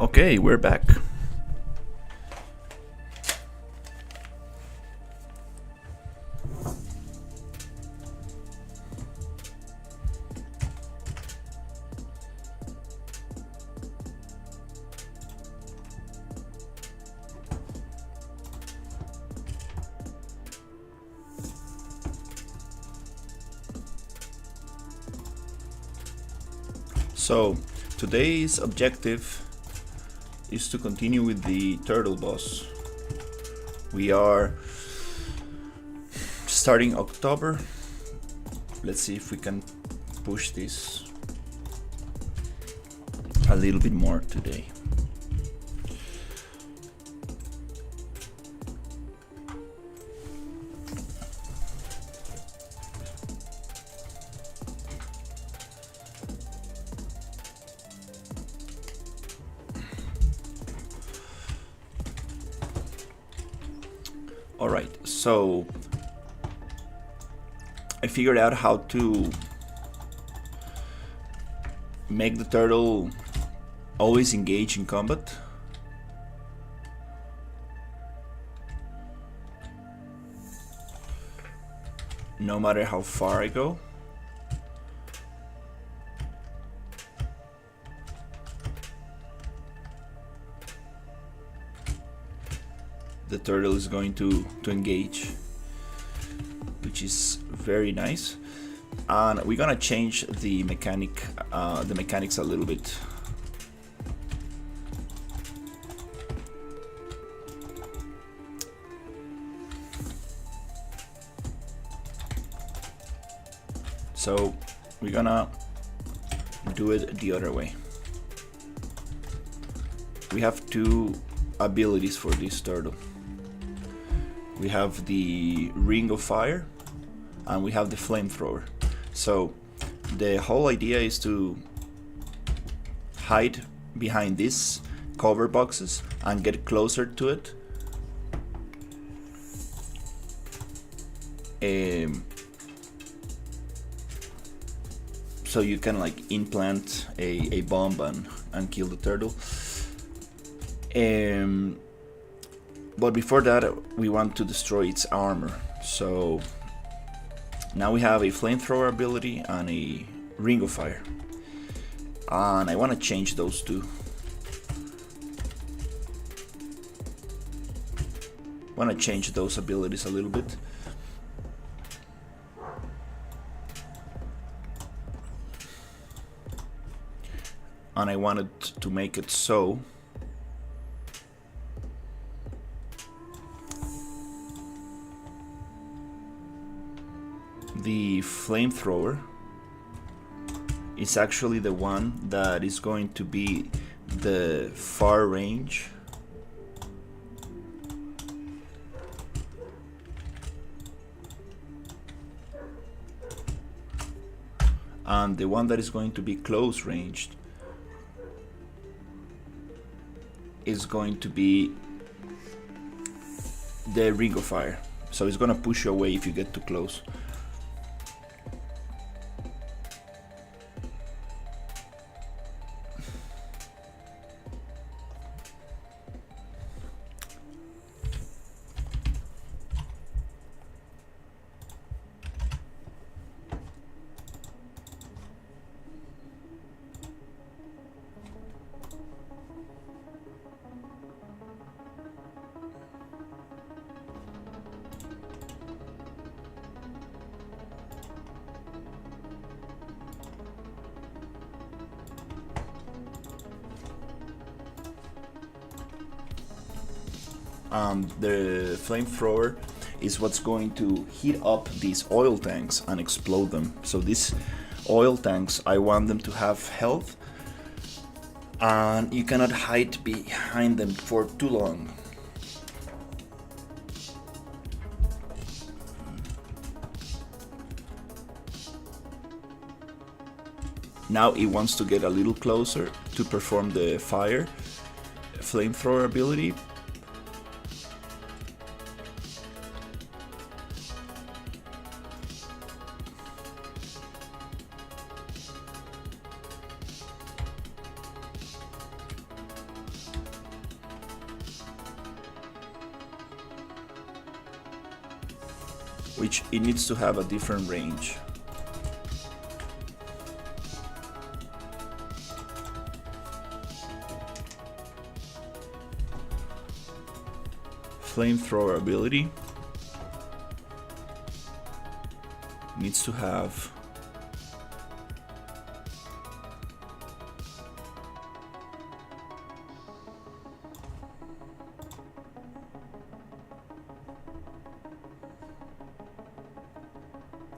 Okay, we're back. So, today's objective is to continue with the turtle boss. We are starting October. Let's see if we can push this a little bit more today. Alright, so I figured out how to make the turtle always engage in combat. No matter how far I go. The turtle is going to engage, which is very nice. And we're gonna change the mechanics a little bit. So we're gonna do it the other way. We have two abilities for this turtle. We have the Ring of Fire and we have the Flamethrower. So the whole idea is to hide behind these cover boxes and get closer to it. So you can like implant a bomb and kill the turtle. But before that, we want to destroy its armor. So now we have a Flamethrower ability and a Ring of Fire. And I want to change those two. I want to change those abilities a little bit. And I wanted to make it so the Flamethrower is actually the one that is going to be the far range. And the one that is going to be close ranged is going to be the Ring of Fire. So it's gonna push you away if you get too close. The Flamethrower is what's going to heat up these oil tanks and explode them. So these oil tanks, I want them to have health, and you cannot hide behind them for too long. Now it wants to get a little closer to perform the Flamethrower ability. which it needs to have a different range. Flamethrower ability needs to have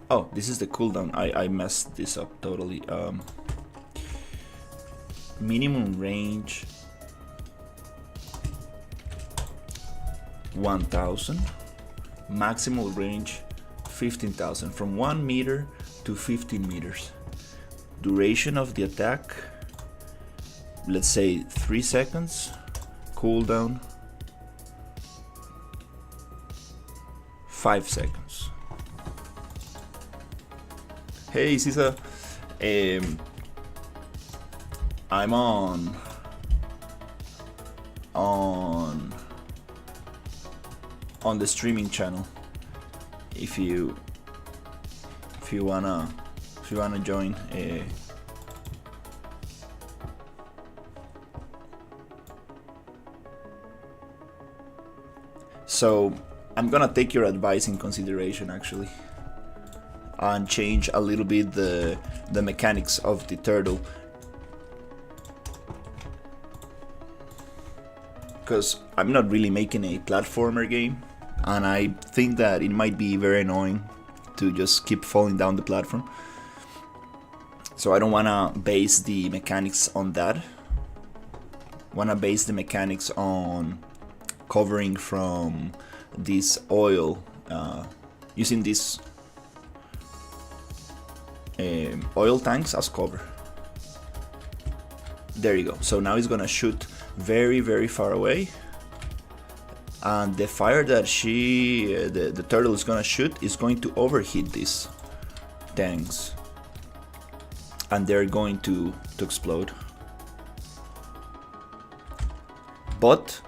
oh, this is the cooldown. I messed this up totally. Minimum range 1000, maximal range 15,000, from 1 meter to 15 meters. Duration of the attack, let's say 3 seconds. Cooldown 5 seconds. Hey Sisa, I'm on the streaming channel. If you wanna join, so I'm gonna take your advice in consideration actually, and change a little bit the mechanics of the turtle, because I'm not really making a platformer game, and I think that it might be very annoying to just keep falling down the platform. So I don't wanna base the mechanics on that. Wanna base the mechanics on covering from this oil, using these oil tanks as cover. There you go. So now it's gonna shoot very, very far away, and the fire that the turtle is gonna shoot is going to overheat these tanks, and they're going to explode. But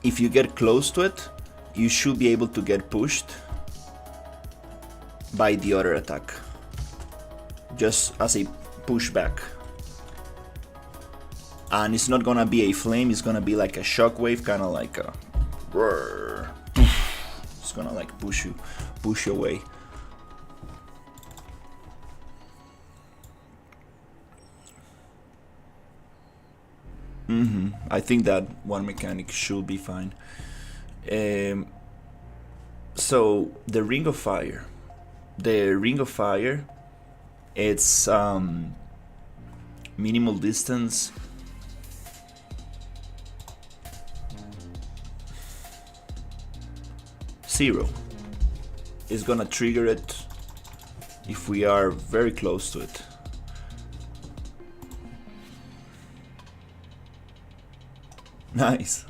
if you get close to it, you should be able to get pushed by the other attack, just as a pushback. And it's not gonna be a flame, it's gonna be like a shockwave, kind of like a roar. It's gonna like push you away. I think that one mechanic should be fine. So the Ring of Fire. The Ring of Fire, it's minimal distance. Zero. It's gonna trigger it if we are very close to it. Nice.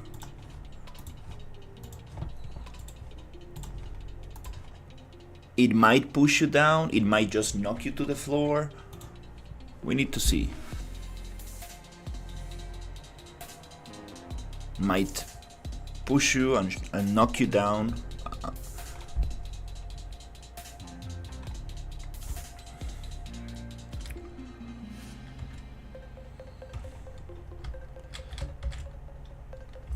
It might push you down, it might just knock you to the floor. We need to see. Might push you and knock you down.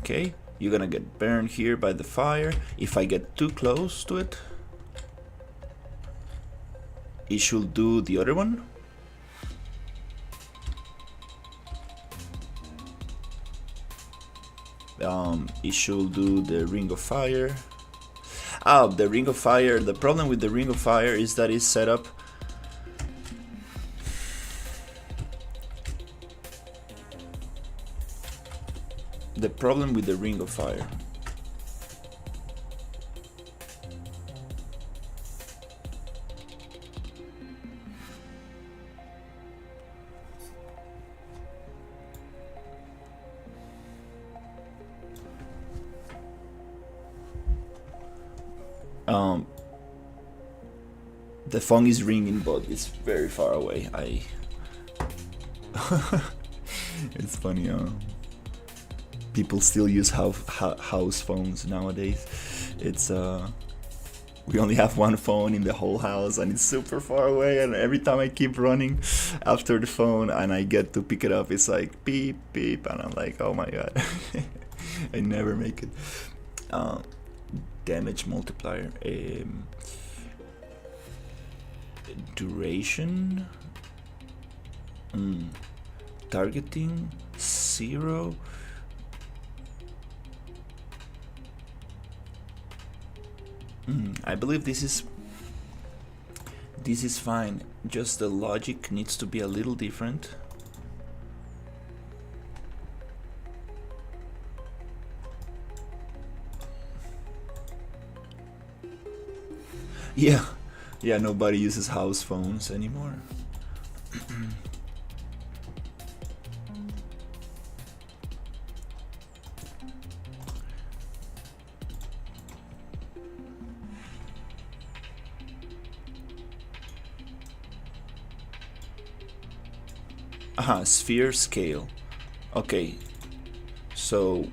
Okay, you're gonna get burned here by the fire. If I get too close to it, it should do the other one. It should do the Ring of Fire. The Ring of Fire, the problem with the Ring of Fire is that it's set up the problem with the Ring of Fire. The phone is ringing, but it's very far away. It's funny. People still use house phones nowadays. It's we only have one phone in the whole house, and it's super far away, and every time I keep running after the phone and I get to pick it up, it's like beep beep, and I'm like, oh my god. I never make it. Damage multiplier, duration, targeting 0. I believe this is fine, just the logic needs to be a little different. Yeah, nobody uses house phones anymore. Sphere scale. Okay, so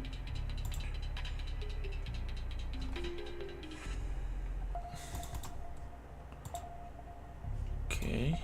okay.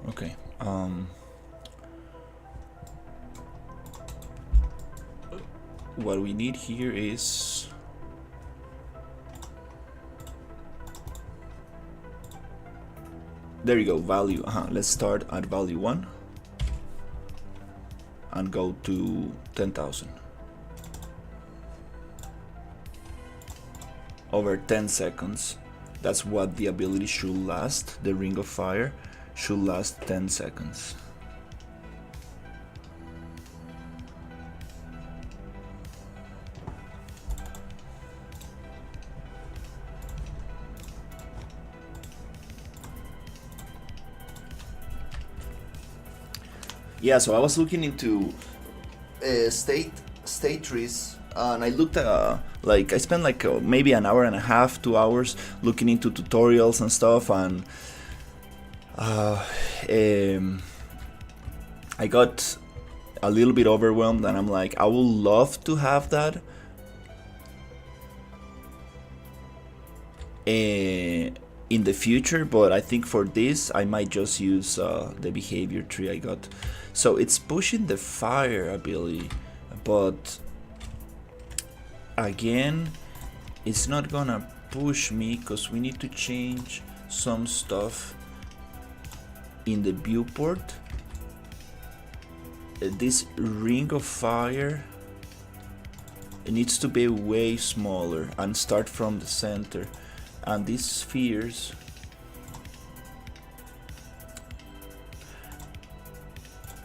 Okay. What we need here is there you go, value. Let's start at value 1 and go to 10,000 over 10 seconds. That's what the ability should last. The Ring of Fire should last 10 seconds. Yeah, so I was looking into state trees, and I looked like I spent like maybe an hour and a half, 2 hours looking into tutorials and stuff, and I got a little bit overwhelmed, and I'm like, I would love to have that in the future, but I think for this I might just use the behavior tree I got. So it's pushing the fire ability, but again, it's not gonna push me because we need to change some stuff in the viewport. This Ring of Fire, it needs to be way smaller and start from the center, and these spheres,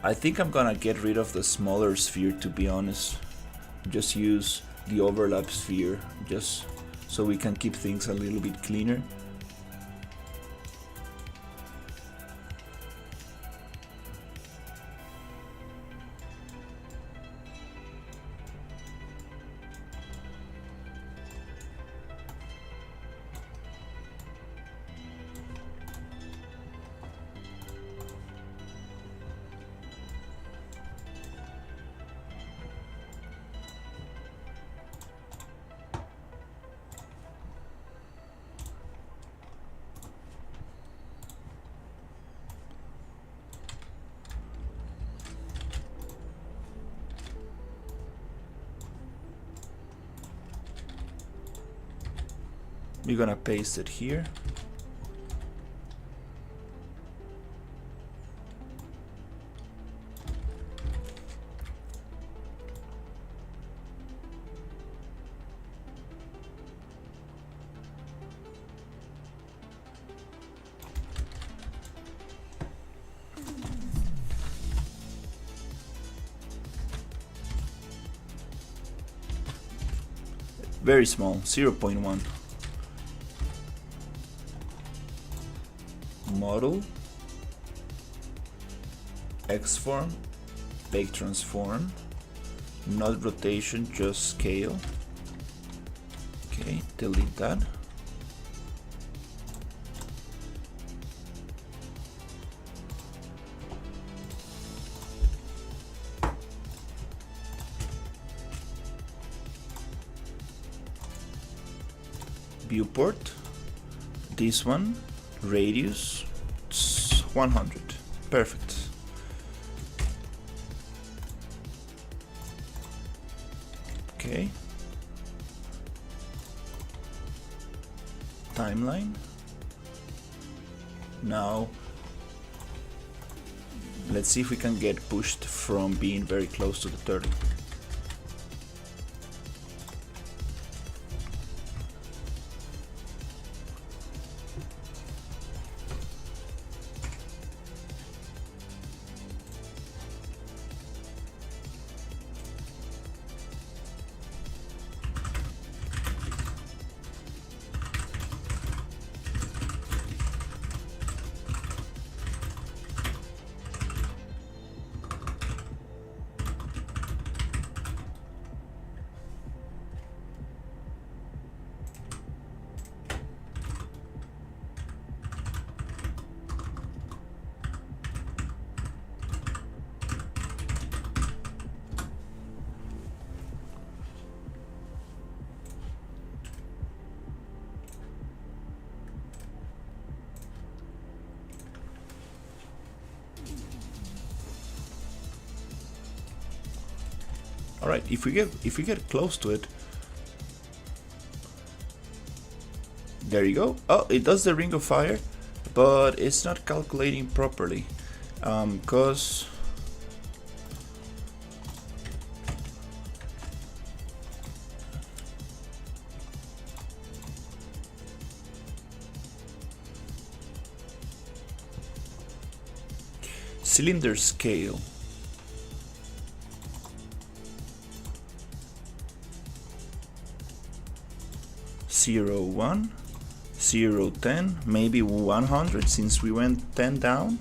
I think I'm gonna get rid of the smaller sphere, to be honest. Just use the overlap sphere, just so we can keep things a little bit cleaner. We're gonna paste it here. Very small, 0.1. model, X form, bake transform, not rotation, just scale. Okay, delete that. Viewport, this one, radius 100, perfect. Okay, timeline. Now let's see if we can get pushed from being very close to the turtle. Alright, if we get close to it, there you go. Oh, it does the ring of fire, but it's not calculating properly, because cylinder scale. 0, 1, 0, 10, maybe 100 since we went 10 down.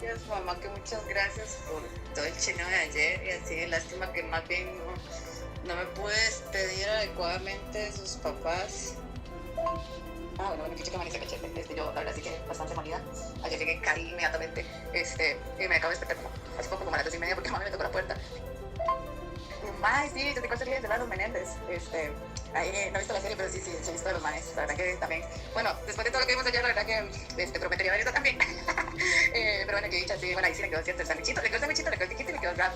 A su mamá que muchas gracias por todo el chineo de ayer, y así, lástima que más bien no me pude despedir adecuadamente de sus papás. Bueno, que chica Marisa Cachete, yo la verdad sí que bastante molida. Ayer llegué, caí inmediatamente, y me acabo de despertar como hace poco, como a las 2:30, porque mamá me tocó la puerta. Ay, sí, yo te cuento de los Menéndez. Ahí no he visto la serie, pero sí, he visto de los manes. La verdad que también, bueno, después de todo lo que vimos ayer, la verdad que prometería ver eso también. Pero bueno, que dicha, sí, bueno, ahí sí me quedó cierto el sandwichito, le quedó el sandwichito, le quedó el tiquito y me quedó el rap.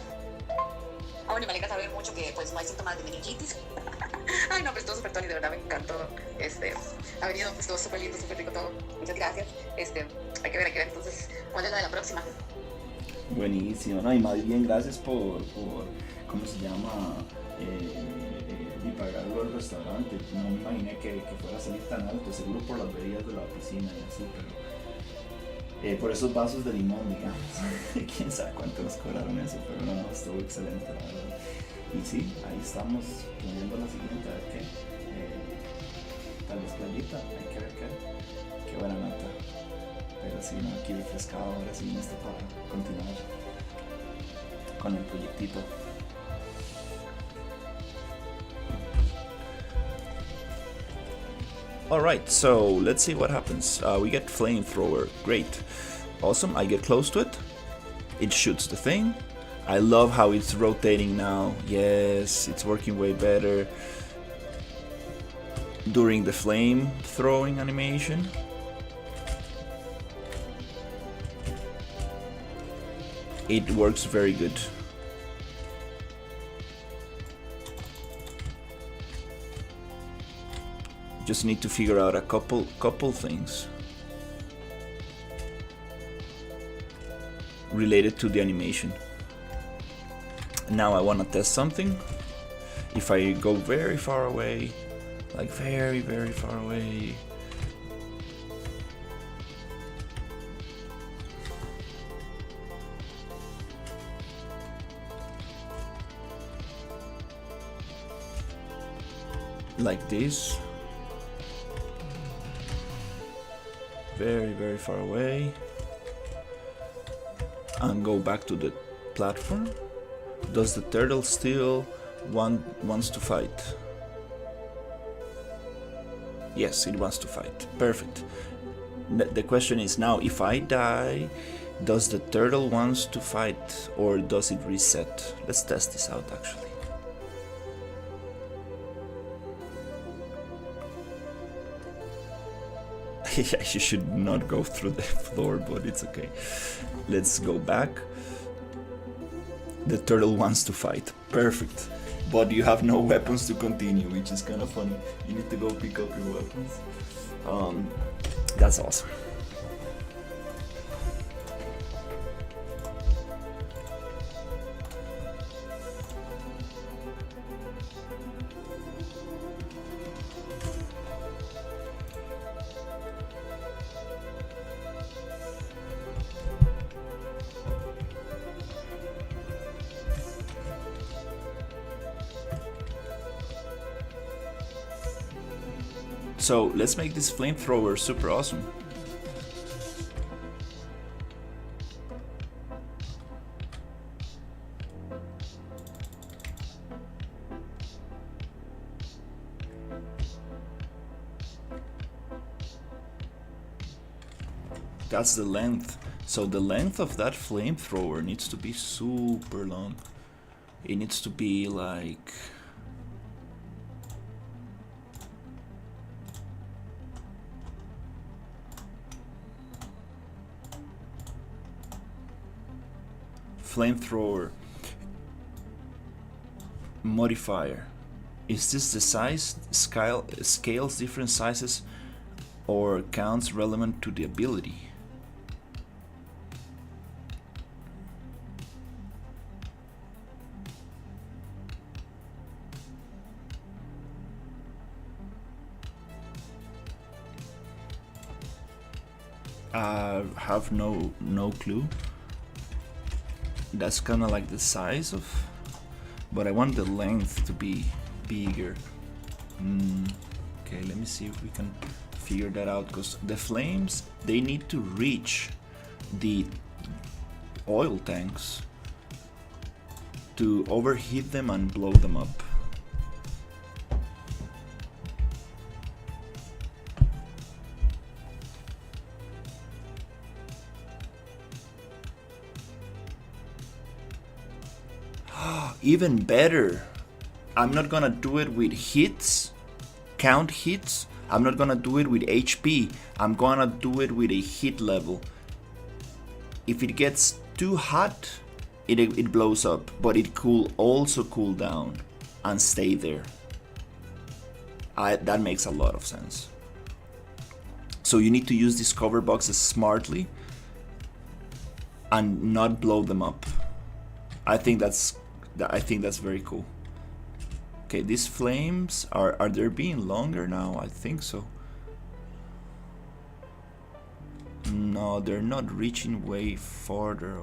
Bueno, y me alegra saber mucho que pues no hay síntomas de meningitis. Ay, no, pero estuvo súper Tony, de verdad me encantó. Ha venido, pues, estuvo súper lindo, súper rico todo. Muchas gracias. Hay que ver entonces cuál es la de la próxima. Buenísimo, no, y más bien gracias por ¿cómo se llama? Y pagarlo al restaurante. No me imaginé que fuera a salir tan alto, seguro por las bebidas de la piscina y así, pero por esos vasos de limón, digamos. Quién sabe cuánto nos cobraron eso, pero no, estuvo excelente, la verdad. Y sí, ahí estamos poniendo la siguiente, a ver qué. Tal vez playita, hay que ver qué buena nota. Pero sí, no, aquí refrescado, ahora sí listo para continuar con el proyectito. Alright, so let's see what happens. We get flamethrower, great. Awesome, I get close to it. It shoots the thing. I love how it's rotating now. Yes, it's working way better. during the flame throwing animation. It works very good. Just need to figure out a couple things related to the animation. Now I want to test something. If I go very far away, like very far away, like this, very far away, and go back to the platform. Does the turtle still wants to fight? Yes, it wants to fight. Perfect. The question is now, if I die, does the turtle wants to fight or does it reset? Let's test this out actually. Yeah, you should not go through the floor, but it's okay. Let's go back. The turtle wants to fight. Perfect. But you have no weapons to continue, which is kind of funny. You need to go pick up your weapons. That's awesome. So let's make this flamethrower super awesome. That's the length. So the length of that flamethrower needs to be super long. It needs to be like... flamethrower modifier. Is this the size, scales different sizes, or counts relevant to the ability? I have no clue. That's kind of like the size of, but I want the length to be bigger. Okay, let me see if we can figure that out, because the flames, they need to reach the oil tanks to overheat them and blow them up. Even better, I'm not gonna do it with hits, count hits. I'm not gonna do it with HP. I'm gonna do it with a hit level. If it gets too hot, it blows up, but it could also cool down and stay there. That makes a lot of sense. So you need to use these cover boxes smartly and not blow them up. I think that's very cool. Okay, these flames are they being longer now? I think so. No, they're not reaching way farther.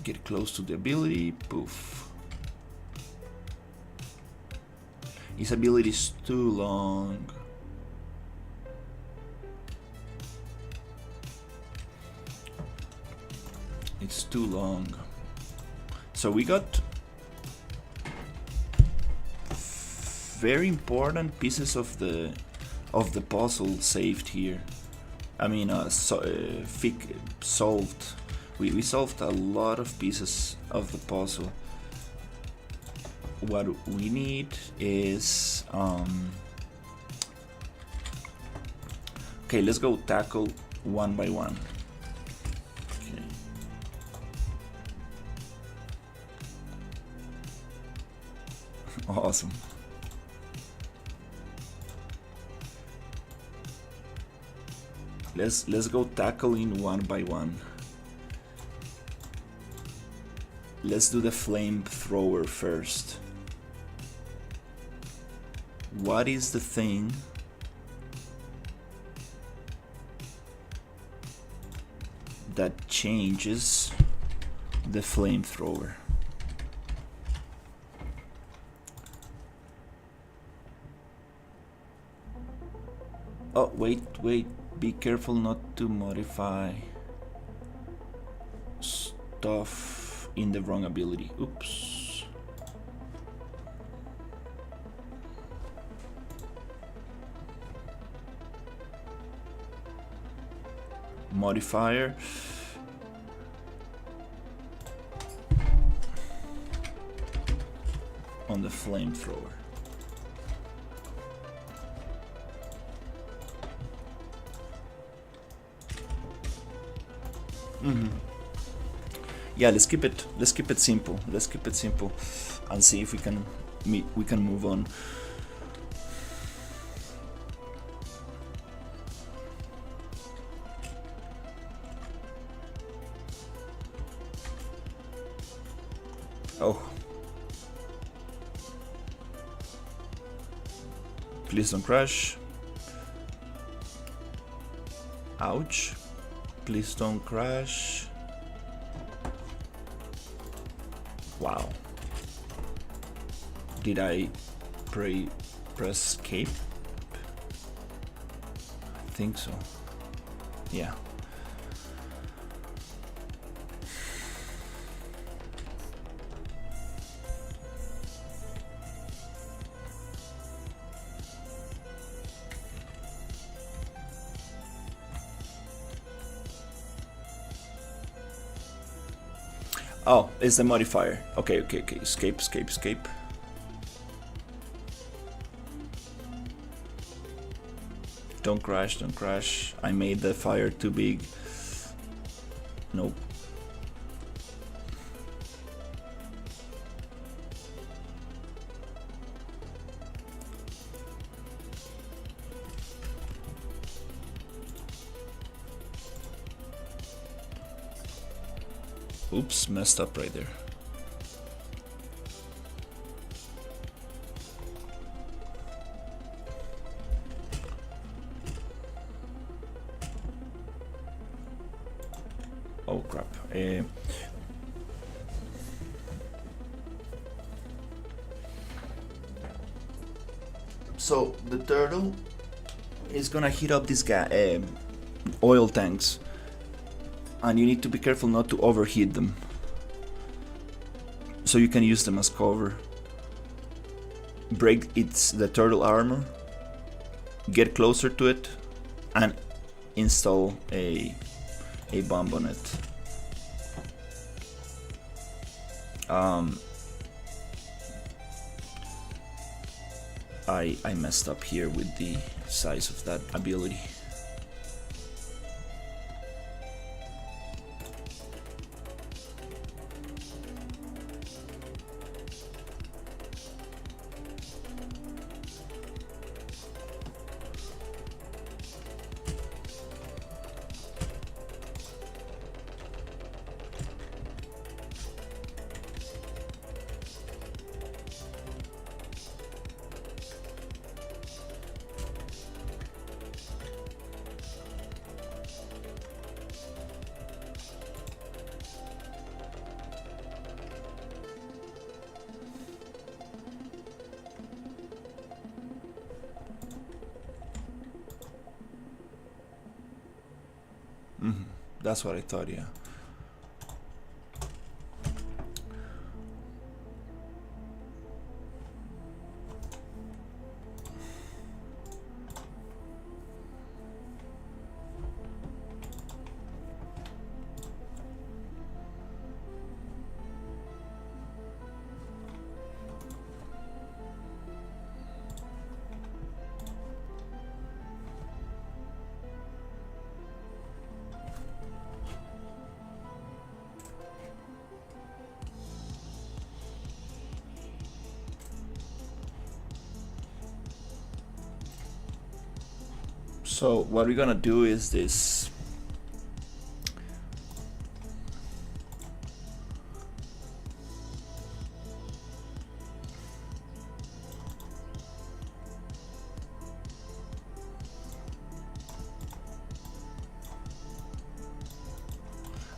Get close to the ability. Poof. His ability is too long. It's too long. So we got very important pieces of the puzzle saved here. I mean, solved. We solved a lot of pieces of the puzzle. What we need is okay, let's go tackle one by one. Okay. Awesome. Let's go tackling one by one. Let's do the flamethrower first. What is the thing that changes the flamethrower? Oh, wait, be careful not to modify stuff in the wrong ability. Oops. Modifier. On the flamethrower. Yeah, let's keep it simple. Let's keep it simple and see if we can move on. Oh. Please don't crash. Ouch. Please don't crash. Wow. Did I press escape? I think so. Yeah. Oh, it's the modifier. Okay. Escape. Don't crash. I made the fire too big. Nope. Oops, messed up right there. Oh crap. So the turtle is gonna heat up these oil tanks, and you need to be careful not to overheat them, so you can use them as cover. Break the turtle armor, get closer to it, and install a bomb on it. I messed up here with the size of that ability. That's what I thought, yeah. So what we're gonna do is this.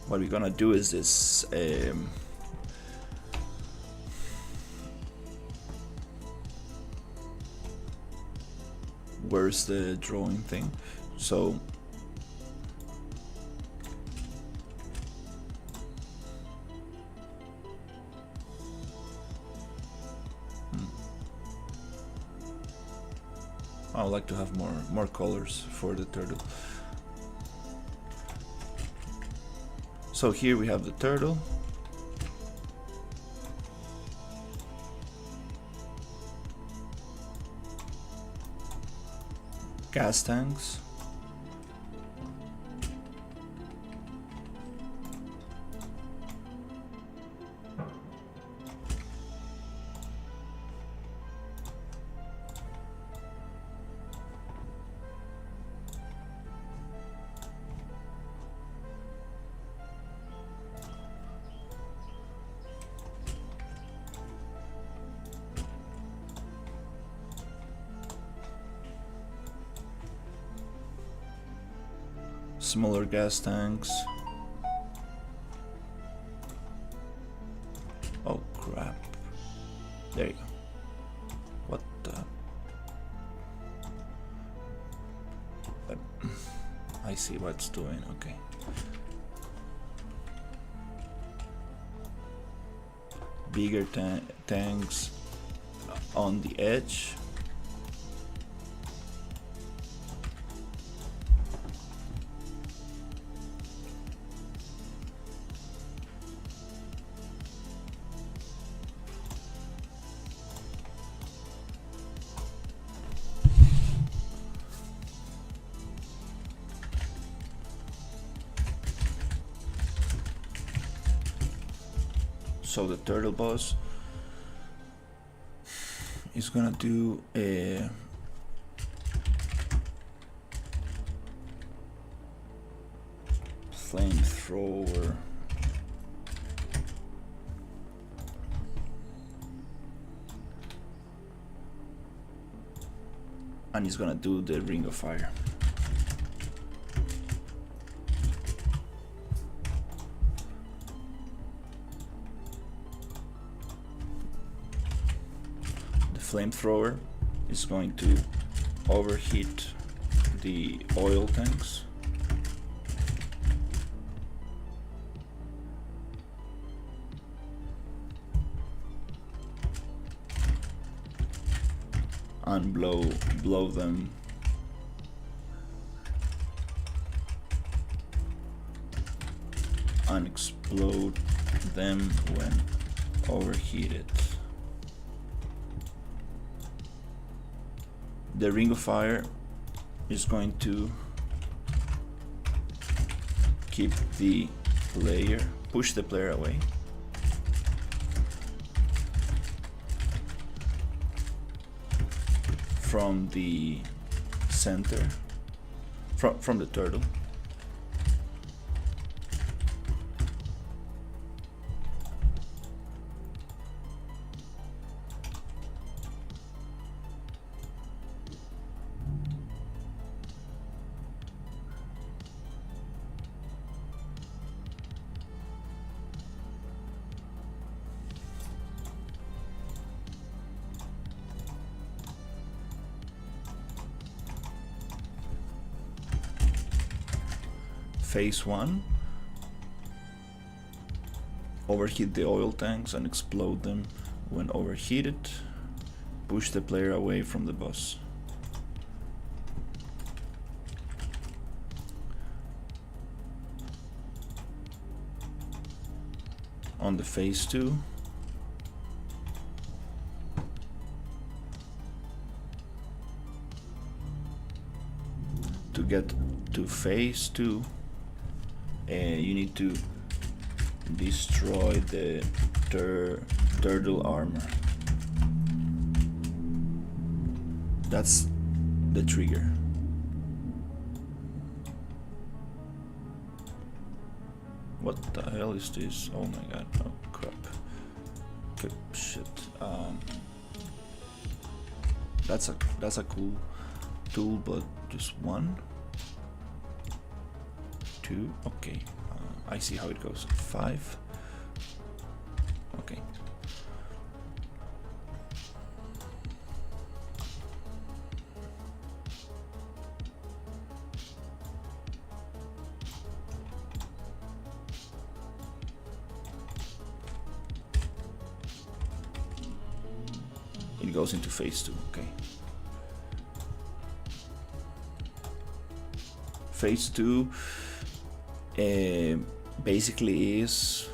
What we're gonna do is this. Where's the drawing thing? So I would like to have more colors for the turtle. So here we have the turtle. Gas tanks. Smaller gas tanks. Oh crap. There you go. What the? I see what it's doing, okay. Bigger tanks on the edge. So the turtle boss is gonna do a flamethrower. And he's gonna do the ring of fire. Flamethrower is going to overheat the oil tanks. And blow them and explode them when overheated. The ring of fire is going to keep the player, push the player away. From the center, from the turtle. Phase 1, overheat the oil tanks and explode them when overheated. Push the player away from the boss. On the phase 2, to get to phase 2, you need to destroy the turtle armor. That's the trigger. What the hell is this? Oh my god, oh crap. Okay, shit. That's a cool tool, but just 1, 2, okay. I see how it goes. 5, okay. It goes into phase 2, okay. Phase 2 basically is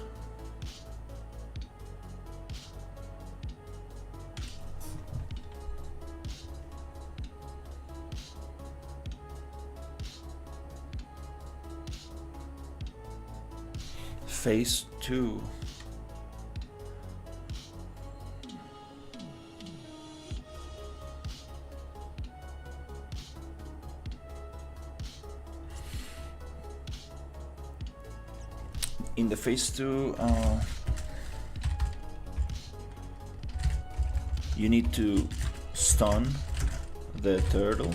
phase 2 in the phase 2, you need to stun the turtle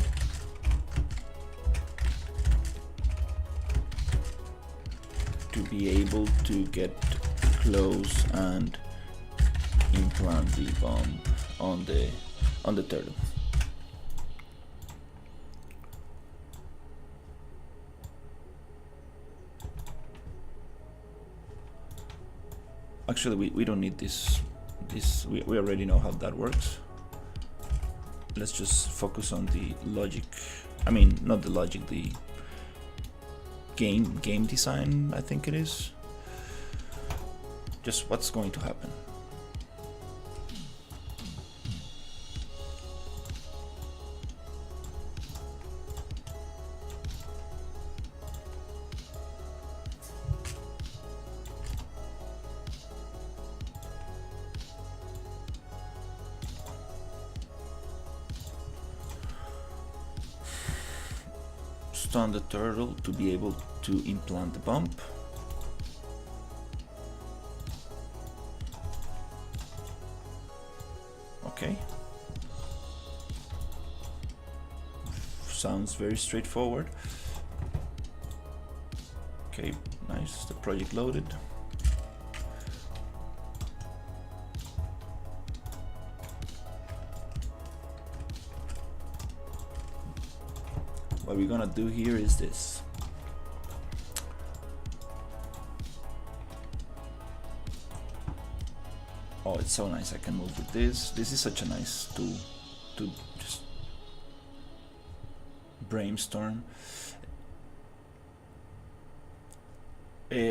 to be able to get close and implant the bomb on the turtle. Actually, we don't need this. We already know how that works. Let's just focus on the logic. I mean, not the logic, the game design, I think it is. Just what's going to happen. Stun the turtle to be able to implant the bump. Okay. Sounds very straightforward. Okay, nice. The project loaded. What we're gonna do here is this. Oh, it's so nice. I can move with this. This is such a nice tool to just brainstorm.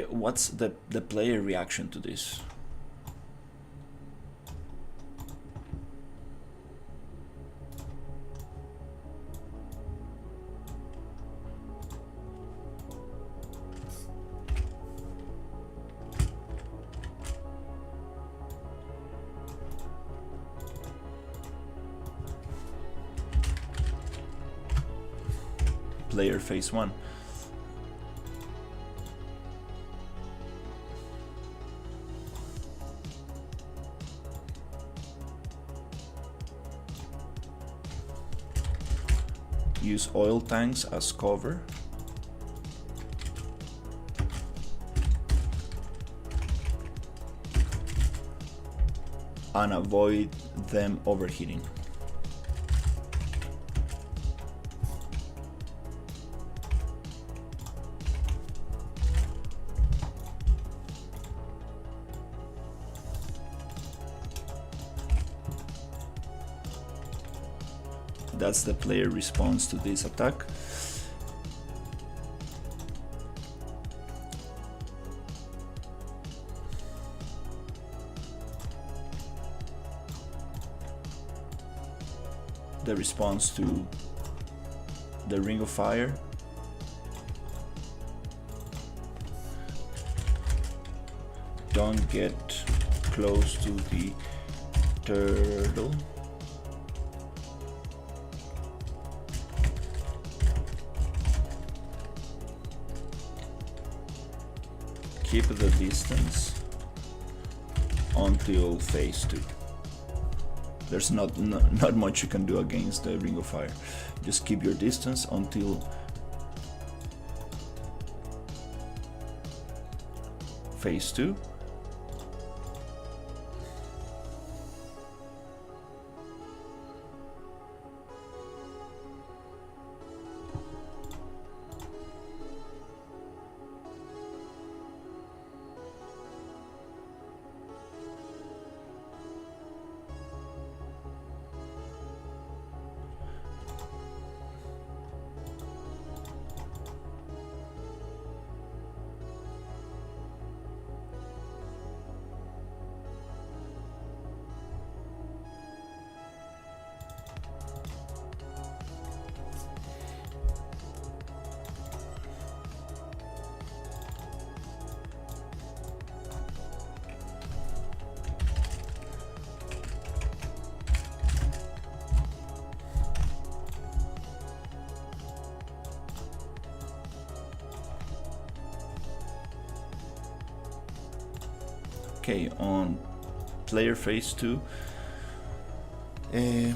What's the player reaction to this? Player phase 1. Use oil tanks as cover. And avoid them overheating. That's the player response to this attack. The response to the Ring of Fire. Don't get close to the turtle. keep the distance until phase 2. There's not much you can do against the Ring of Fire. Just keep your distance until phase 2. Okay, on player phase 2, yeah.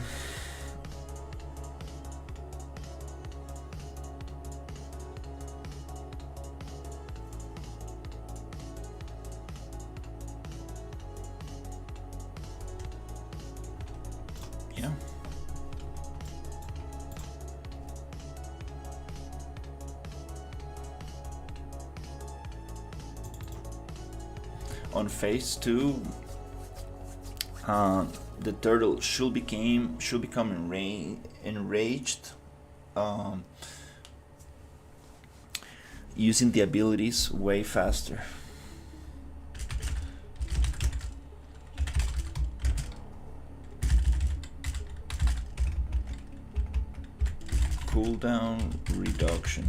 On phase 2, the turtle should become enraged, using the abilities way faster. Cooldown reduction.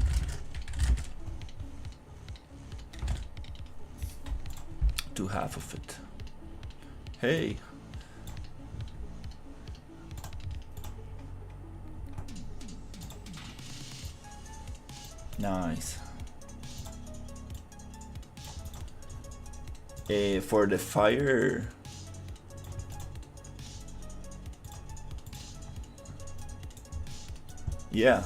To half of it. Hey. Nice. For the fire, yeah.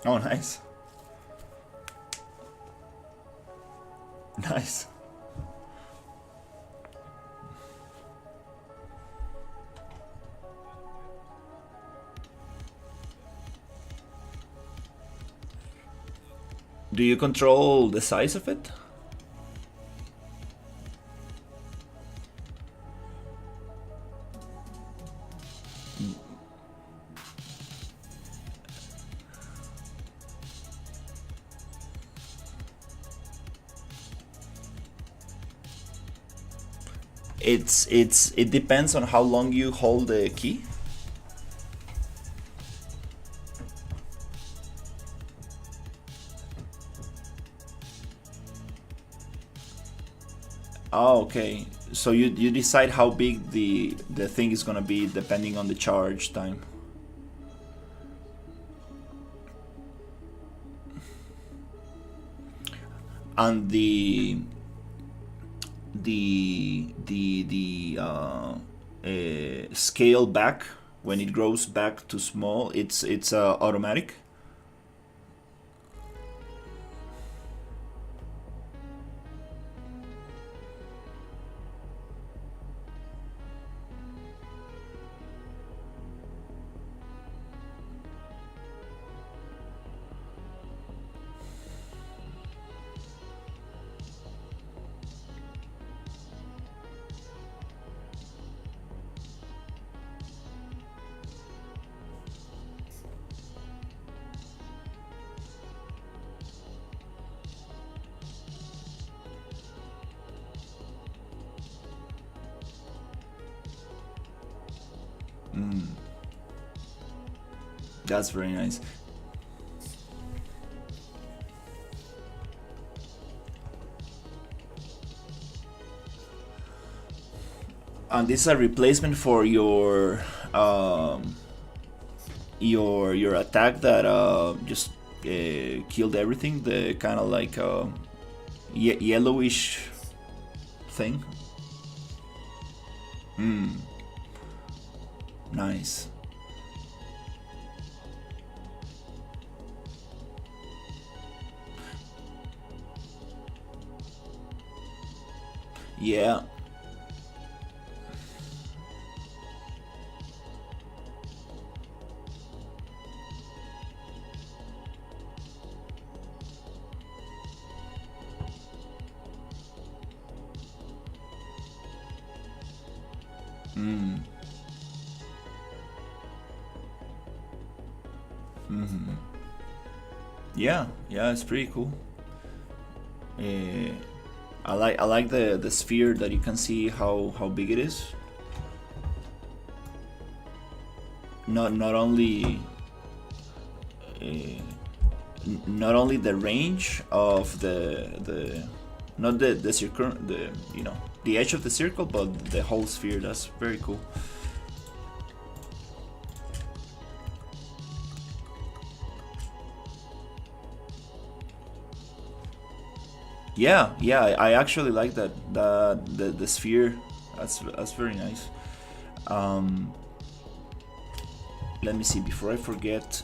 Oh, nice. Nice. Do you control the size of it? It depends on how long you hold the key. Oh, okay. So you decide how big the thing is gonna be depending on the charge time. And the scale back when it grows back to small, it's automatic. That's very nice. And this is a replacement for your attack that just killed everything. The kind of like yellowish thing. Nice. Yeah. Yeah, it's pretty cool. I like the sphere that you can see how big it is. Not only not only the range of the not the circle, the the edge of the circle, but the whole sphere. That's very cool. Yeah, I actually like that. The sphere. That's very nice. Let me see before I forget.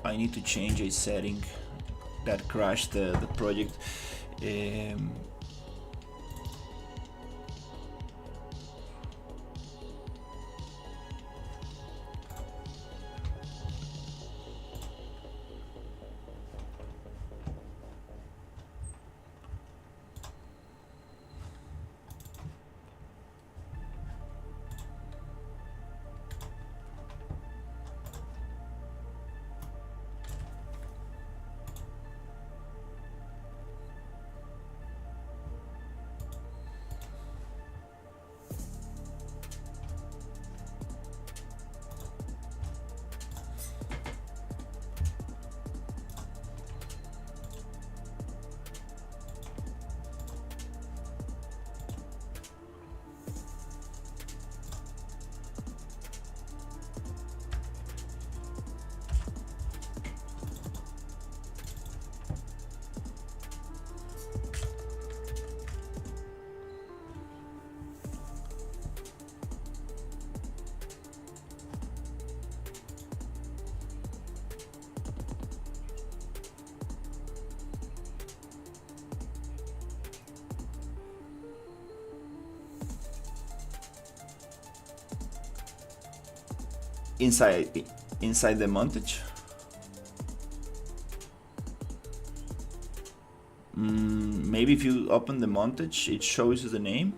I need to change a setting that crashed the project. Inside the montage. Maybe if you open the montage, it shows you the name.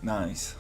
Nice.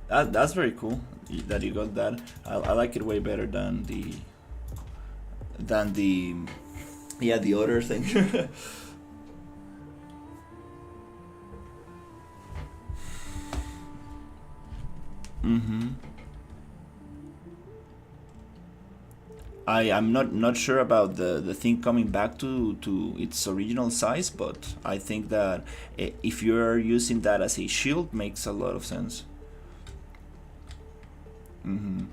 That's very cool that you got that. I like it way better than the yeah, the other thing. Mm-hmm. I'm not sure about the thing coming back to its original size, but I think that if you're using that as a shield, makes a lot of sense. Mm-hmm.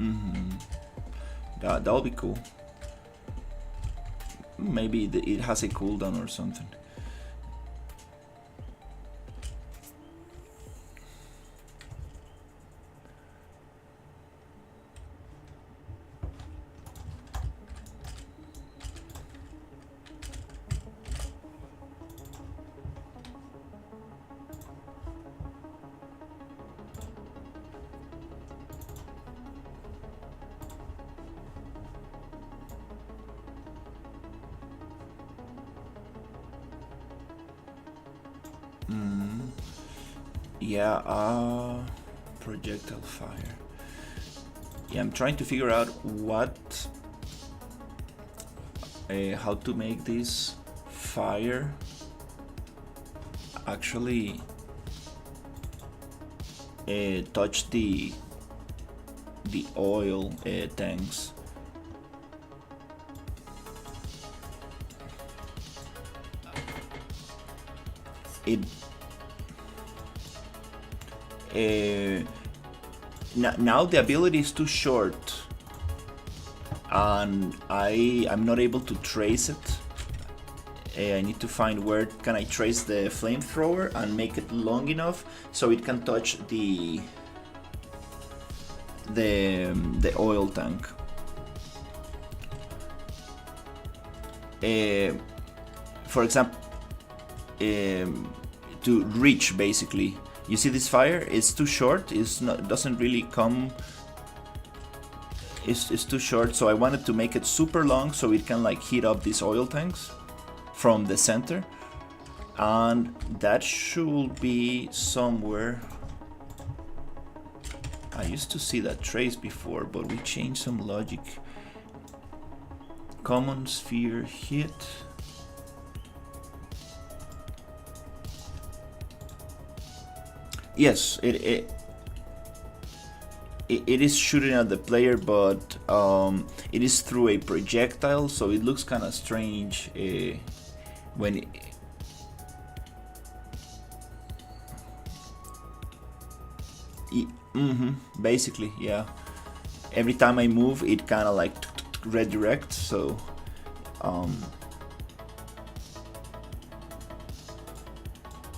Mm-hmm. That'll be cool. Maybe it has a cooldown or something. Yeah, projectile fire. Yeah, I'm trying to figure out how to make this fire actually touch the oil tanks. It now the ability is too short, and I'm not able to trace it. I need to find where can I trace the flamethrower and make it long enough so it can touch the oil tank. For example, to reach, basically. You see this fire? It's too short. Doesn't really come. It's too short. So I wanted to make it super long so it can like heat up these oil tanks from the center, and that should be somewhere. I used to see that trace before, but we changed some logic. Common sphere hit. Yes, it is shooting at the player, but it is through a projectile, so it looks kind of strange when basically, yeah. Every time I move, it kind of like redirects, so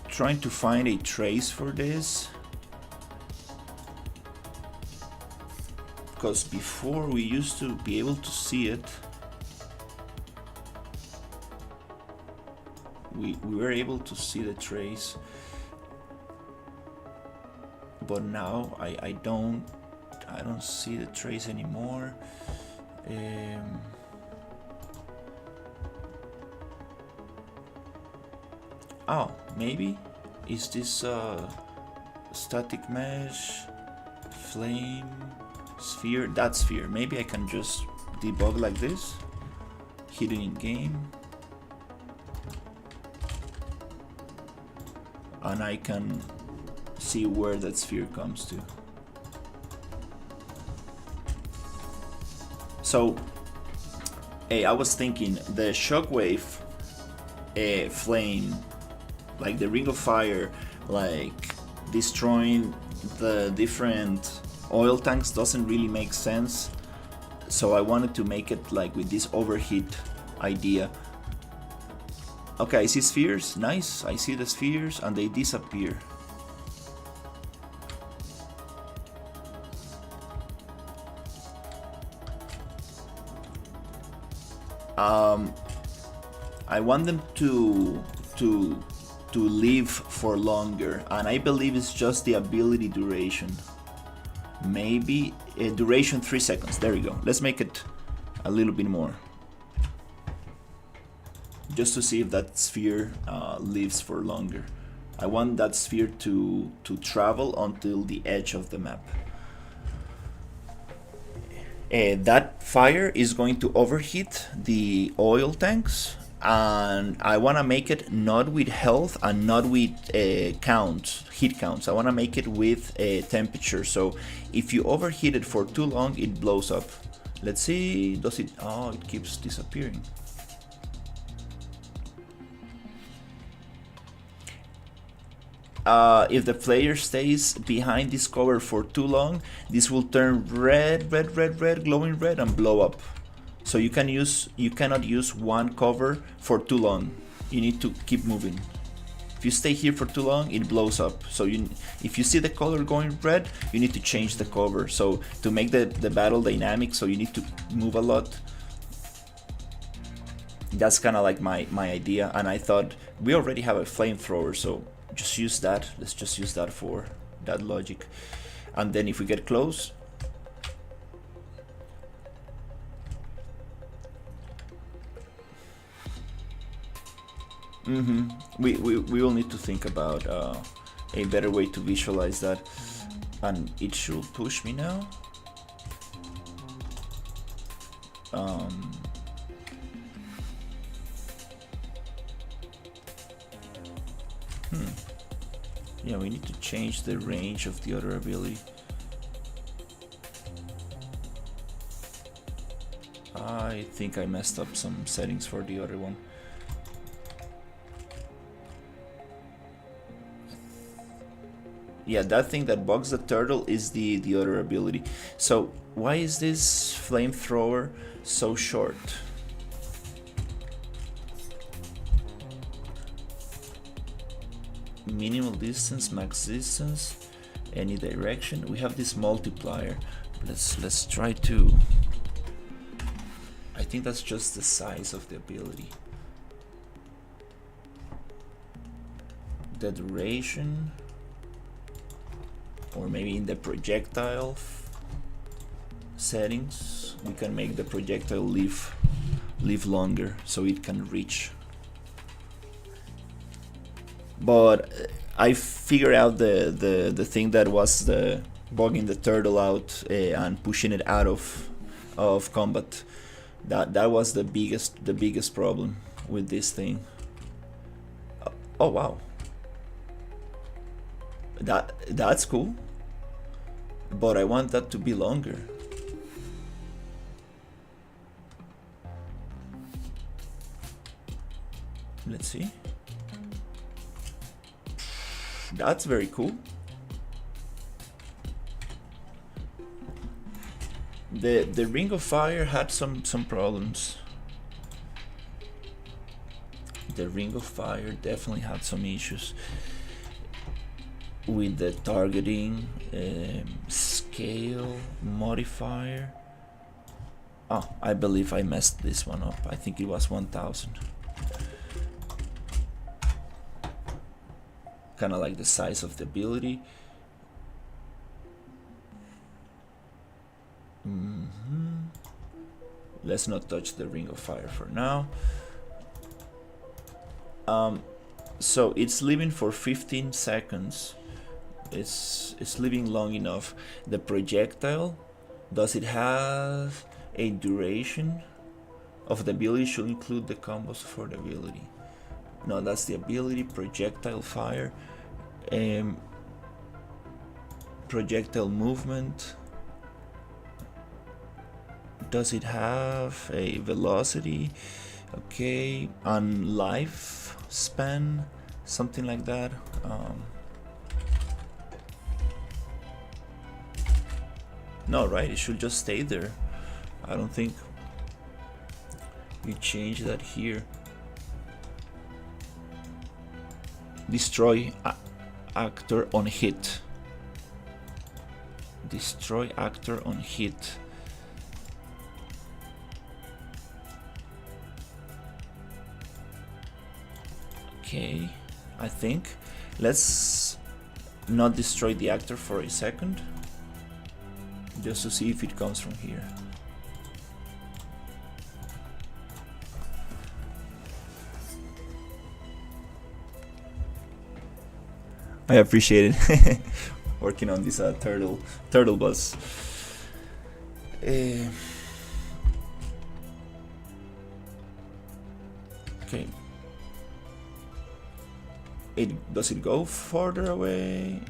trying to find a trace for this, because before we used to be able to see it. We were able to see the trace, but now I don't see the trace anymore. Oh, maybe is this static mesh, flame, sphere? That sphere. Maybe I can just debug like this, hidden in game, and I can see where that sphere comes to. So, hey, I was thinking the shockwave flame, like the ring of fire, like destroying the different oil tanks, doesn't really make sense. So I wanted to make it like with this overheat idea. Okay, I see spheres. Nice. I see the spheres and they disappear. I want them to live for longer, and I believe it's just the ability duration. Maybe duration 3 seconds. There we go. Let's make it a little bit more. just to see if that sphere lives for longer. I want that sphere to travel until the edge of the map. That fire is going to overheat the oil tanks, and I want to make it not with health and not with heat counts. I want to make it with temperature, so if you overheat it for too long, it blows up. Let's see, does it? Oh, it keeps disappearing. If the player stays behind this cover for too long, this will turn red, glowing red, and blow up. So you cannot use one cover for too long. You need to keep moving. If you stay here for too long, it blows up. So if you see the color going red, you need to change the cover. So to make the battle dynamic, so you need to move a lot. That's kind of like my idea, and I thought we already have a flamethrower, so just use that. Let's just use that for that logic. And then if we get close, we will need to think about a better way to visualize that. And it should push me now. Yeah, we need to change the range of the other ability. I think I messed up some settings for the other one. Yeah, that thing that bugs the turtle is the other ability. So why is this flamethrower so short? Minimal distance, max distance, any direction. We have this multiplier. Let's try to. I think that's just the size of the ability. The duration, or maybe in the projectile settings, we can make the projectile live longer so it can reach. But I figured out the thing that was the bugging the turtle out and pushing it out of combat. That was the biggest problem with this thing. Oh wow, that's cool, but I want that to be longer. Let's see. That's very cool. The Ring of Fire had some problems. The Ring of Fire definitely had some issues with the targeting, scale, modifier. Oh, I believe I messed this one up. I think it was 1000. Kind of like the size of the ability. Let's not touch the Ring of Fire for now. So it's living for 15 seconds. It's living long enough. The projectile, does it have a duration of the ability? Should include the combos for the ability. No, that's the ability. Projectile fire, projectile movement. Does it have a velocity? Okay, and life span, something like that. No, right? It should just stay there. I don't think we change that here. Destroy actor on hit. Destroy actor on hit. Okay, I think. Let's not destroy the actor for a second, just to see if it comes from here. I appreciate it. Working on this turtle bus. Okay. Does it go further away?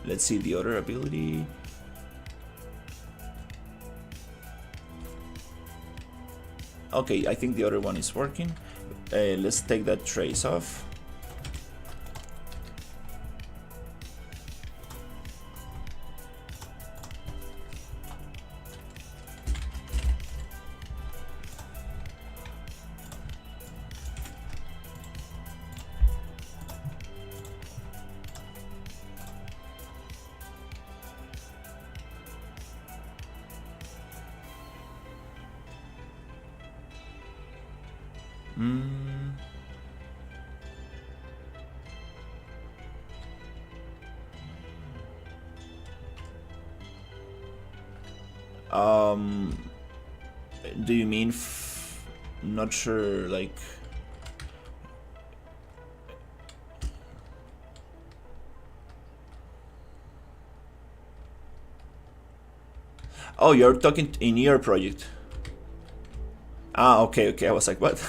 Let's see the other ability. Okay, I think the other one is working. Let's take that trace off. Do you mean not sure, like oh, you're talking in your project? Ah, okay, I was like, what?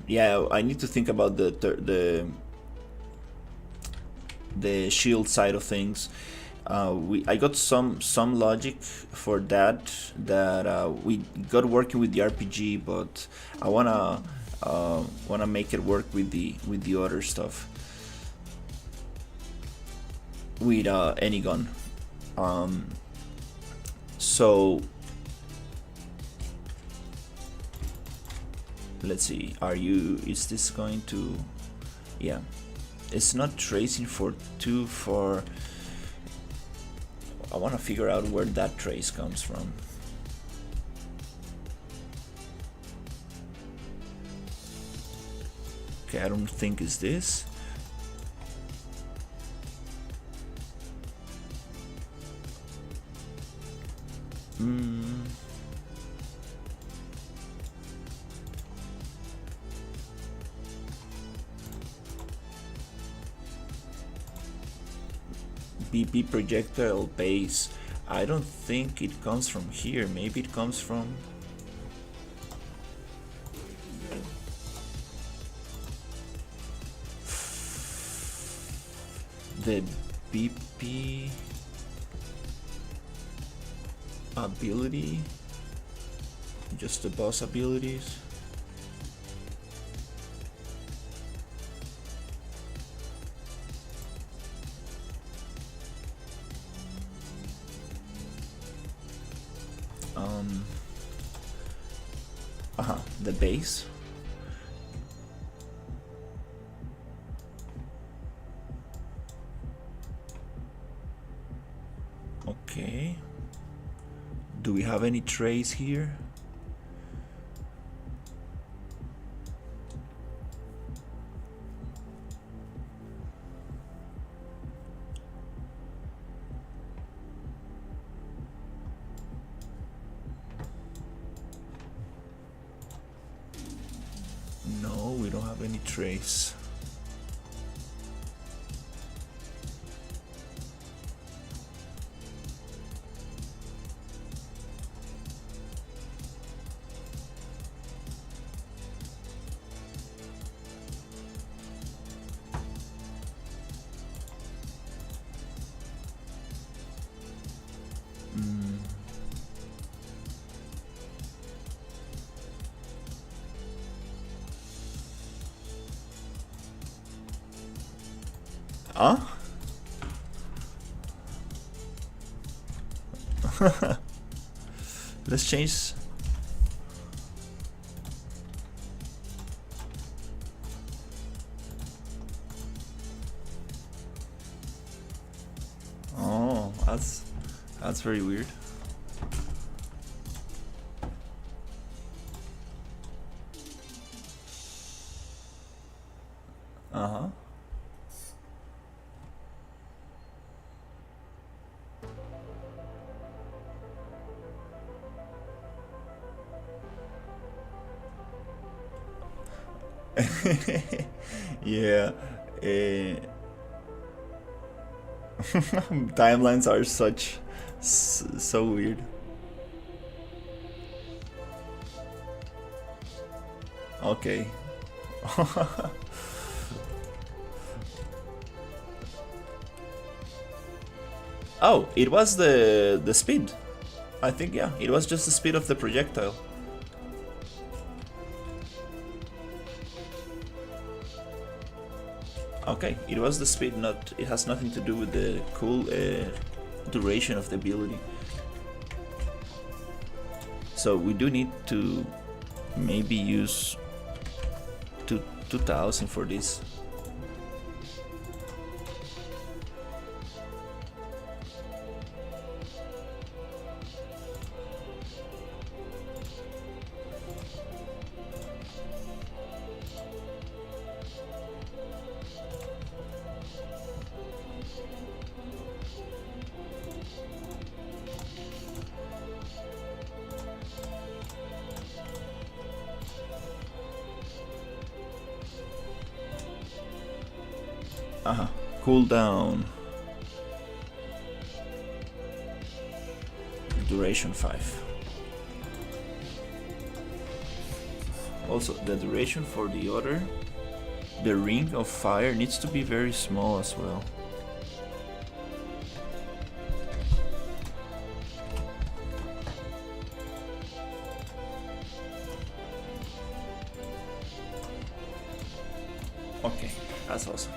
Yeah, I need to think about the shield side of things. I got some logic for that we got working with the RPG, but I wanna make it work with the other stuff, with any gun. So let's see. Is this going to? Yeah, it's not tracing for too far. I want to figure out where that trace comes from. Okay, I don't think it's this. BP projectile base. I don't think it comes from here. Maybe it comes from the BP ability, just the boss abilities. The base. Okay. Do we have any trace here? No, we don't have any trace. Huh? Let's change. Oh, that's very weird. Yeah. Timelines are so weird. Okay. Oh, it was the speed. I think, yeah, it was just the speed of the projectile. Okay, it was the speed, not. It has nothing to do with the cool duration of the ability. So we do need to maybe use 2000 for this. Cooldown. Duration 5. Also, the duration for the ring of fire needs to be very small as well. Okay, that's awesome.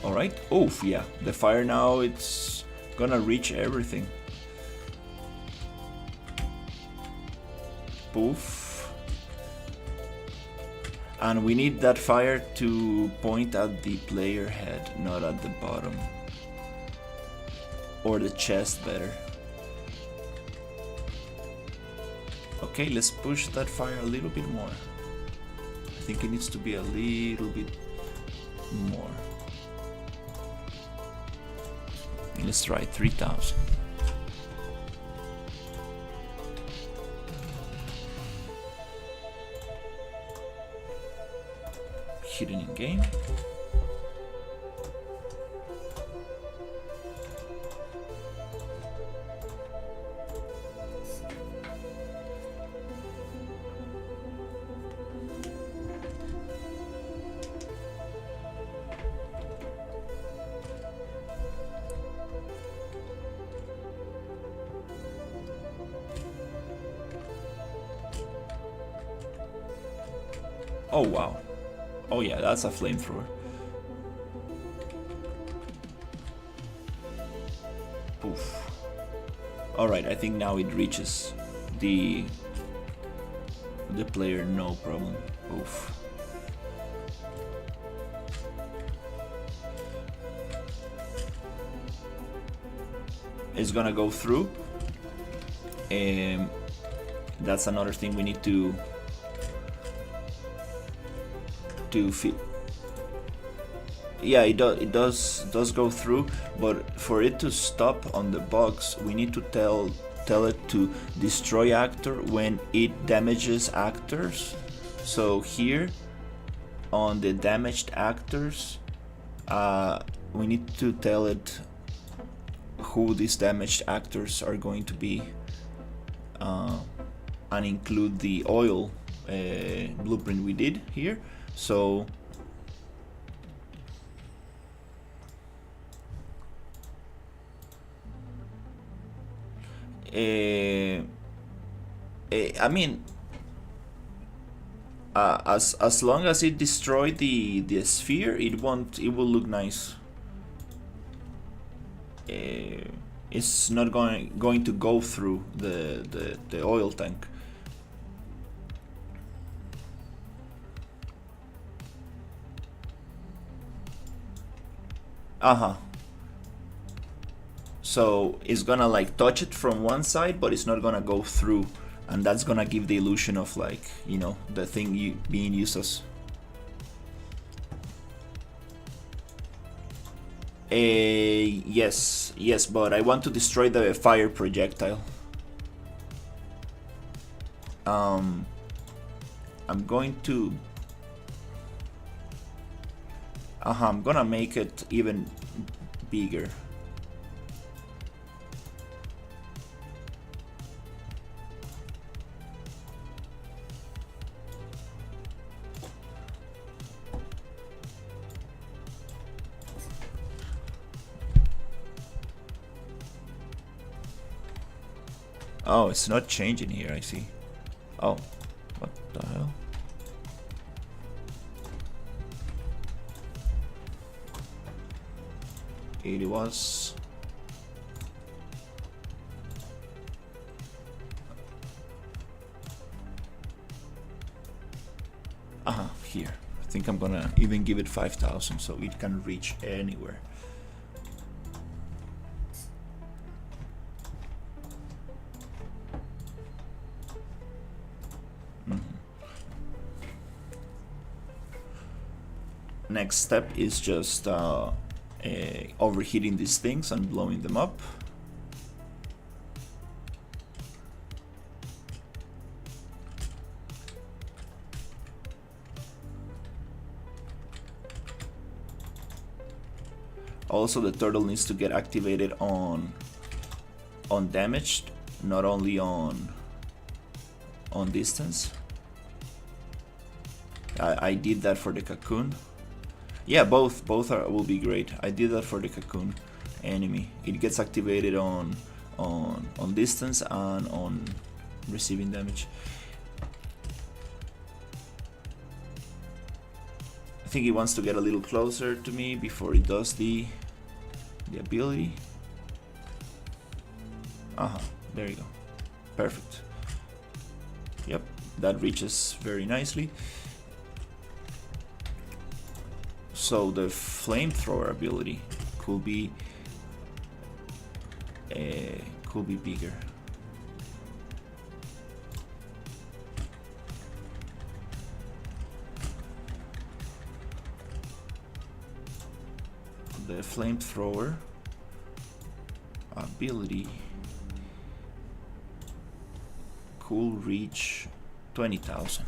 Alright, oof, yeah, the fire now, it's gonna reach everything. Poof. And we need that fire to point at the player head, not at the bottom. Or the chest, better. Okay, let's push that fire a little bit more. I think it needs to be a little bit more. Let's try 3000. Hidden in game. Oh wow. Oh yeah, that's a flamethrower. Poof. Alright, I think now it reaches the player, no problem. Oof. It's gonna go through. That's another thing we need to fit. Yeah, it does go through, but for it to stop on the box, we need to tell it to destroy actor when it damages actors. So here on the damaged actors, we need to tell it who these damaged actors are going to be, and include the oil blueprint we did here. So I mean, as long as it destroyed the sphere, it will look nice. It's not going to go through the oil tank. So it's gonna like touch it from one side, but it's not gonna go through and that's gonna give the illusion of like, you know, the thing being used as. Yes, but I want to destroy the fire projectile. I'm going to. I'm gonna make it even bigger. Oh, it's not changing here, I see. Oh, what the hell? It was. Here. I think I'm gonna even give it 5,000 so it can reach anywhere. Next step is just overheating these things and blowing them up. Also, the turtle needs to get activated on damaged, not only on distance. I did that for the cocoon. Yeah, both will be great. I did that for the cocoon enemy. It gets activated on distance and on receiving damage. I think he wants to get a little closer to me before he does the ability. There you go. Perfect. Yep, that reaches very nicely. So the flamethrower ability could be bigger. The flamethrower ability could reach 20,000.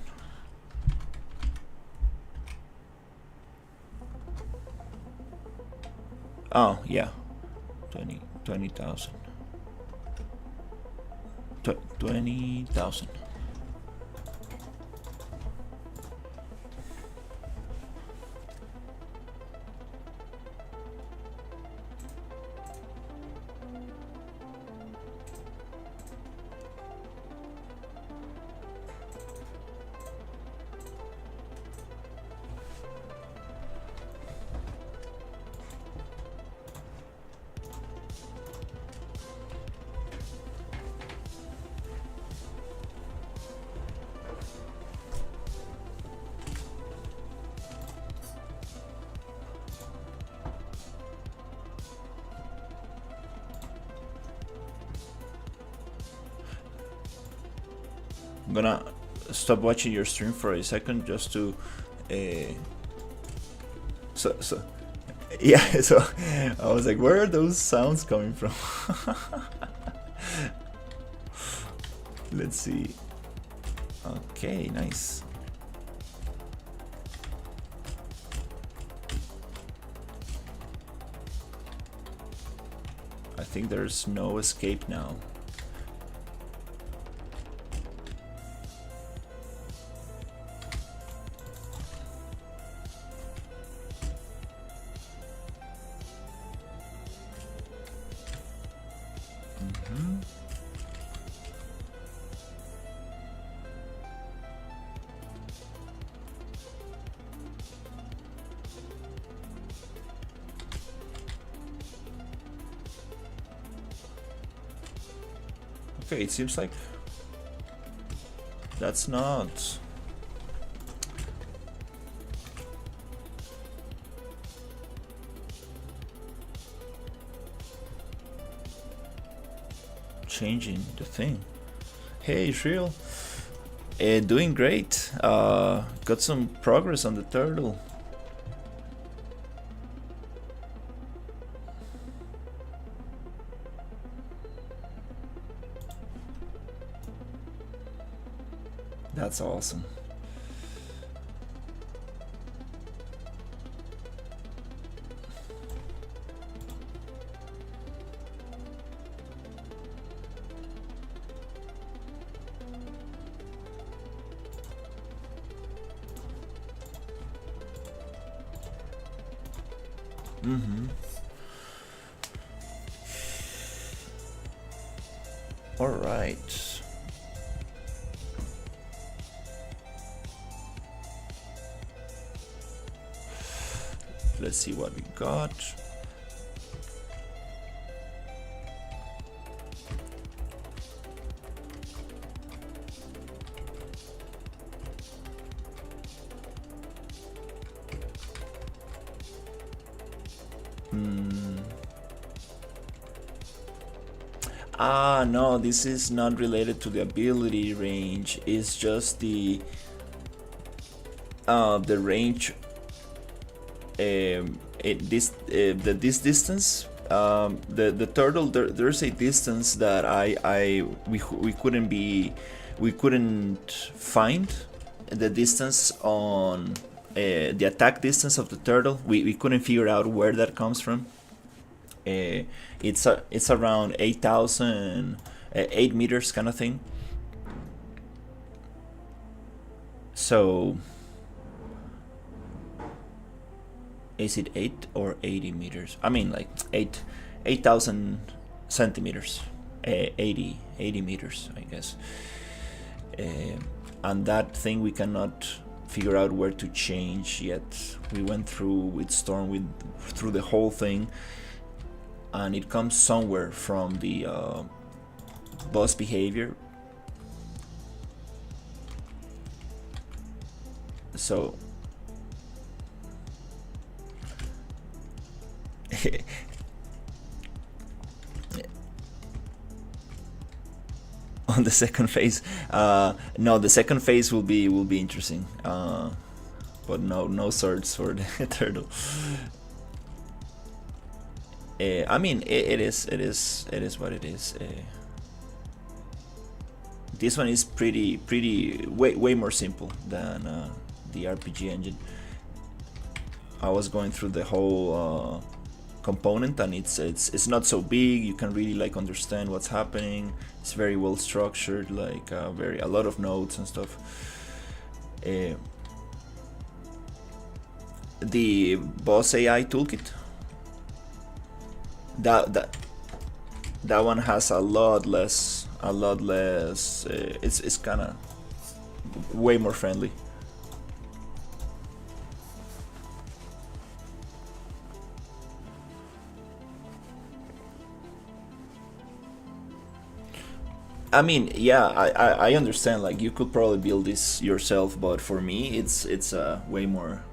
Oh, yeah. 20,000. 20,000. I'm gonna stop watching your stream for a second just to so yeah, so I was like, where are those sounds coming from? Let's see. Okay, nice. I think there's no escape now. Okay, it seems like that's not changing the thing. Hey, Shriel. Doing great. Got some progress on the turtle. That's awesome. Mm-hmm. All right. Let's see what we got. Ah, no, this is not related to the ability range. It's just the range. This distance. The turtle. There's a distance that we couldn't find the distance on the attack distance of the turtle. We couldn't figure out where that comes from. It's around 8,000, 8 meters kind of thing. So is it 8 or 80 meters? I mean, like 8,000 centimeters, 80 meters, I guess. And that thing we cannot figure out where to change yet. We went through with Storm through the whole thing, and it comes somewhere from the boss behavior. So on the second phase, no, the second phase will be interesting, but no swords for the turtle. I mean, it is what it is. This one is way more simple than the RPG engine. I was going through the whole component, and it's not so big. You can really like understand what's happening. It's very well structured, like a lot of nodes and stuff. The boss AI toolkit, that one has a lot less. It's kind of way more friendly. I mean, yeah, I understand. Like, you could probably build this yourself, but for me, it's way more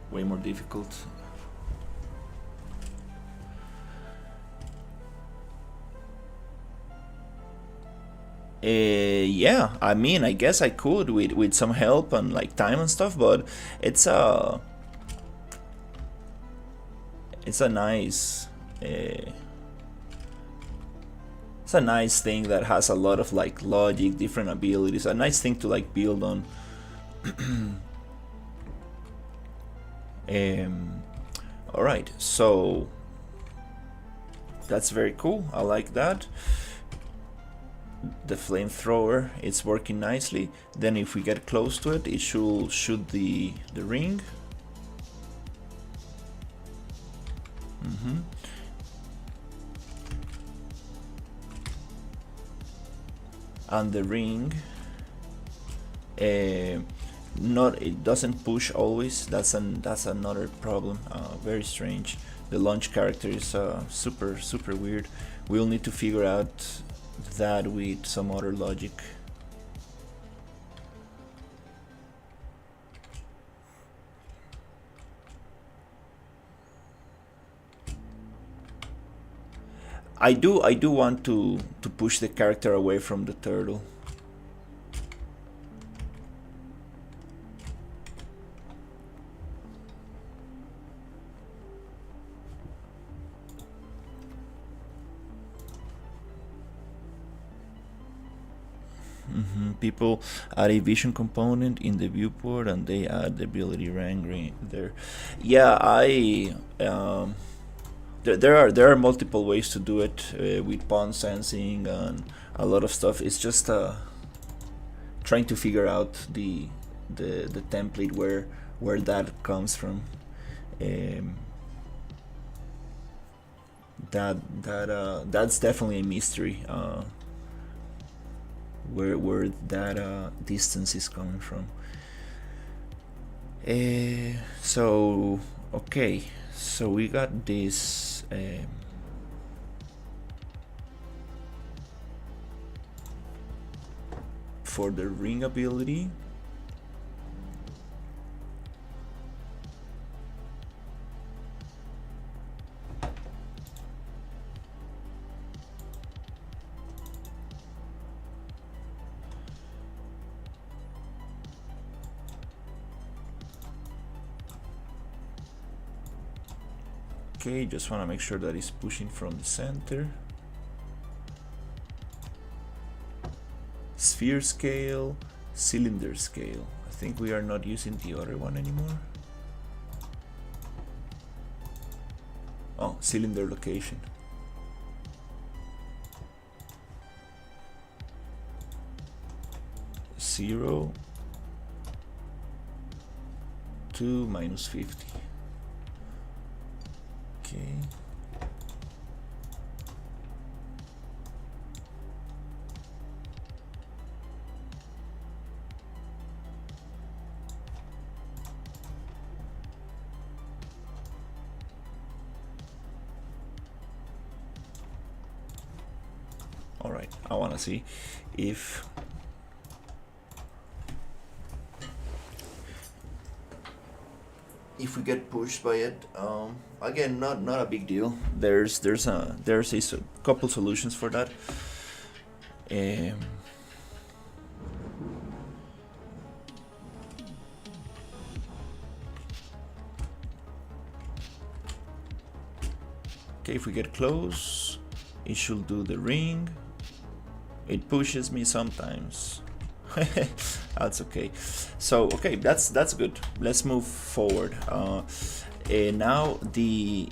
difficult. Yeah, I mean, I guess I could with some help and like time and stuff, but it's a nice. It's a nice thing that has a lot of like logic, different abilities. A nice thing to like build on. All right, so that's very cool. I like that. The flamethrower, it's working nicely. Then if we get close to it, it should shoot the ring. And the ring, not, it doesn't push always. That's another problem. Very strange. The launch character is super weird. We'll need to figure out that with some other logic. I do want to push the character away from the turtle. people add a vision component in the viewport and they add the ability rank there. Yeah, there are multiple ways to do it with pawn sensing and a lot of stuff. It's just trying to figure out the template where that comes from. That's definitely a mystery. Where that distance is coming from. So okay, so we got this. For the ring ability. Okay, just want to make sure that it's pushing from the center. Sphere scale, cylinder scale. I think we are not using the other one anymore. Oh, cylinder location. Zero to -50. Okay. All right, I want to see if we get pushed by it. Again, not a big deal. There's a couple solutions for that. Okay, if we get close, it should do the ring. It pushes me sometimes. That's okay. So okay, that's good. Let's move forward. Now the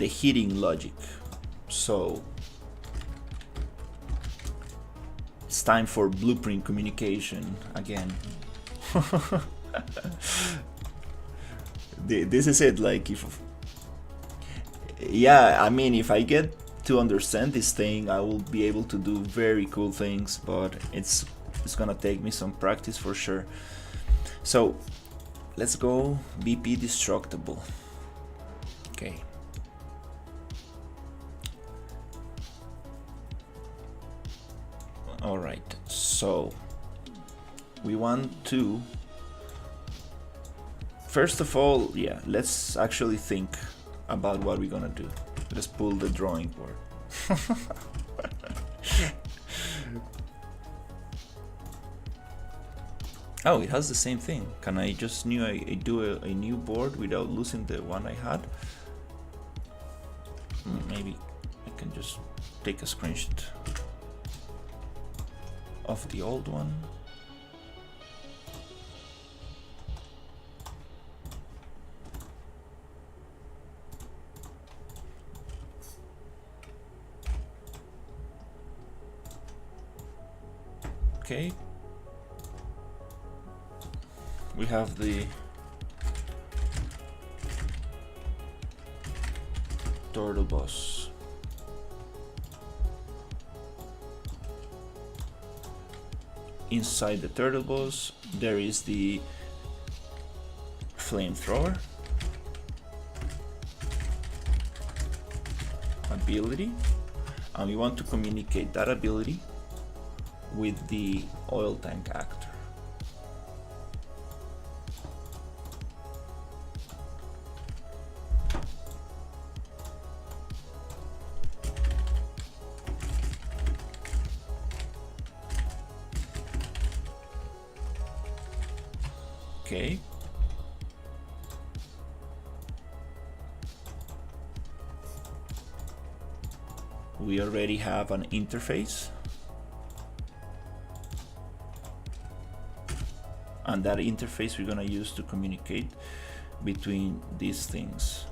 heating logic. So it's time for blueprint communication again. This is it. Like I mean, if I get to understand this thing, I will be able to do very cool things, but it's gonna take me some practice for sure. So let's go BP destructible. Okay. All right, so we want to, first of all, yeah, let's actually think about what we're gonna do. Let's pull the drawing board. Oh, it has the same thing. Can I just do a new board without losing the one I had? Maybe I can just take a screenshot of the old one. Okay, we have the turtle boss. Inside the turtle boss, there is the flamethrower ability, and we want to communicate that ability with the oil tank actor. Okay. We already have an interface. and that interface we're gonna use to communicate between these things.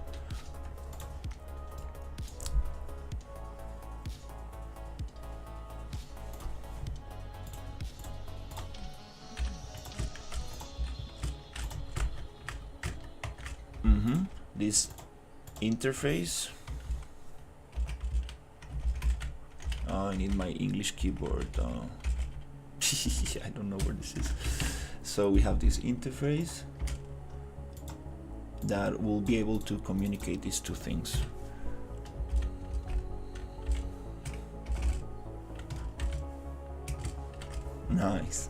This interface, I need my English keyboard. I don't know where this is. So we have this interface that will be able to communicate these two things. Nice.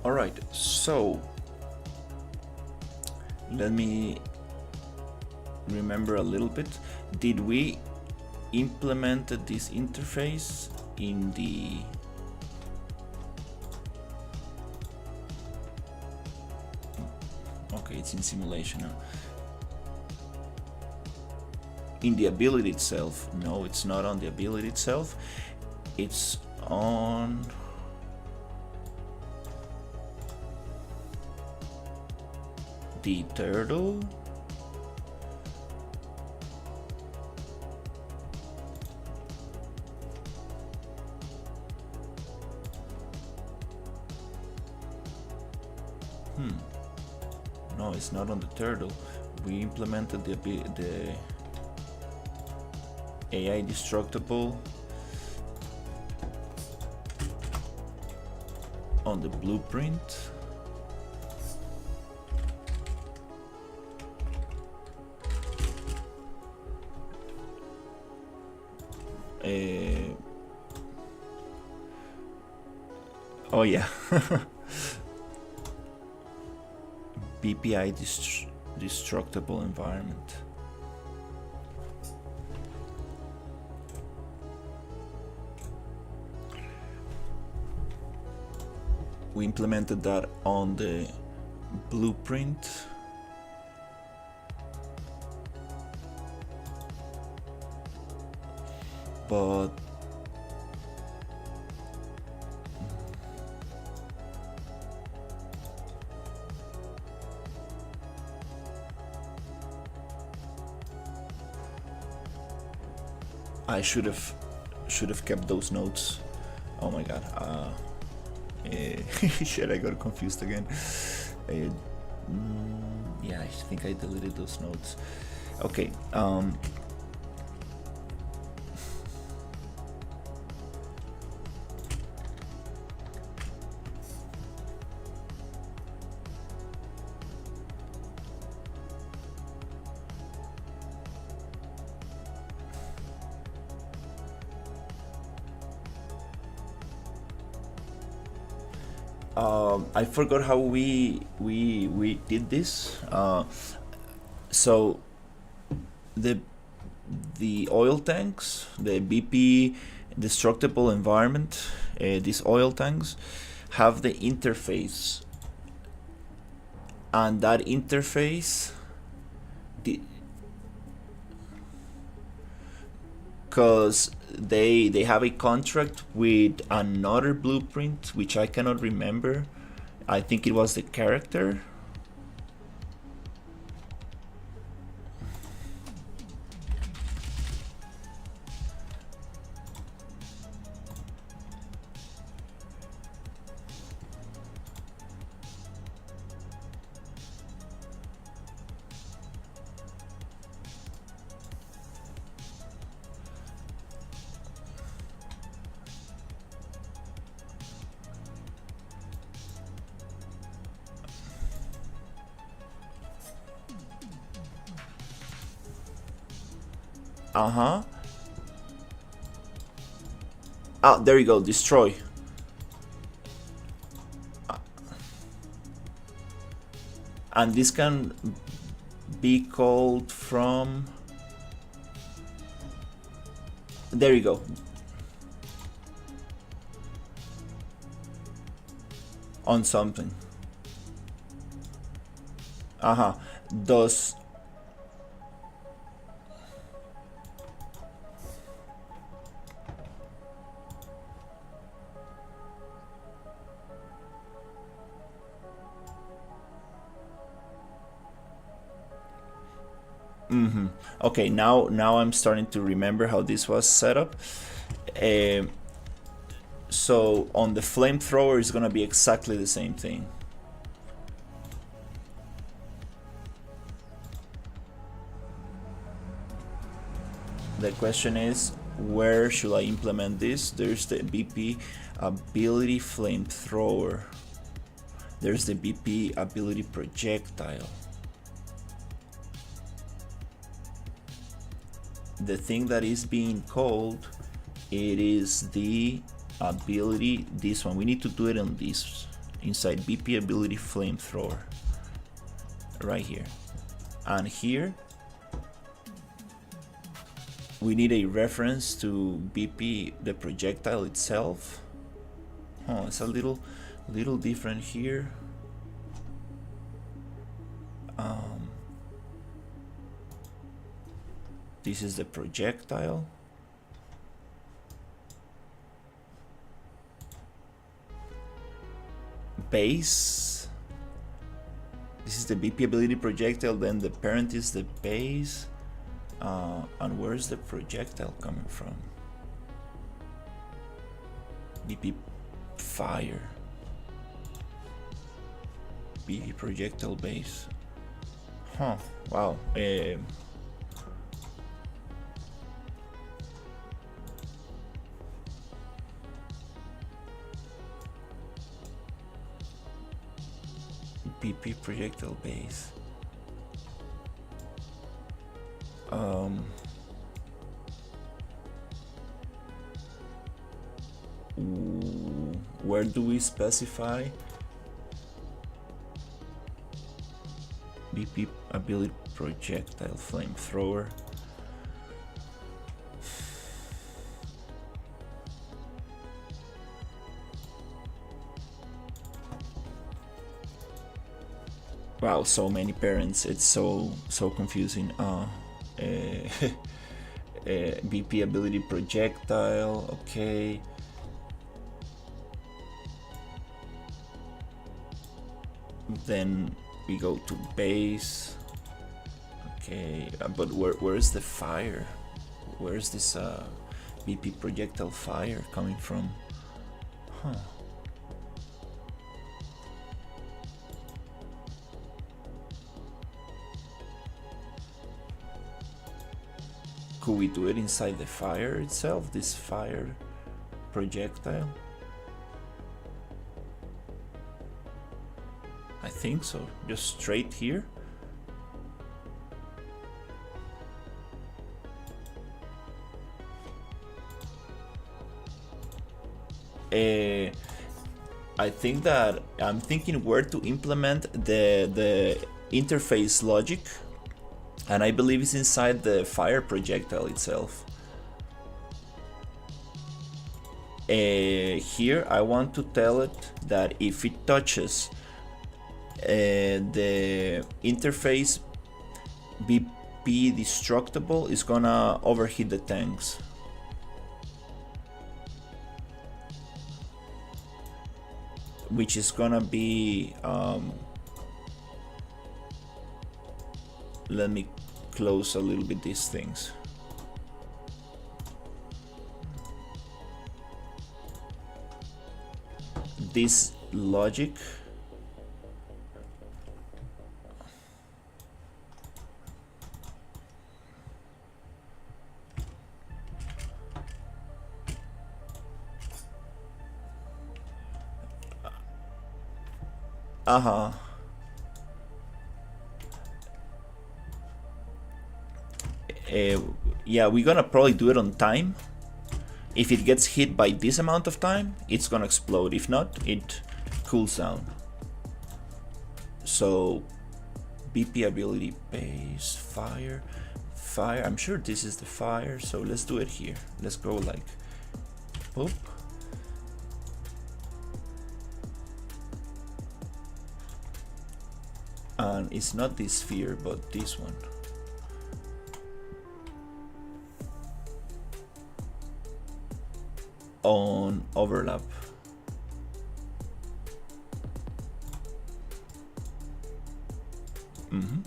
All right, so let me remember a little bit. Did we implement this interface in the okay, it's in simulation now. In the ability itself? No, it's not on the ability itself. It's on the turtle. No, it's not on the turtle. We implemented the AI destructible on the blueprint. Oh yeah. BPI destructible environment. We implemented that on the blueprint. But I should have kept those notes. Oh my god. Shit, I got confused again. Yeah, I think I deleted those notes. Okay. I forgot how we did this. So the oil tanks, the BP destructible environment, these oil tanks have the interface, and that interface, because they have a contract with another blueprint, which I cannot remember. I think it was the character. Uh-huh. Ah, there you go, destroy. And this can be called from... There you go. On something. Uh-huh. Does... Okay, now I'm starting to remember how this was set up. So on the flamethrower is gonna be exactly the same thing. The question is, where should I implement this? There's the BP ability flamethrower. There's the BP ability projectile. The thing that is being called, it is the ability, this one. We need to do it on this, inside BP ability flamethrower, right here. And here we need a reference to BP, the projectile itself. Oh, it's a little different here. This is the projectile. Base. This is the BP ability projectile, then the parent is the base. And where's the projectile coming from? BP fire. BP projectile base. Huh, wow. BP projectile base. Where do we specify BP ability projectile flamethrower? Wow, so many parents, it's so confusing. BP ability projectile, okay. Then we go to base. Okay, but where's the fire? Where's this BP projectile fire coming from? Huh. Could we do it inside the fire itself, this fire projectile? I think so, just straight here. I think that I'm thinking where to implement the interface logic. And I believe it's inside the fire projectile itself. Here I want to tell it that if it touches the interface BP destructible, it's gonna overheat the tanks. Which is gonna be let me close a little bit these things. This logic Yeah, we're gonna probably do it on time. If it gets hit by this amount of time, it's gonna explode. If not, it cools down. So, BP ability base, fire. I'm sure this is the fire, so let's do it here. Let's go like, boop. And it's not this sphere, but this one. On overlap. Mm-hmm.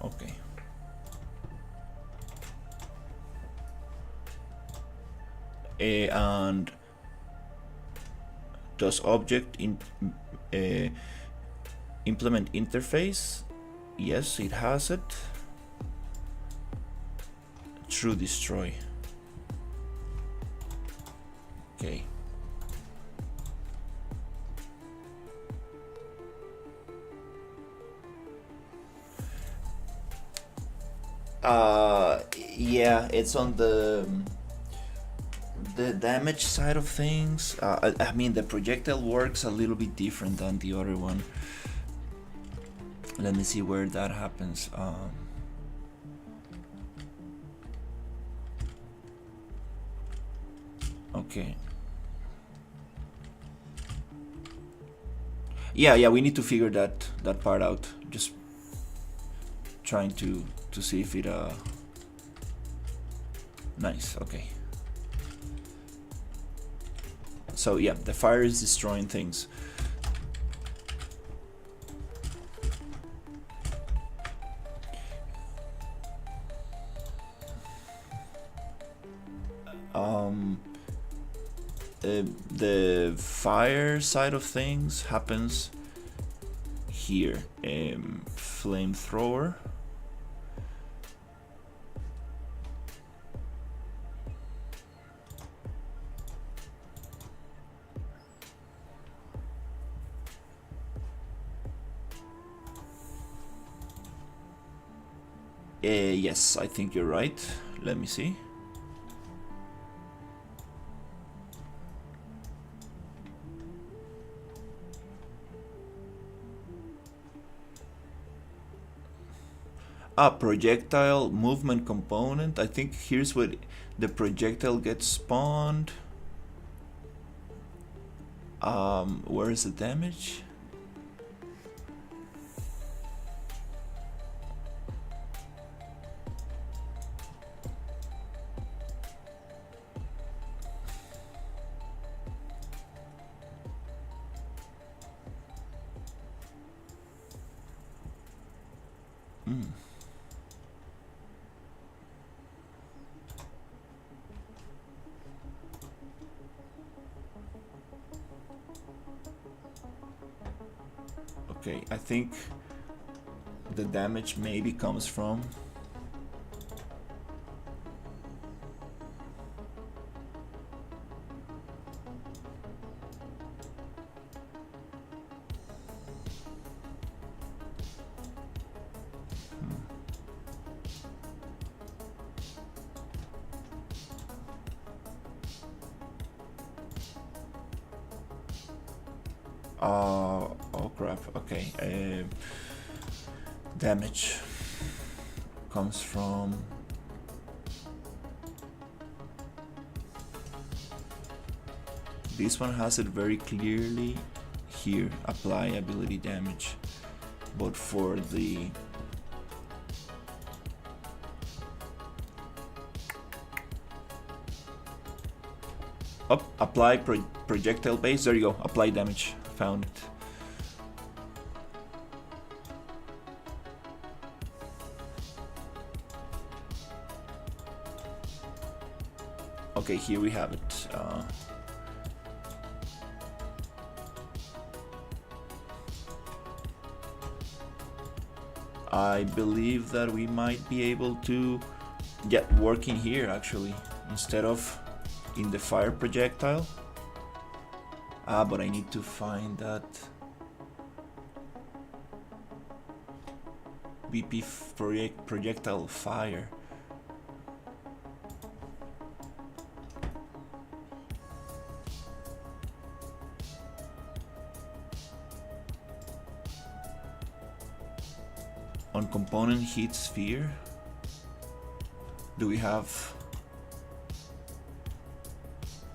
Okay. And does object implement interface? Yes, it has it. True destroy. Okay. Yeah, it's on the damage side of things. I mean, the projectile works a little bit different than the other one. Let me see where that happens. Okay. Yeah, we need to figure that part out. Just trying to see if it nice. Okay. So yeah, the fire is destroying things. The fire side of things happens here. Flamethrower. Yes, I think you're right. Let me see. Projectile movement component. I think here's where the projectile gets spawned. Where is the damage? Okay, I think the damage maybe comes from oh crap. Okay, damage comes from this one. Has it very clearly here, apply ability damage, but for the apply projectile base, there you go, apply damage, found it. Okay, here we have it. I believe that we might be able to get working here actually, instead of in the fire projectile. But I need to find that BP projectile fire. On component heat sphere, do we have,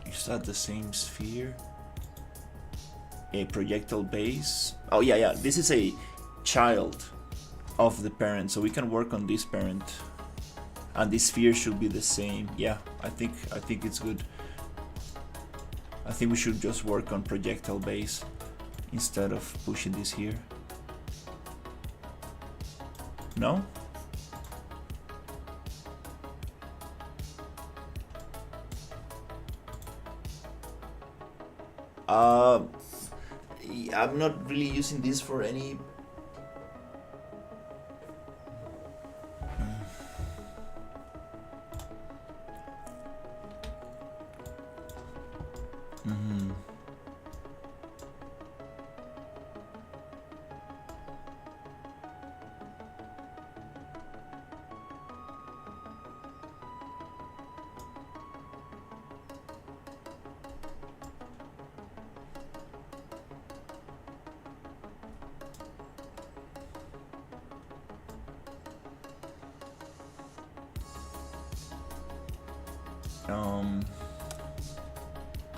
is that the same sphere? A projectile base. Oh yeah, this is a child of the parent, so we can work on this parent, and this sphere should be the same. Yeah, I think it's good. I think we should just work on projectile base instead of pushing this here. No? I'm not really using this for any.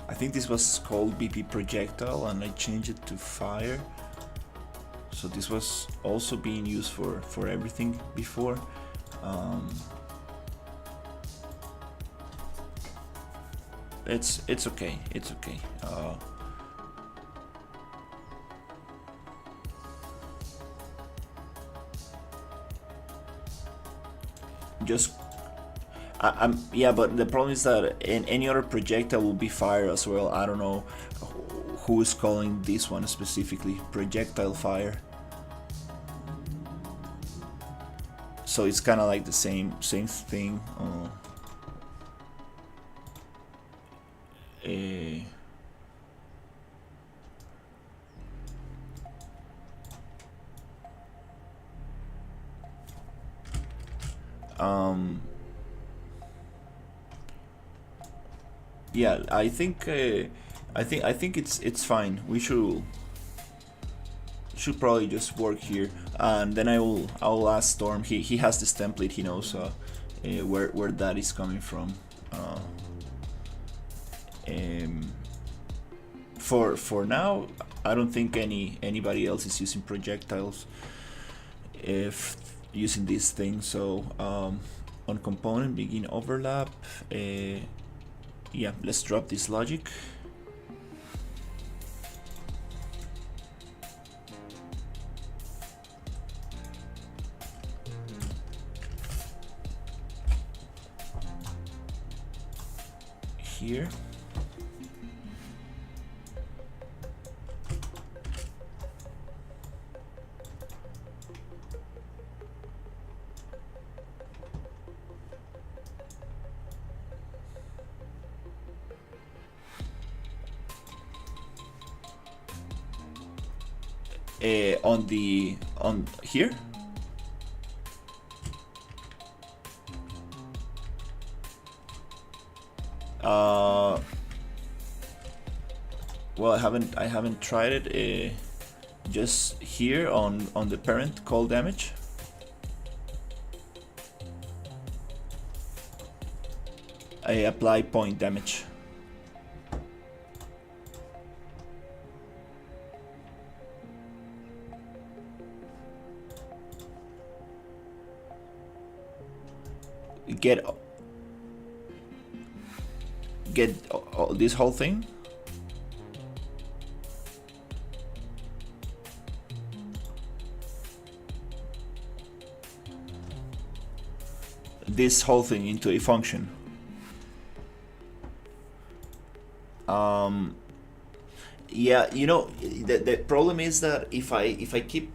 I think this was called BP projectile and I changed it to fire. So this was also being used for everything before. It's okay. It's okay. Just yeah, but the problem is that in any other projectile will be fire as well. I don't know who is calling this one specifically projectile fire. So it's kind of like the same thing. Yeah, I think it's fine. We should probably just work here, and then I'll ask Storm. He has this template. He knows where that is coming from. For now, I don't think anybody else is using projectiles if using this thing. So on component begin overlap. Yeah, let's drop this logic. Here. On here. Well, I haven't tried it. Just here on the parent call damage. I apply point damage. Get this whole thing. This whole thing into a function. Yeah, you know, the problem is that if I keep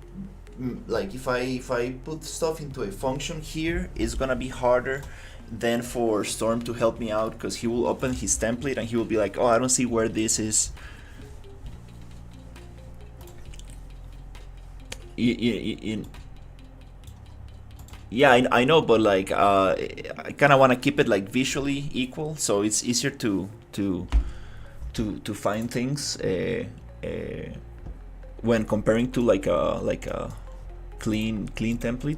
like if I put stuff into a function here, it's gonna be harder than for Storm to help me out, because he will open his template and he will be like, oh, I don't see where this is. Yeah, I know, but like I kind of want to keep it like visually equal, so it's easier to find things when comparing to like a clean template.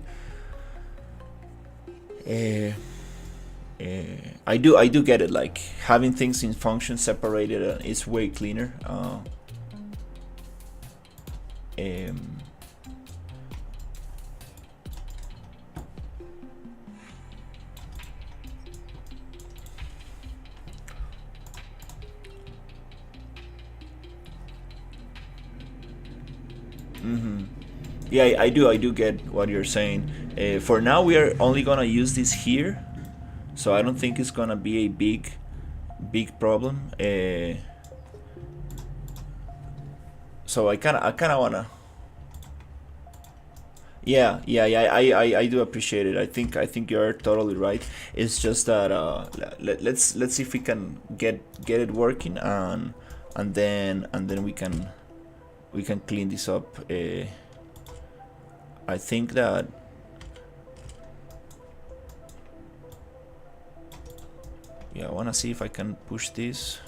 I do get it. Like having things in functions separated is way cleaner. Yeah, I do get what you're saying. For now, we are only gonna use this here, so I don't think it's gonna be a big problem. So I kind of wanna. Yeah, I do appreciate it. I think you're totally right. It's just that let's see if we can get it working, and then we can clean this up. I think that I wanna see if I can push this.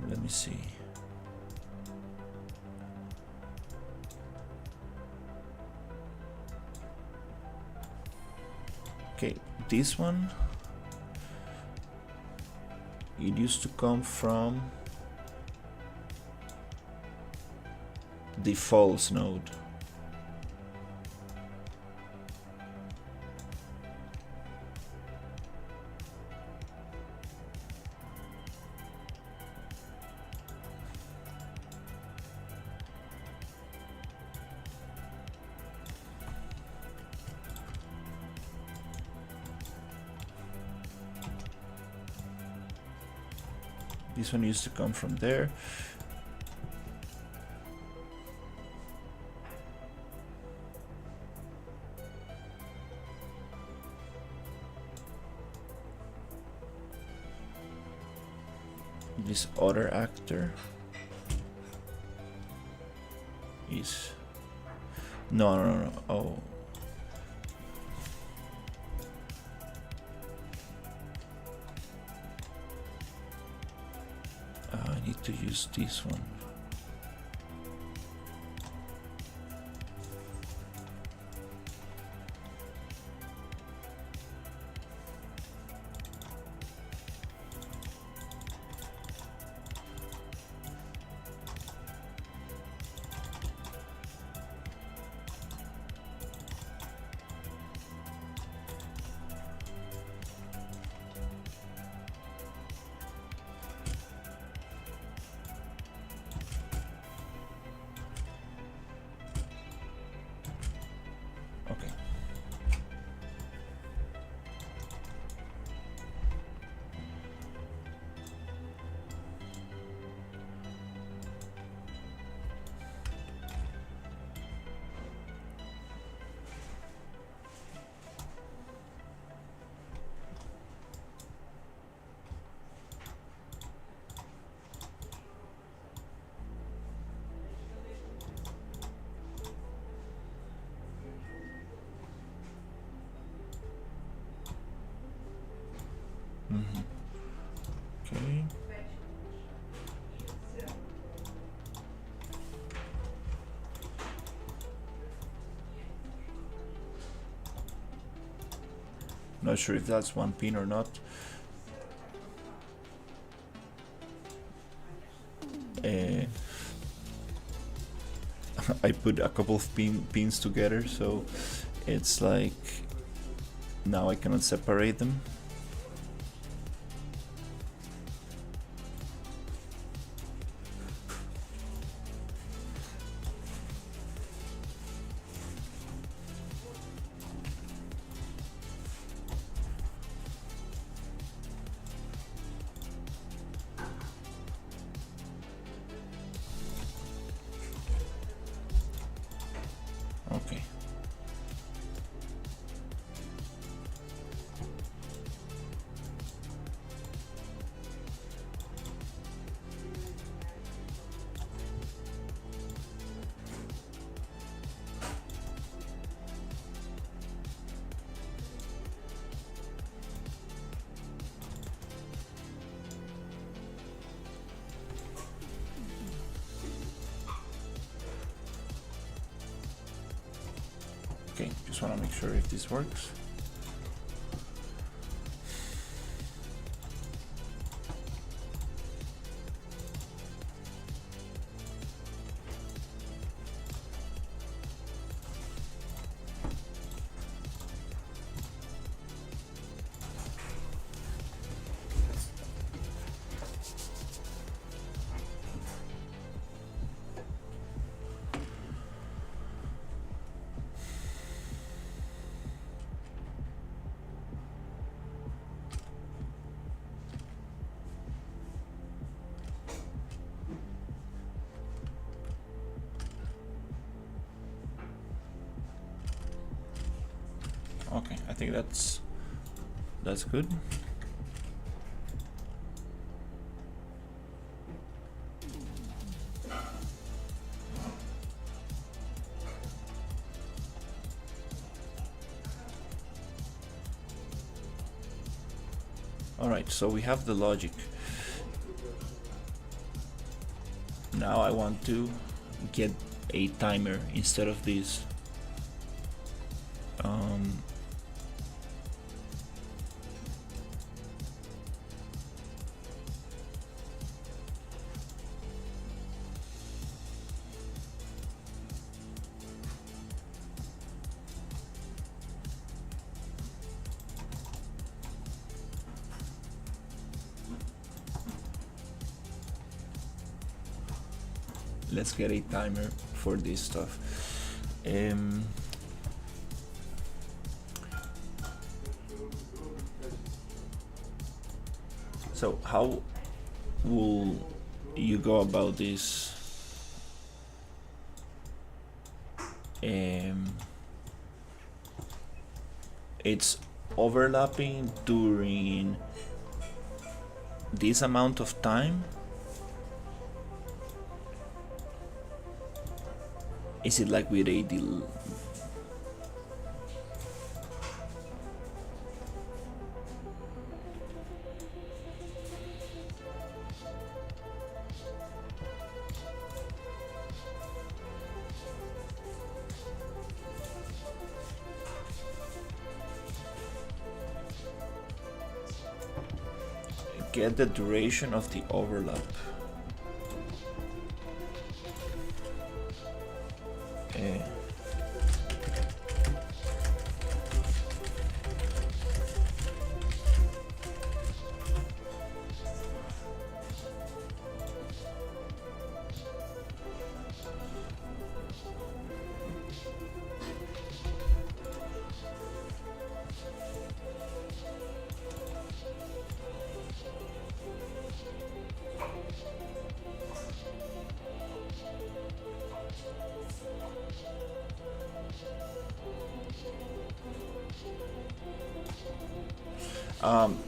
Let me see. Okay, this one, it used to come from the false node. This one used to come from there. This other actor is no. Oh. I need to use this one. Okay. Okay. Not sure if that's one pin or not. I put a couple of pins together, so it's like now I cannot separate them. Okay, just want to make sure if this works. Okay, I think that's good. All right, so we have the logic. Now I want to get a timer instead of this. Let's get a timer for this stuff. So how will you go about this? It's overlapping during this amount of time. Is it like with a deal? Get the duration of the overlap.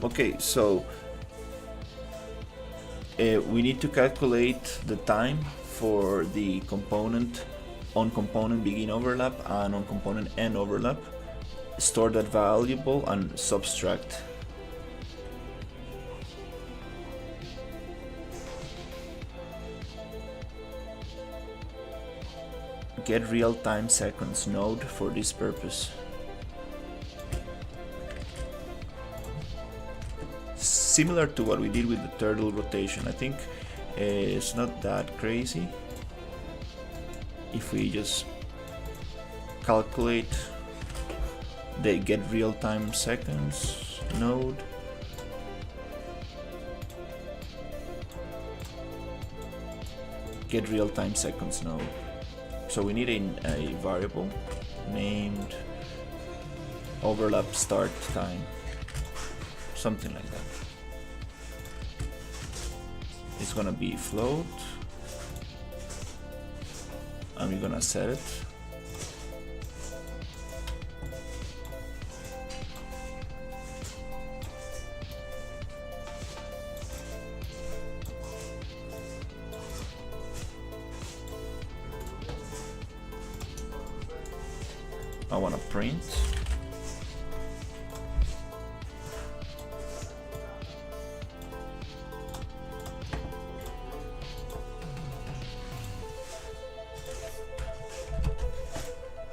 Okay, so we need to calculate the time for the component on component begin overlap and on component end overlap, store that variable and subtract. Get real-time seconds node for this purpose. Similar to what we did with the turtle rotation. I think it's not that crazy if we just calculate the get real-time seconds node. Get real-time seconds node. So we need a variable named overlap start time, something like that. It's gonna be float, and we're gonna set it. I wanna print.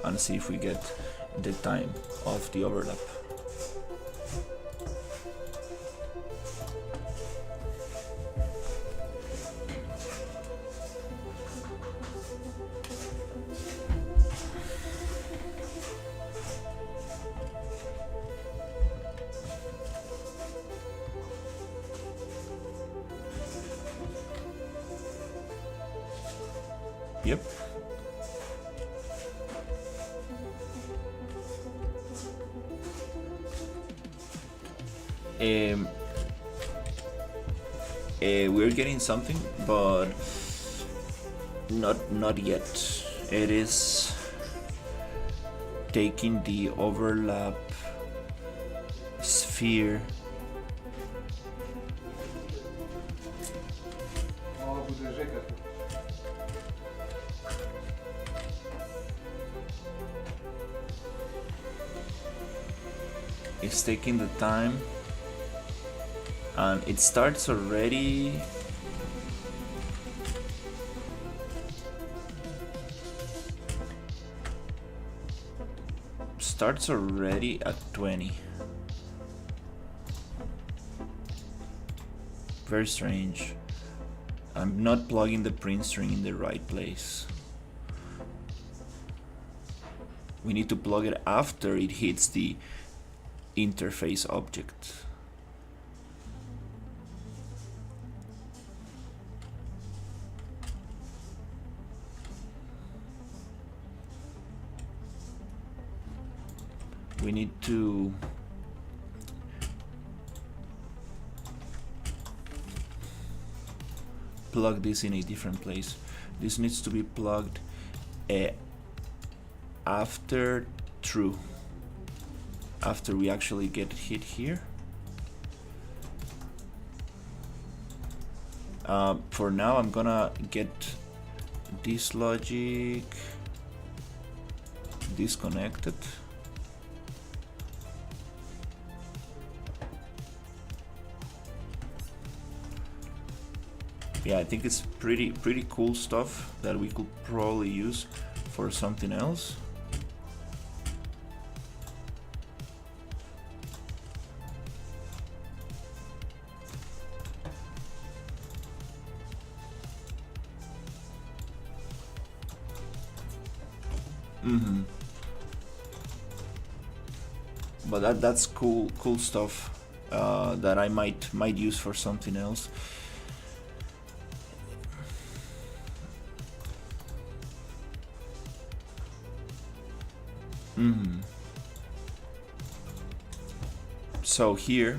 And see if we get the time of the overlap. Yep. We're getting something, but not yet. It is taking the overlap sphere. It's taking the time, and it starts already. Starts already at 20. Very strange. I'm not plugging the print string in the right place. We need to plug it after it hits the interface object. We need to plug this in a different place. This needs to be plugged after true. After we actually get hit here. For now, I'm gonna get this logic disconnected. Yeah, I think it's pretty cool stuff that we could probably use for something else. But that's cool stuff that I might use for something else. So here,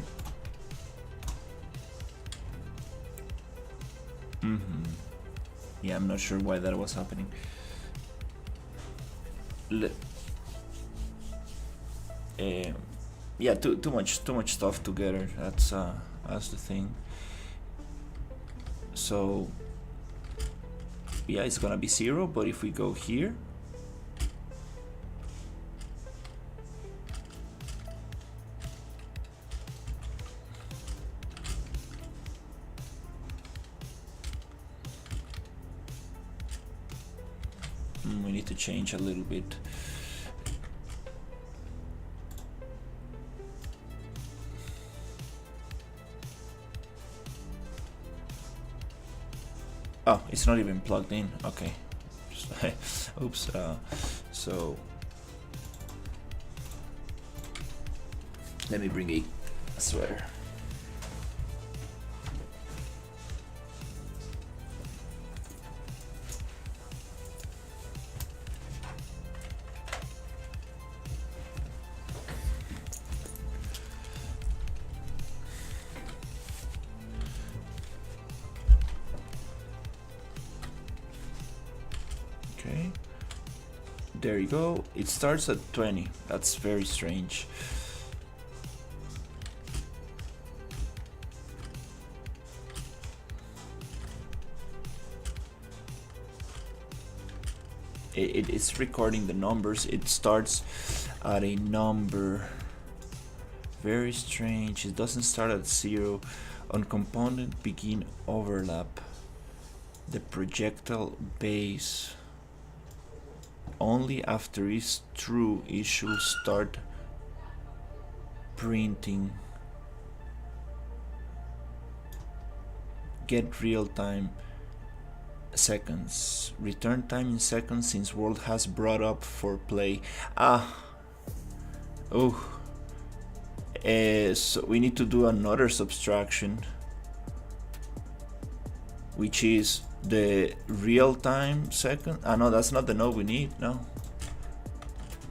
yeah, I'm not sure why that was happening. Yeah, too much stuff together. That's the thing. So yeah, it's gonna be 0. But if we go here, we need to change a little bit. Oh, it's not even plugged in. Okay. Oops. So let me bring a sweater. Okay, there you go. It starts at 20. That's very strange. It's recording the numbers. It starts at a number. Very strange. It doesn't start at 0. On component begin overlap. The projectile base. Only after it's true it should start printing. Get real time seconds. Return time in seconds since world has brought up for play. So we need to do another subtraction, which is the real time second. No, that's not the node we need. No,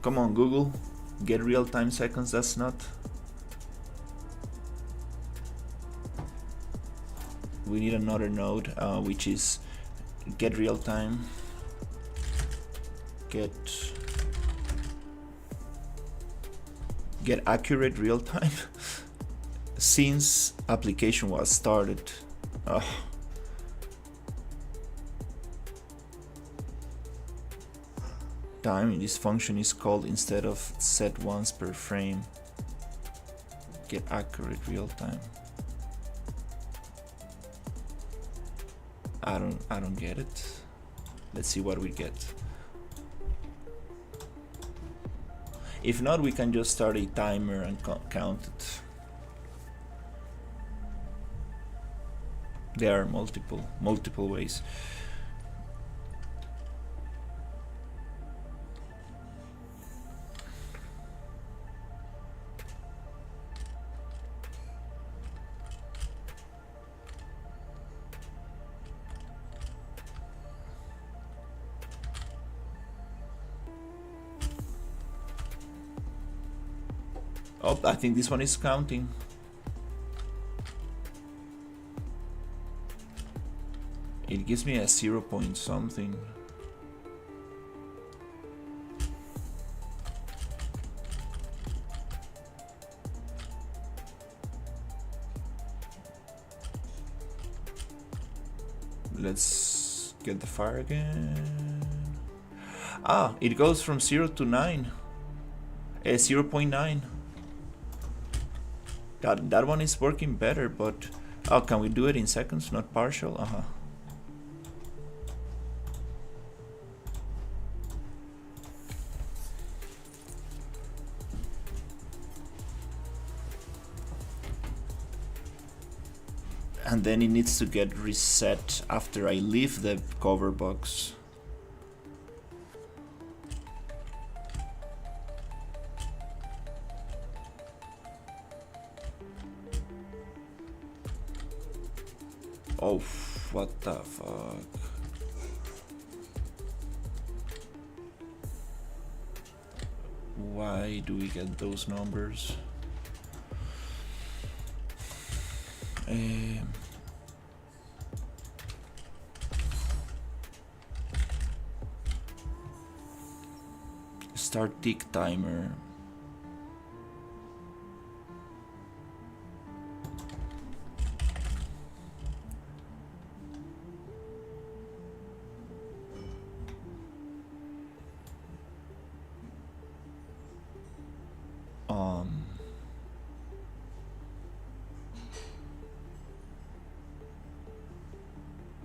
come on Google, get real time seconds. That's not. We need another node, which is get real time, get accurate real time since application was started. Time in this function is called, instead of set once per frame, get accurate real time. I don't get it. Let's see what we get. If not, we can just start a timer and count it. There are multiple ways. Oh, I think this one is counting. It gives me a 0 point something. Let's get the fire again. It goes from 0 to 9. 0.9. That one is working better, but can we do it in seconds, not partial? And then it needs to get reset after I leave the cover box. Oh, what the fuck? Why do we get those numbers? Start tick timer.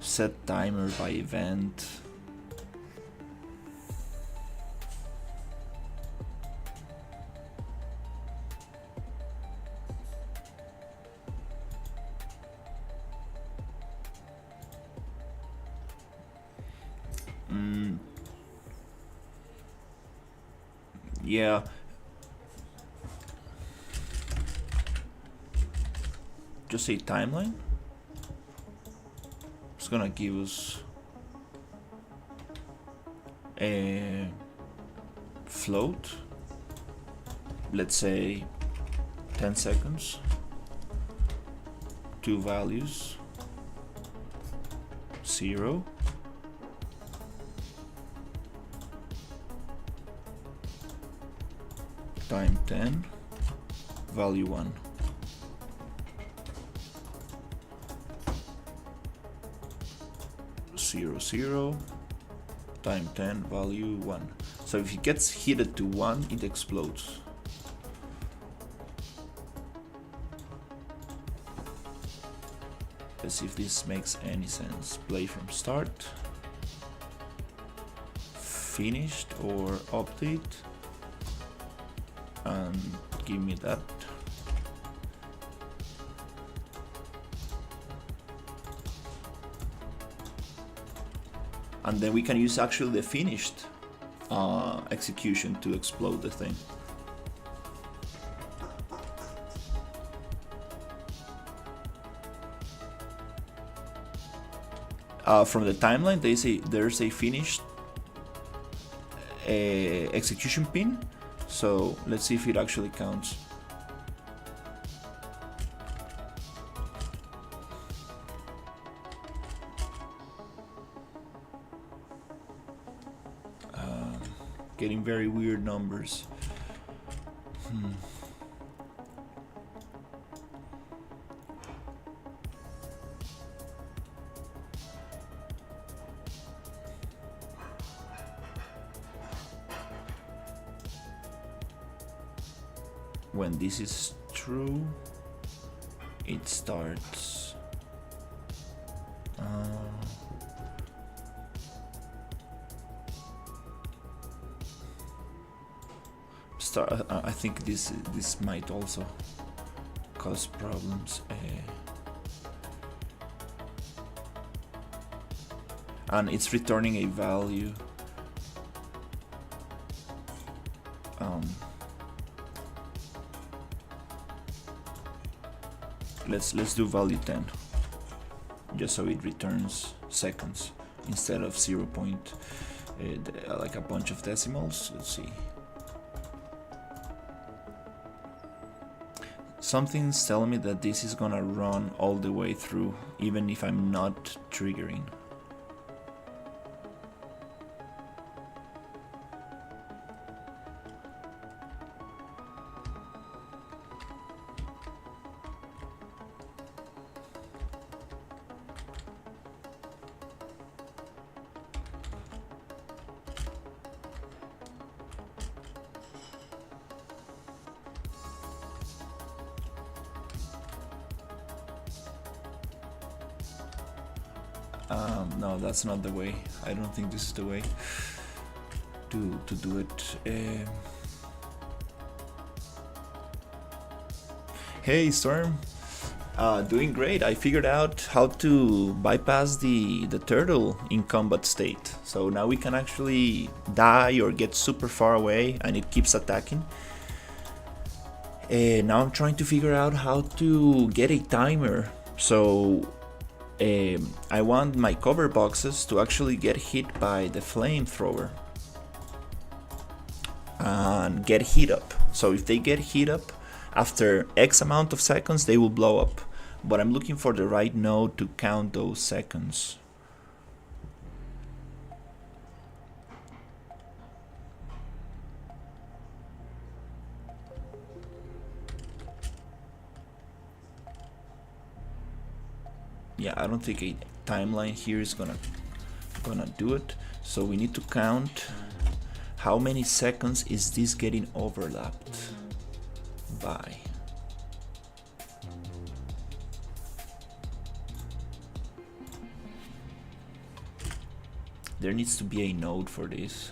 Set timer by event. Yeah. Just say timeline. It's gonna give us a float. Let's say 10 seconds. 2 values. 0. Time 10. Value 1. 0, 0, time 10, value 1. So if it gets heated to 1, it explodes. Let's see if this makes any sense. Play from start. finished or update and give me that. And then we can use actually the finished execution to explode the thing. From the timeline, there's a finished execution pin. So let's see if it actually counts. Getting very weird numbers. When this is true, it starts. I think this might also cause problems. And it's returning a value. Let's do value 10, just so it returns seconds instead of 0. Like a bunch of decimals. Let's see. Something's telling me that this is gonna run all the way through, even if I'm not triggering. No, that's not the way. I don't think this is the way to do it. Hey Storm, doing great. I figured out how to bypass the turtle in combat state. So now we can actually die or get super far away and it keeps attacking. Now I'm trying to figure out how to get a timer. So I want my cover boxes to actually get hit by the flamethrower and get heat up. So if they get heat up after X amount of seconds, they will blow up. But I'm looking for the right node to count those seconds. Yeah, I don't think a timeline here is gonna do it. So we need to count how many seconds is this getting overlapped by. There needs to be a node for this.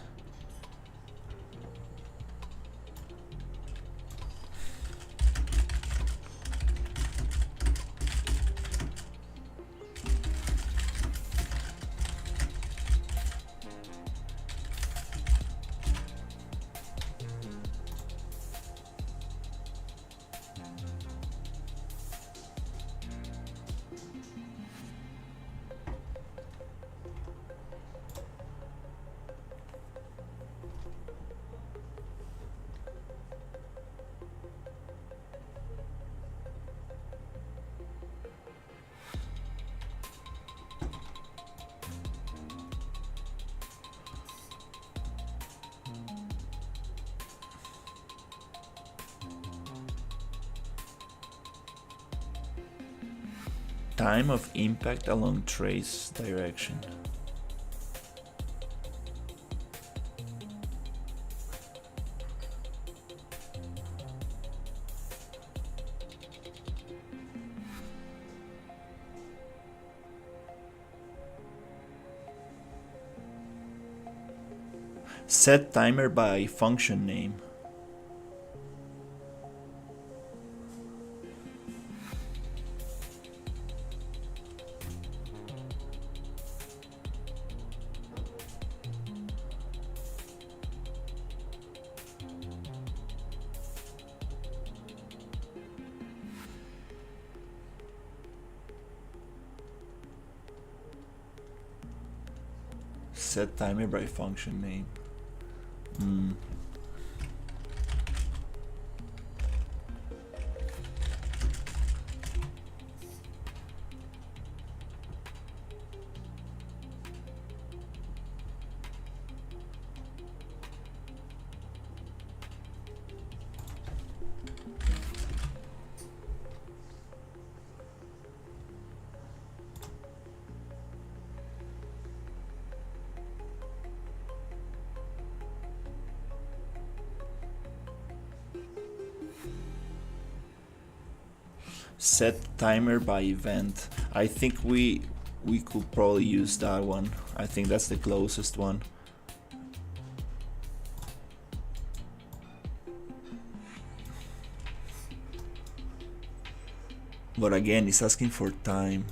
Time of impact along trace direction. Set timer by function name. Set timer by function name. Set timer by event. I think we could probably use that one. I think that's the closest one. But again, it's asking for time.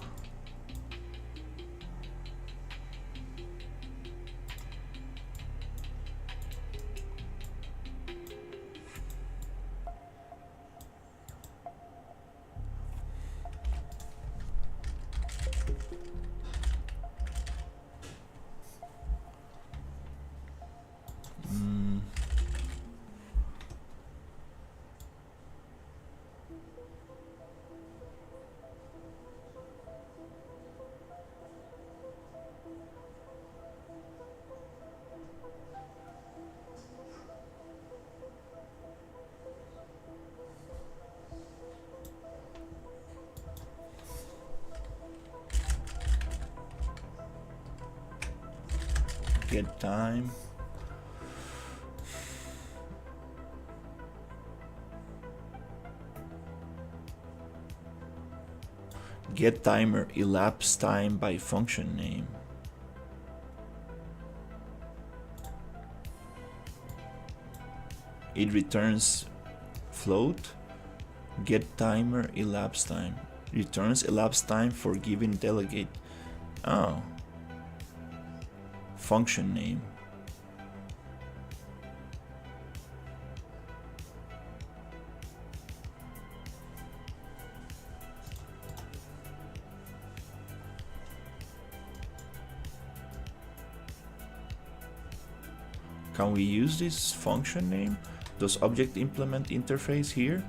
Get time. Get timer elapsed time by function name. It returns float. Get timer elapsed time. Returns elapsed time for given delegate. Oh. Function name. Can we use this function name? Does object implement interface here?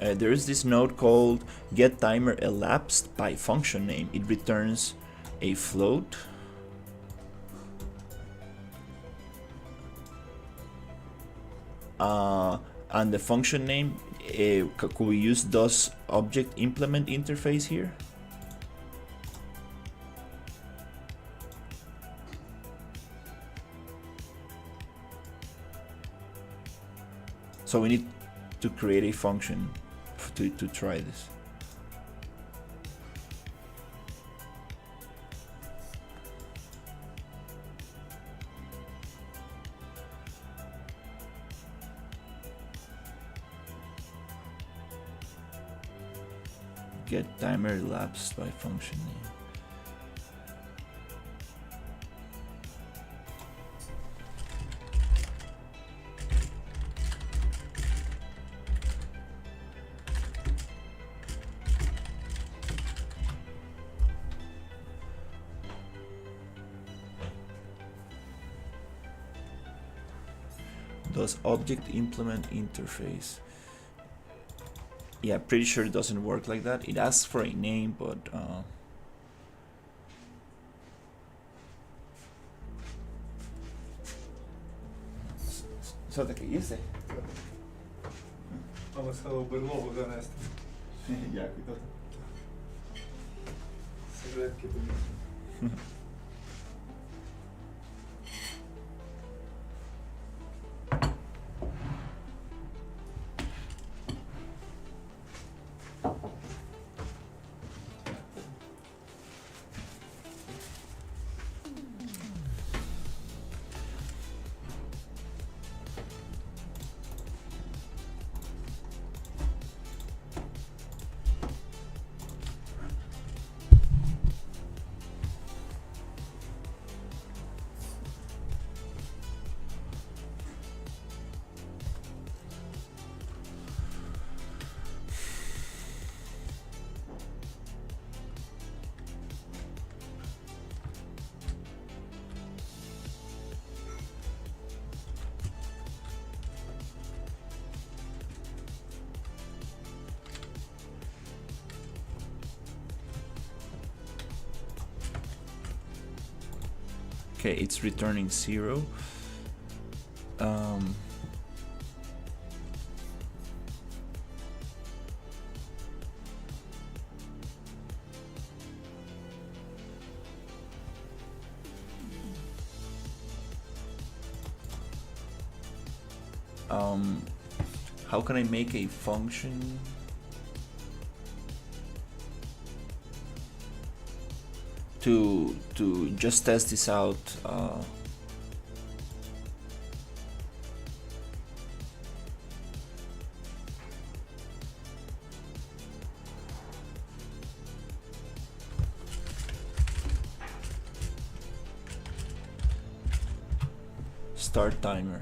There is this node called get timer elapsed by function name. It returns a float. And the function name, could we use does object implement interface here? So we need to create a function to try this. Get timer elapsed by function name. Does object implement interface? Yeah, pretty sure it doesn't work like that. It asks for a name, but Що таке, їсти? Але сказав берлогу занести. Дякую. Сигаретки тобі. Okay, it's returning 0. How can I make a function to just test this out? Start timer.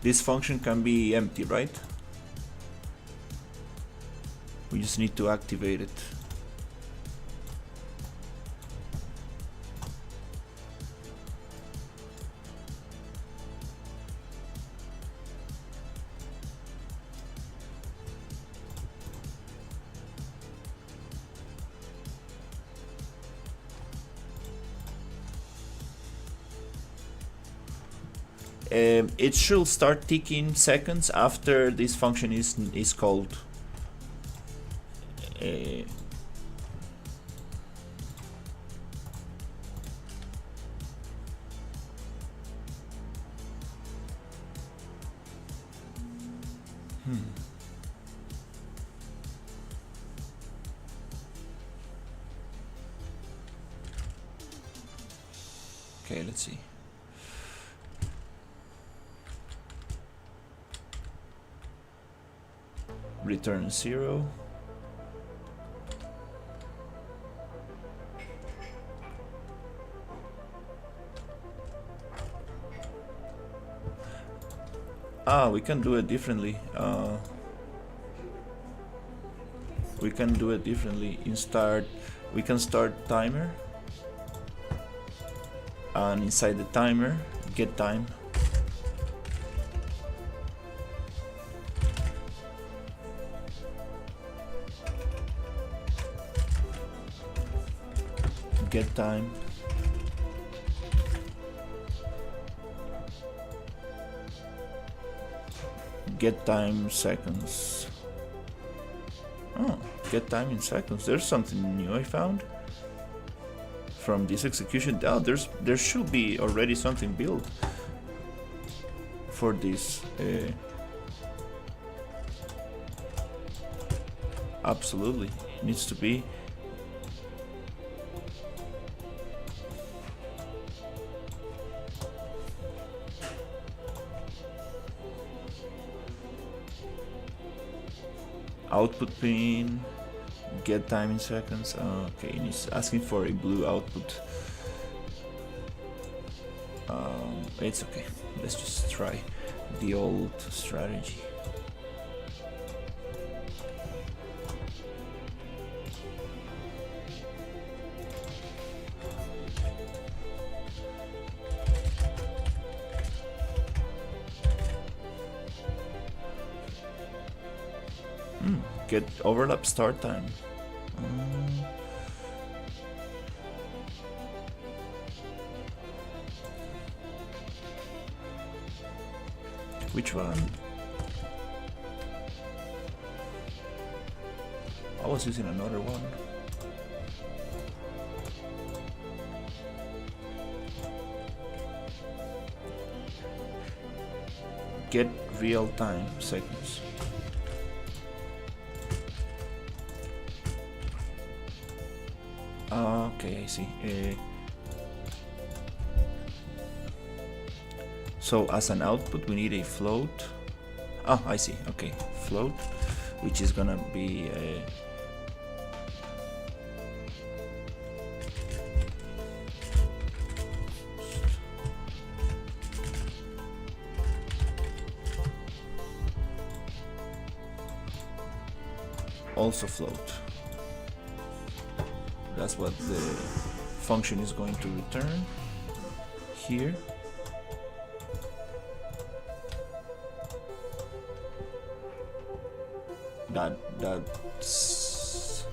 This function can be empty, right? We just need to activate it. It should start ticking seconds after this function is called. Okay, let's see. Return 0. We can do it differently. We can do it differently. We can start timer, and inside the timer, get time. Get time. Get time seconds. Oh, get time in seconds. There's something new I found from this execution. Oh, there should be already something built for this. Absolutely, needs to be. Output pin, get time in seconds. Okay, and it's asking for a blue output. It's okay. Let's just try the old strategy. Get overlap start time. Which one? I was using another one. Get real time seconds. Okay, I see. So as an output we need a float. Oh, I see. Okay, float, which is gonna be also float. That's what the function is going to return here. That's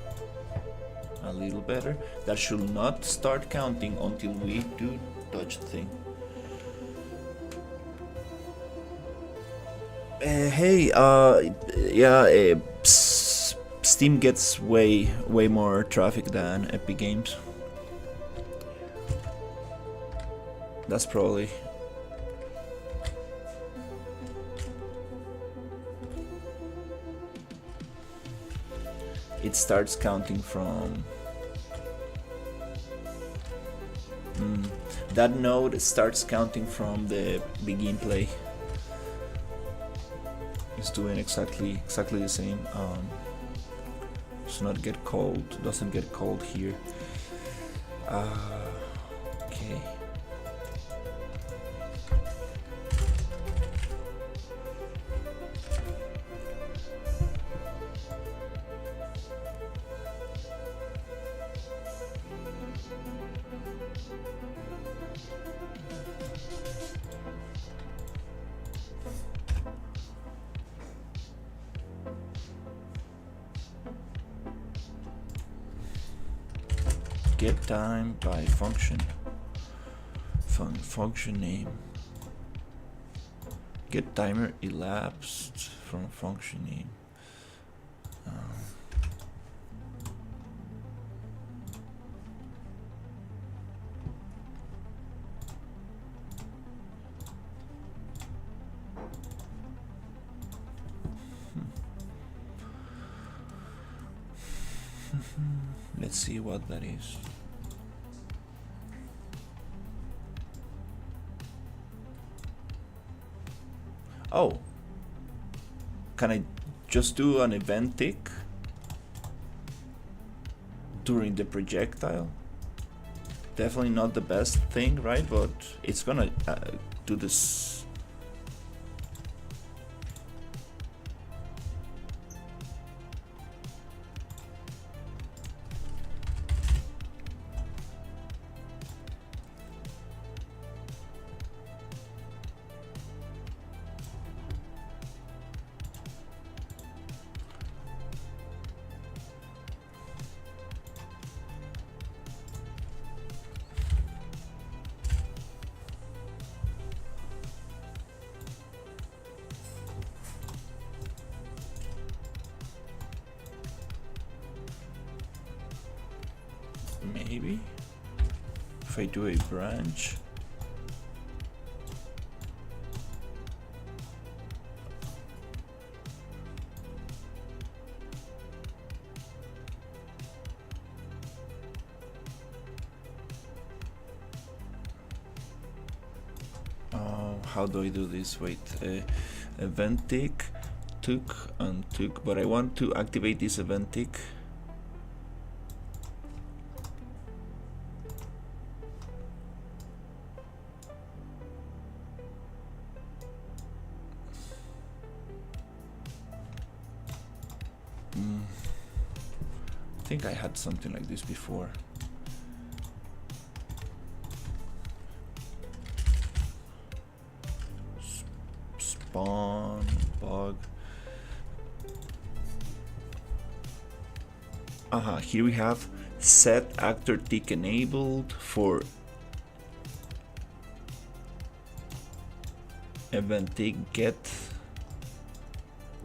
a little better. That should not start counting until we do touch the thing. Hey, yeah, Steam gets way more traffic than Epic Games. That's probably. It starts counting from. That node starts counting from the begin play. It's doing exactly the same. Does not get cold. Doesn't get cold here. Okay. Get time by function. Function name. Get timer elapsed from function name. Let's see what that is. Oh, can I just do an event tick during the projectile? Definitely not the best thing, right? But it's gonna do this. Maybe if I do a branch. How do I do this? Wait, event tick, took and took, but I want to activate this event tick. I think I had something like this before. Spawn bug. Here we have set actor tick enabled for event tick get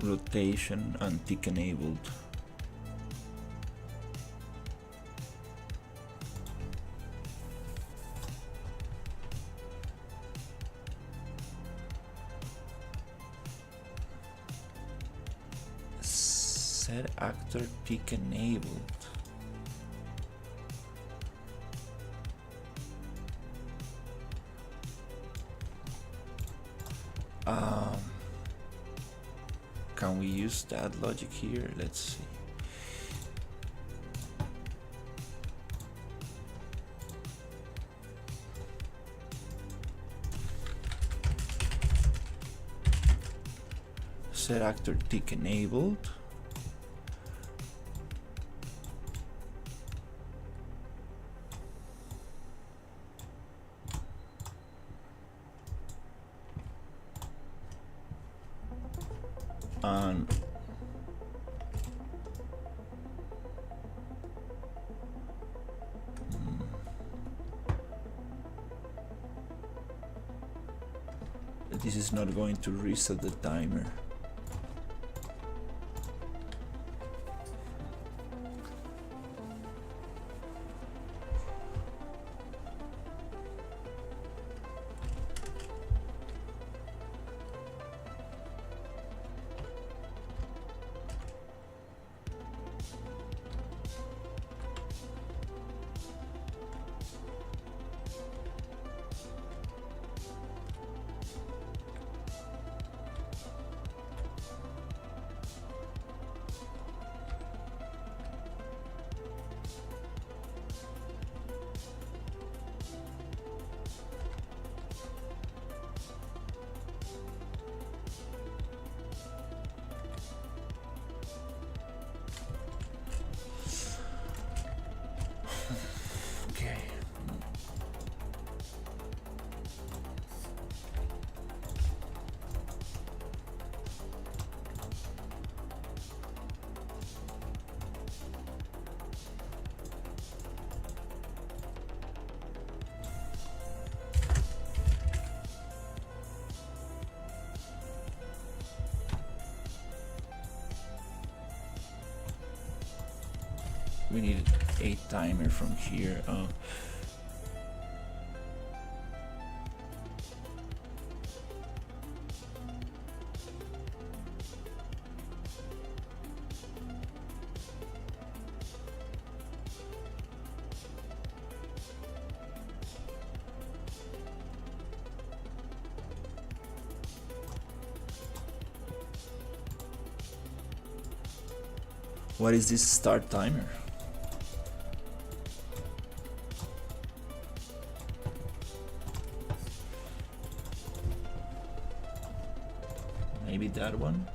rotation and tick enabled. Set actor tick enabled. Can we use that logic here? Let's see. Set actor tick enabled. And this is not going to reset the timer. Okay. We need a timer from here. What is this start timer? Maybe that one?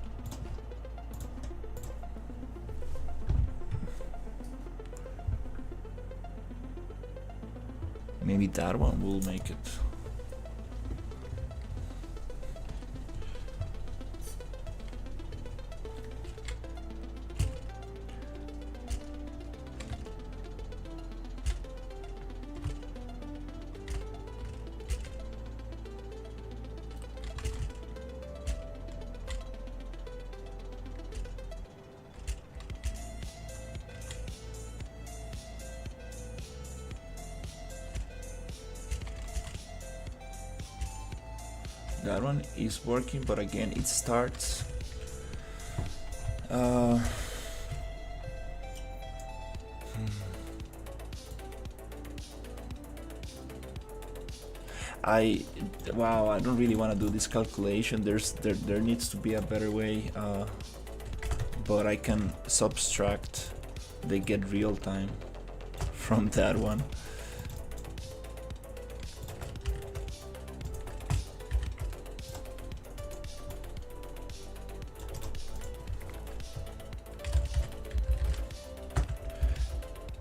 Maybe that one will make it. That one is working, but again it starts I don't really want to do this calculation. There needs to be a better way, but I can subtract the get real time from that one.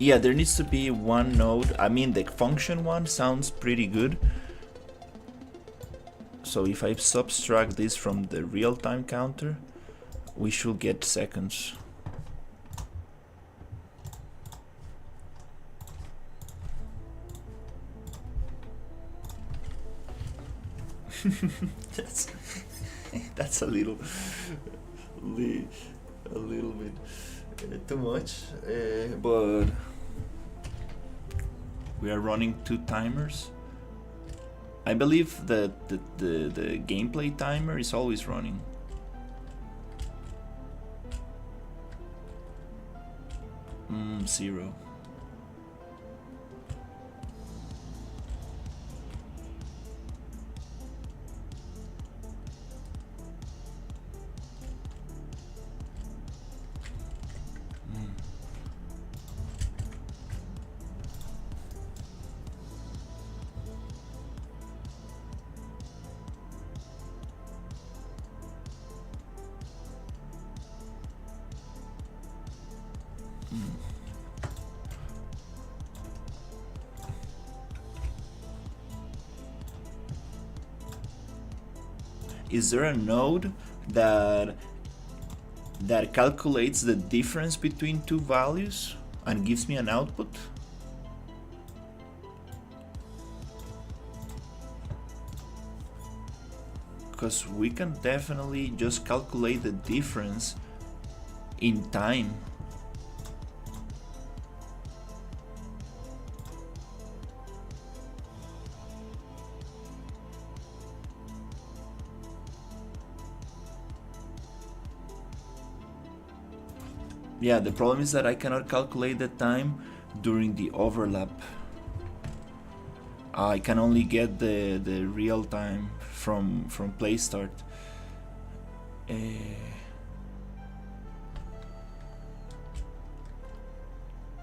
Yeah, there needs to be one node. I mean, the function one sounds pretty good. So if I subtract this from the real-time counter, we should get seconds. that's a little bit too much, but we are running 2 timers. I believe that the gameplay timer is always running. Zero. Is there a node that that calculates the difference between two values and gives me an output. Because we can definitely just calculate the difference in time. Yeah, the problem is that I cannot calculate the time during the overlap. I can only get the real time from play start.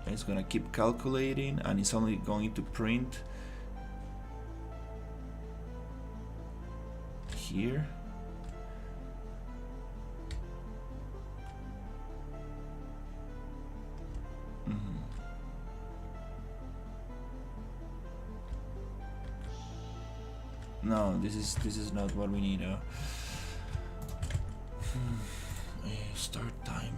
It's gonna keep calculating, and it's only going to print here. No, this is not what we need. Start timer.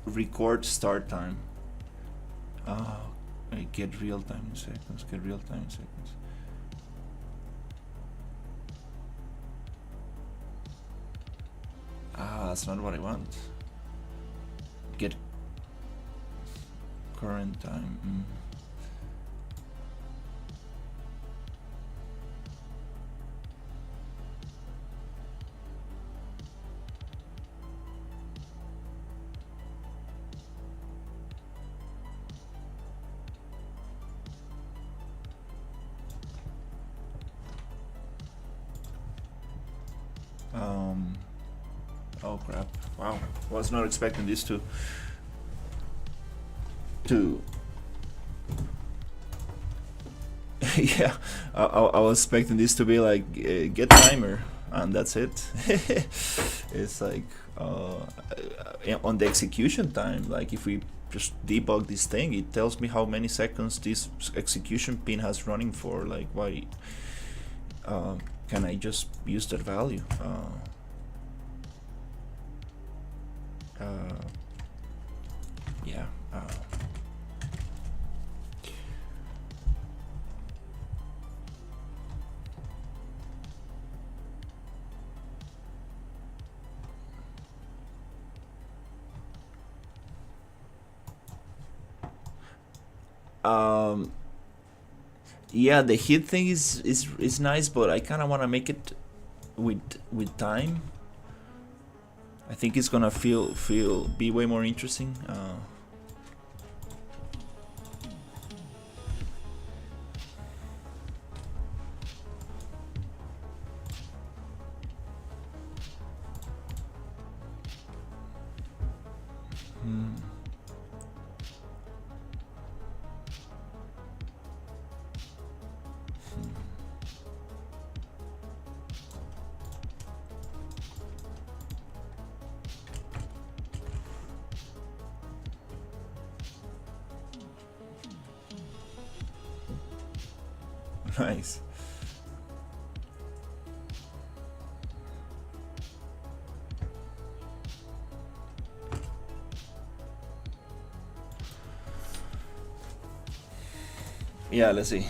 Record start time. Get real time in seconds. Get real time in seconds. That's not what I want. Get current time. Oh crap! Wow, was not expecting this to yeah, I was expecting this to be like get timer and that's it. It's like on the execution time, like if we just debug this thing, it tells me how many seconds this execution pin has running for. Like, why can I just use that value? Yeah. Yeah, the hit thing is nice, but I kind of want to make it with time. I think it's gonna be way more interesting. Nice. Yeah, let's see.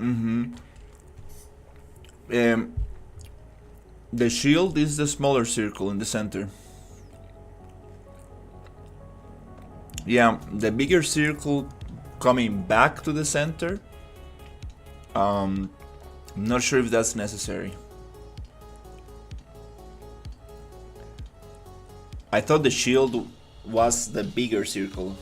Mm-hmm. The shield is the smaller circle in the center. Yeah, the bigger circle coming back to the center. I'm not sure if that's necessary. I thought the shield was the bigger circle.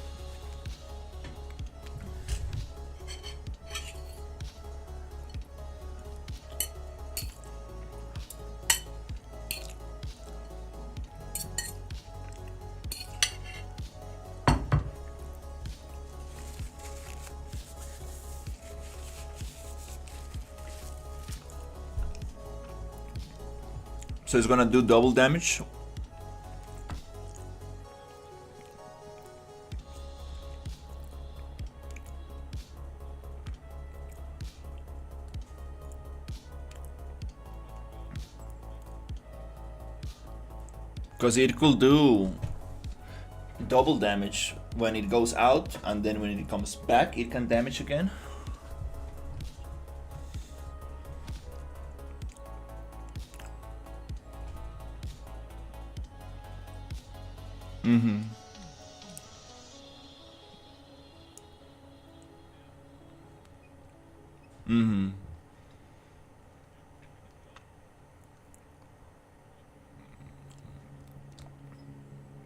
So it's gonna do double damage. Because it could do double damage when it goes out, and then when it comes back, it can damage again. Mm-hmm. Mm-hmm.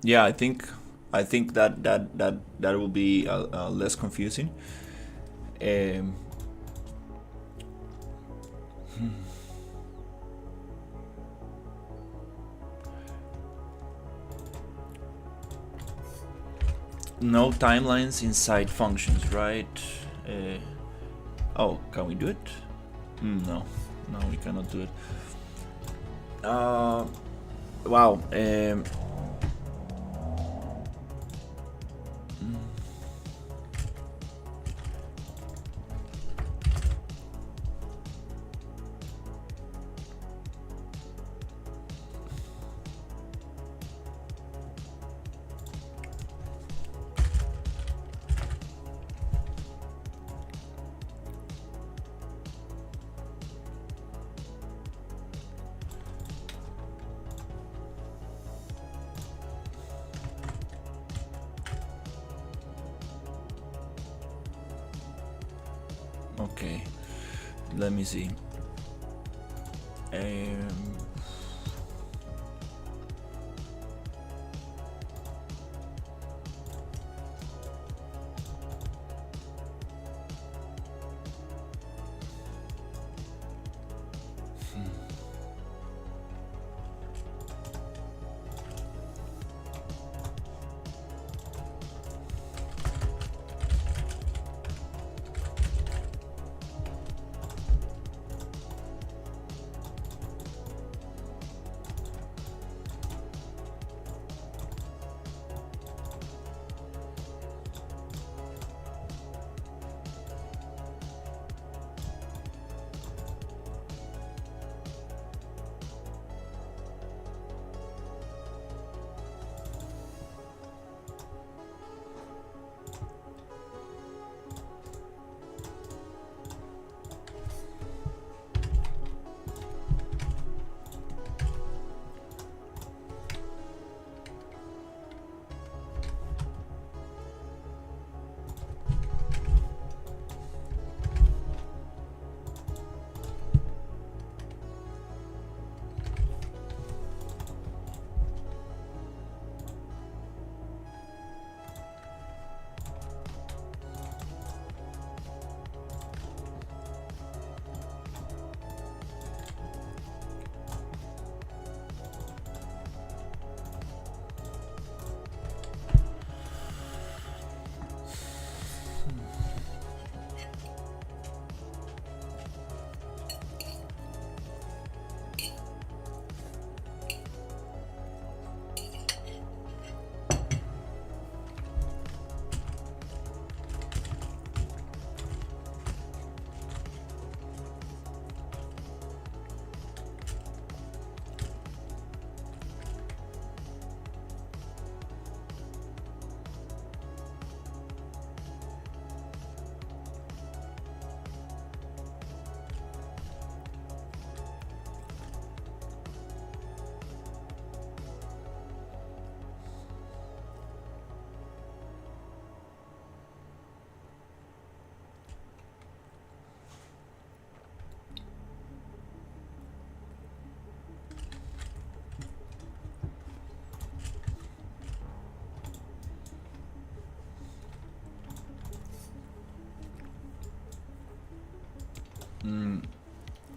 Yeah, I think that will be less confusing. Um, no timelines inside functions, right? Oh, can we do it? No, we cannot do it. Wow. Okay, let me see.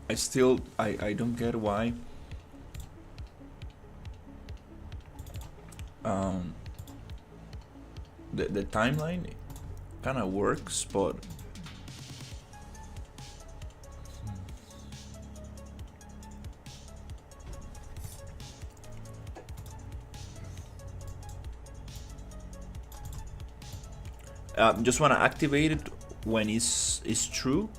I don't get why the timeline kind of works, but just want to activate it when it's true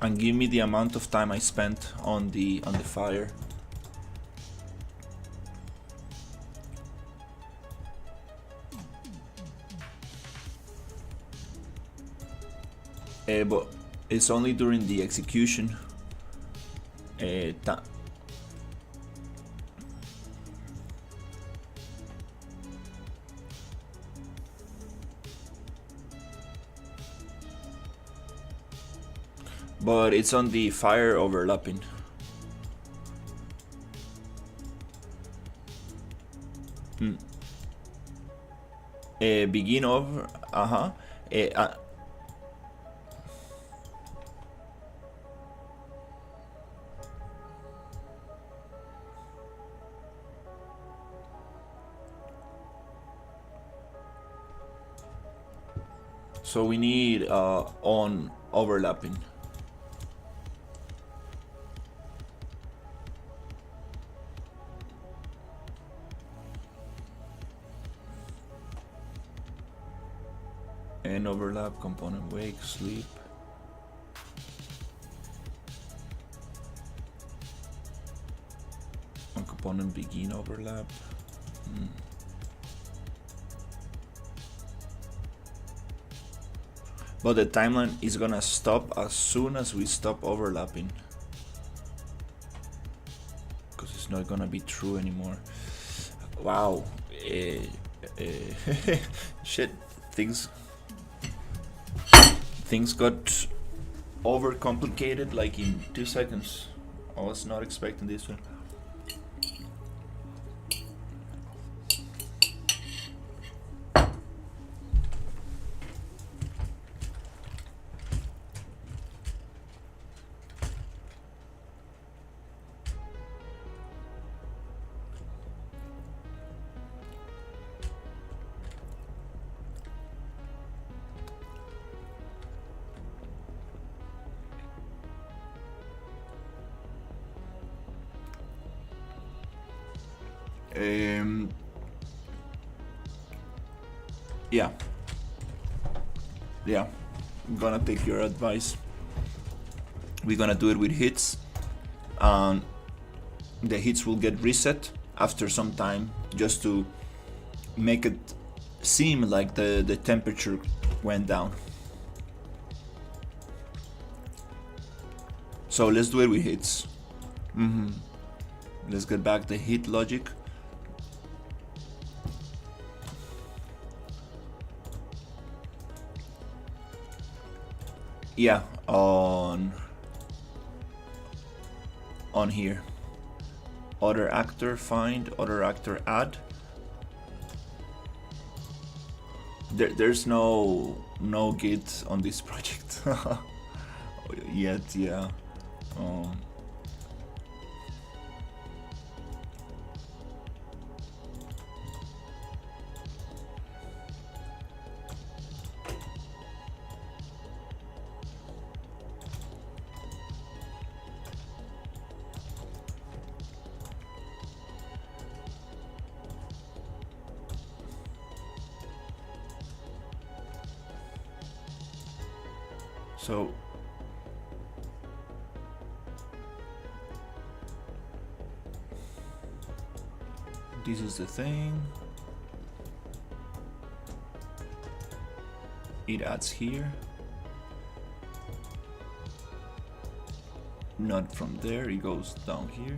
and give me the amount of time I spent on the fire. But it's only during the execution. But it's on the fire overlapping. Begin over. So we need on overlapping. And overlap, component wake, sleep. On component begin overlap. But the timeline is gonna stop as soon as we stop overlapping. Because it's not gonna be true anymore. Wow. Shit. Things got overcomplicated like in 2 seconds. I was not expecting this one. Yeah, I'm gonna take your advice. We're gonna do it with hits. The hits will get reset after some time, just to make it seem like the temperature went down. So let's do it with hits. Let's get back the hit logic. Yeah, on here. Other actor find, other actor add. There's no git on this project yet. Yeah. So this is the thing. It adds here. Not from there, it goes down here.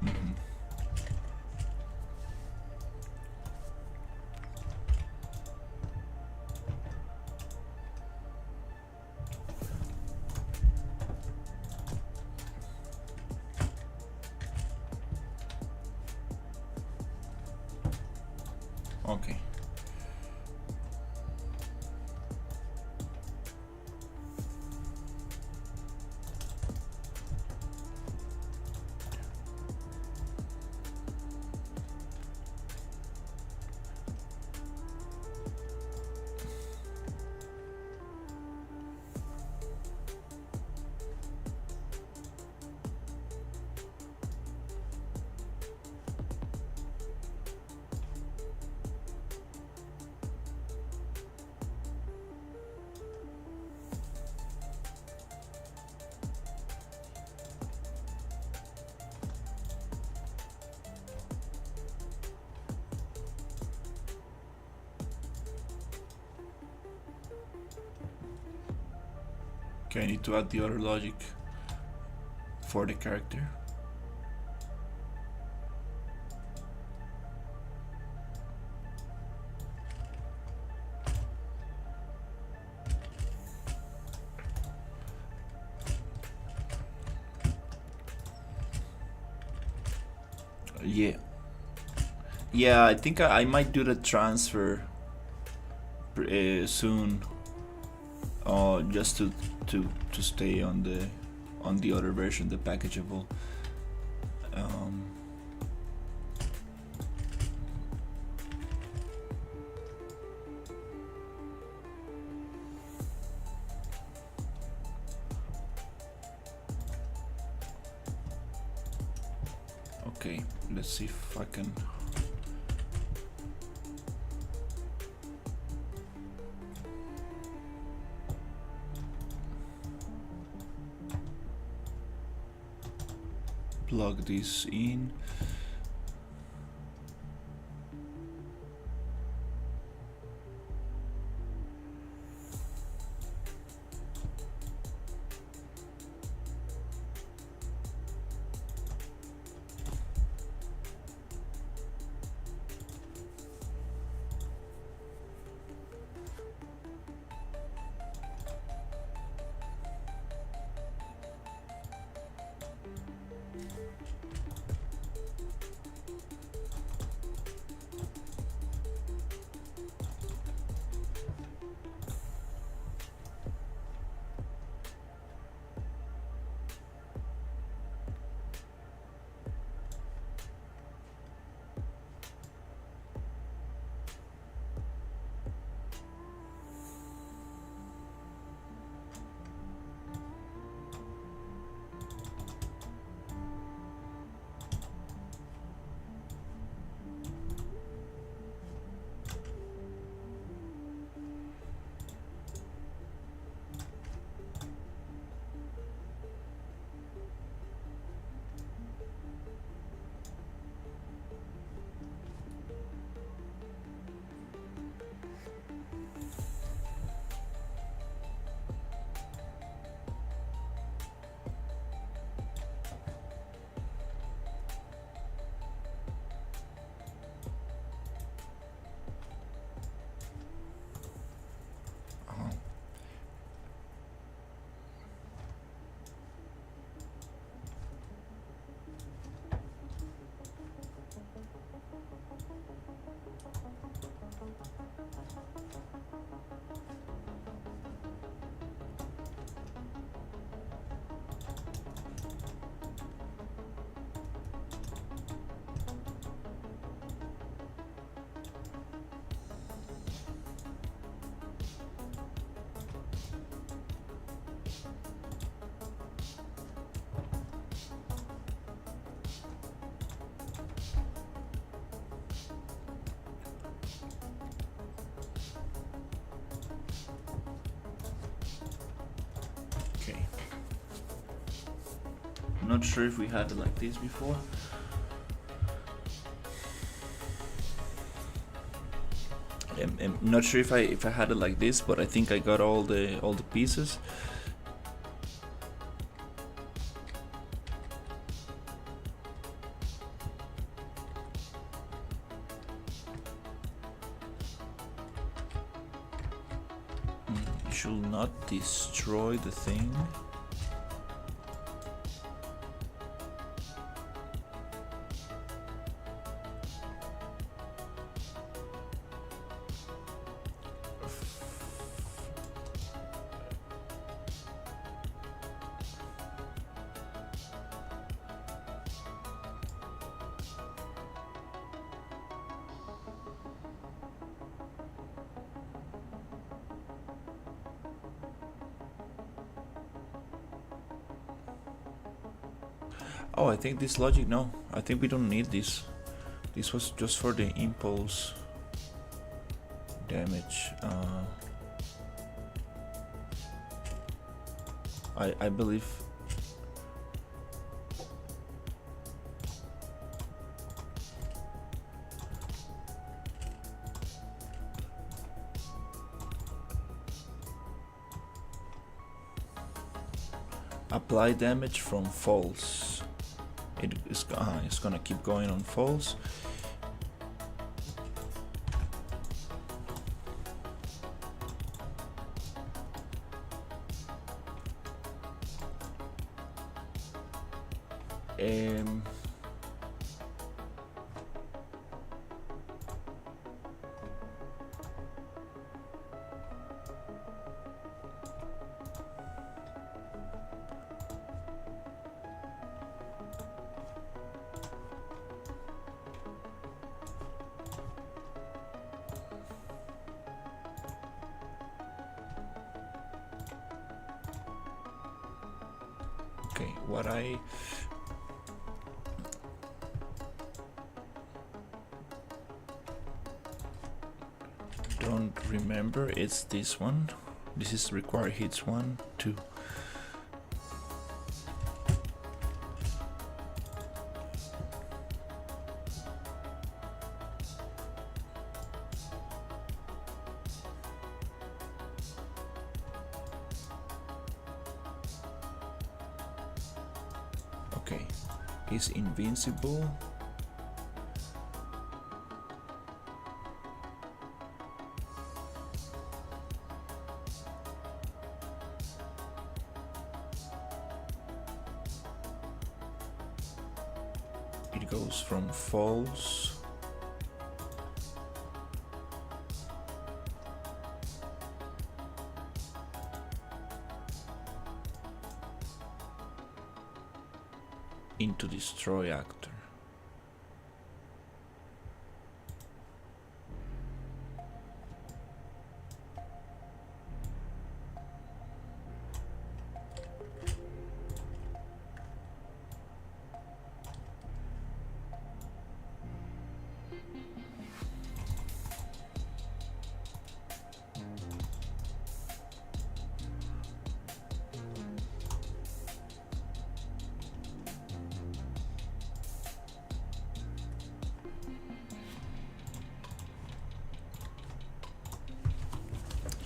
Mhm. Okay. Okay, I need to add the other logic for the character. Yeah. Yeah, I think I might do the transfer soon. Just to stay on the other version, the packageable. Um, okay, let's see if I can. Plug this in. Okay. I'm not sure if we had it like this before. I'm not sure if I had it like this, but I think I got all the pieces. should not destroy the thing. Oh, I think this logic, no. I think we don't need this. This was just for the impulse damage. I believe. Apply damage from falls. It's gonna keep going on falls. Okay, what I don't remember, it's this one. This is required hits 1, 2. Okay, is invincible. It goes from false into destroy actor.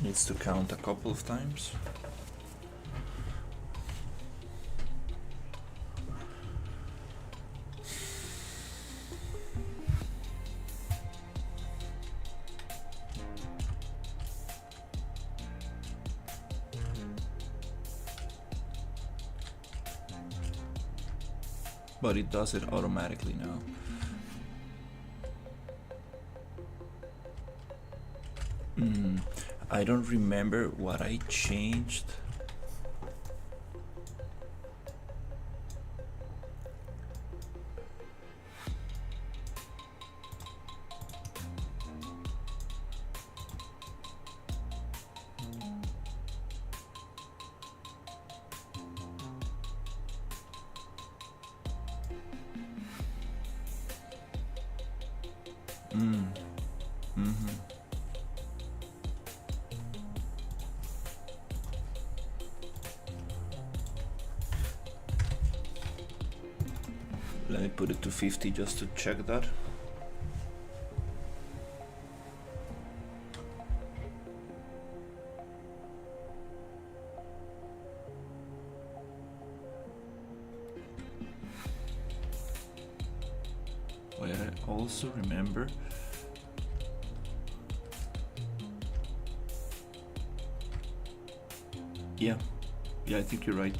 Needs to count a couple of times. But it does it automatically now. I don't remember what I changed. Let me put it to 50 just to check that. What I also remember Yeah, I think you're right.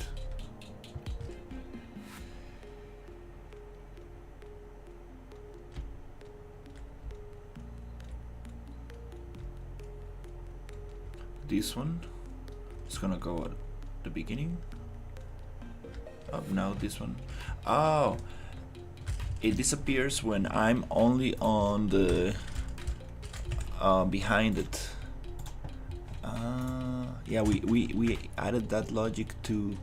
This one is gonna go at the beginning. Now this one. Oh, it disappears when I'm only on the behind it. Yeah, we added that logic to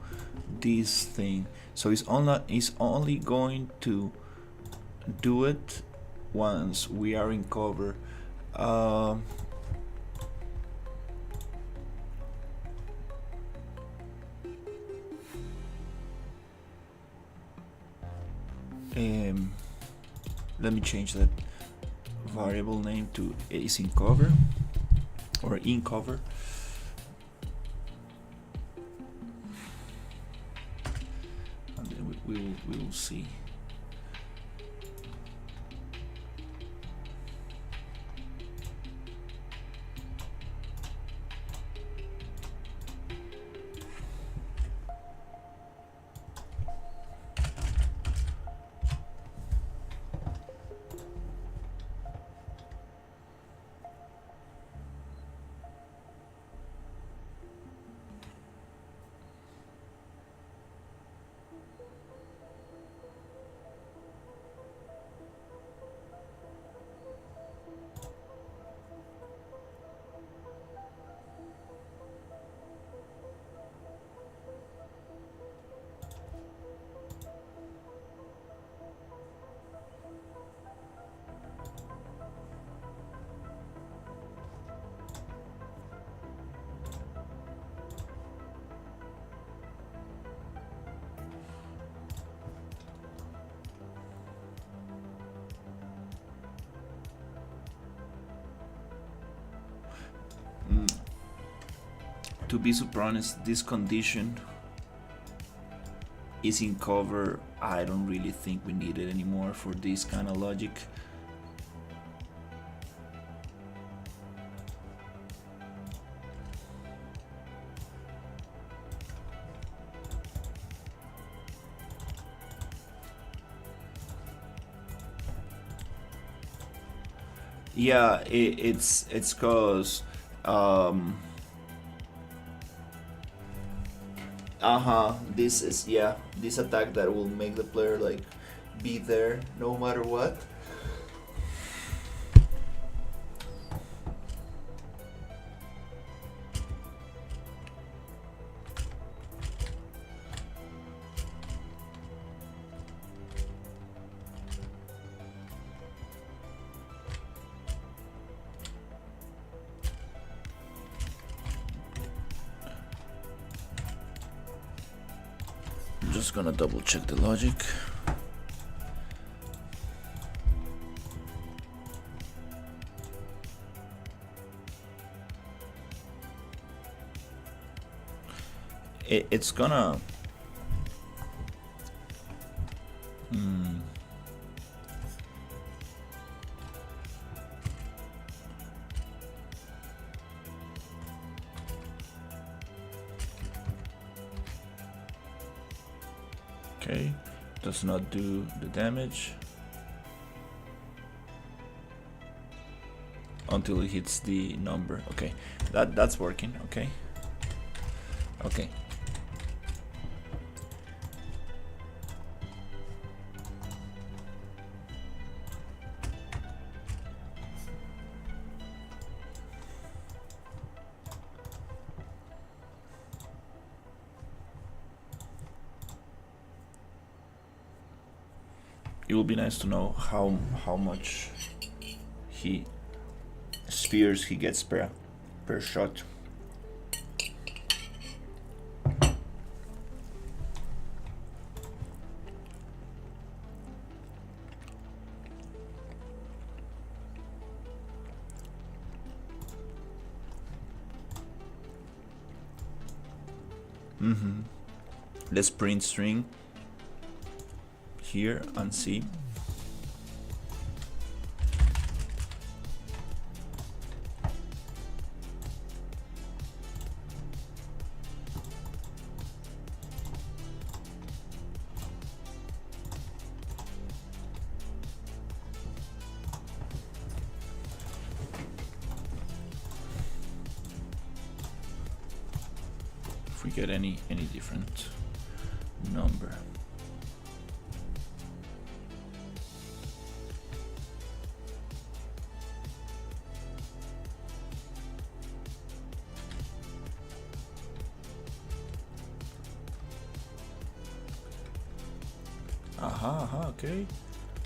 this thing, so it's only going to do it once we are in cover. Let me change that variable name to is in cover or in cover. And then we will see. To be super honest, this condition is in cover. I don't really think we need it anymore for this kind of logic. Yeah, it's cause this is, yeah, this attack that will make the player like be there no matter what. Just gonna double check the logic. It's gonna okay, does not do the damage until it hits the number. Okay, that's working. Okay. It will be nice to know how much spheres he gets per shot. Let's print string here and see. we get any different number. Aha, okay.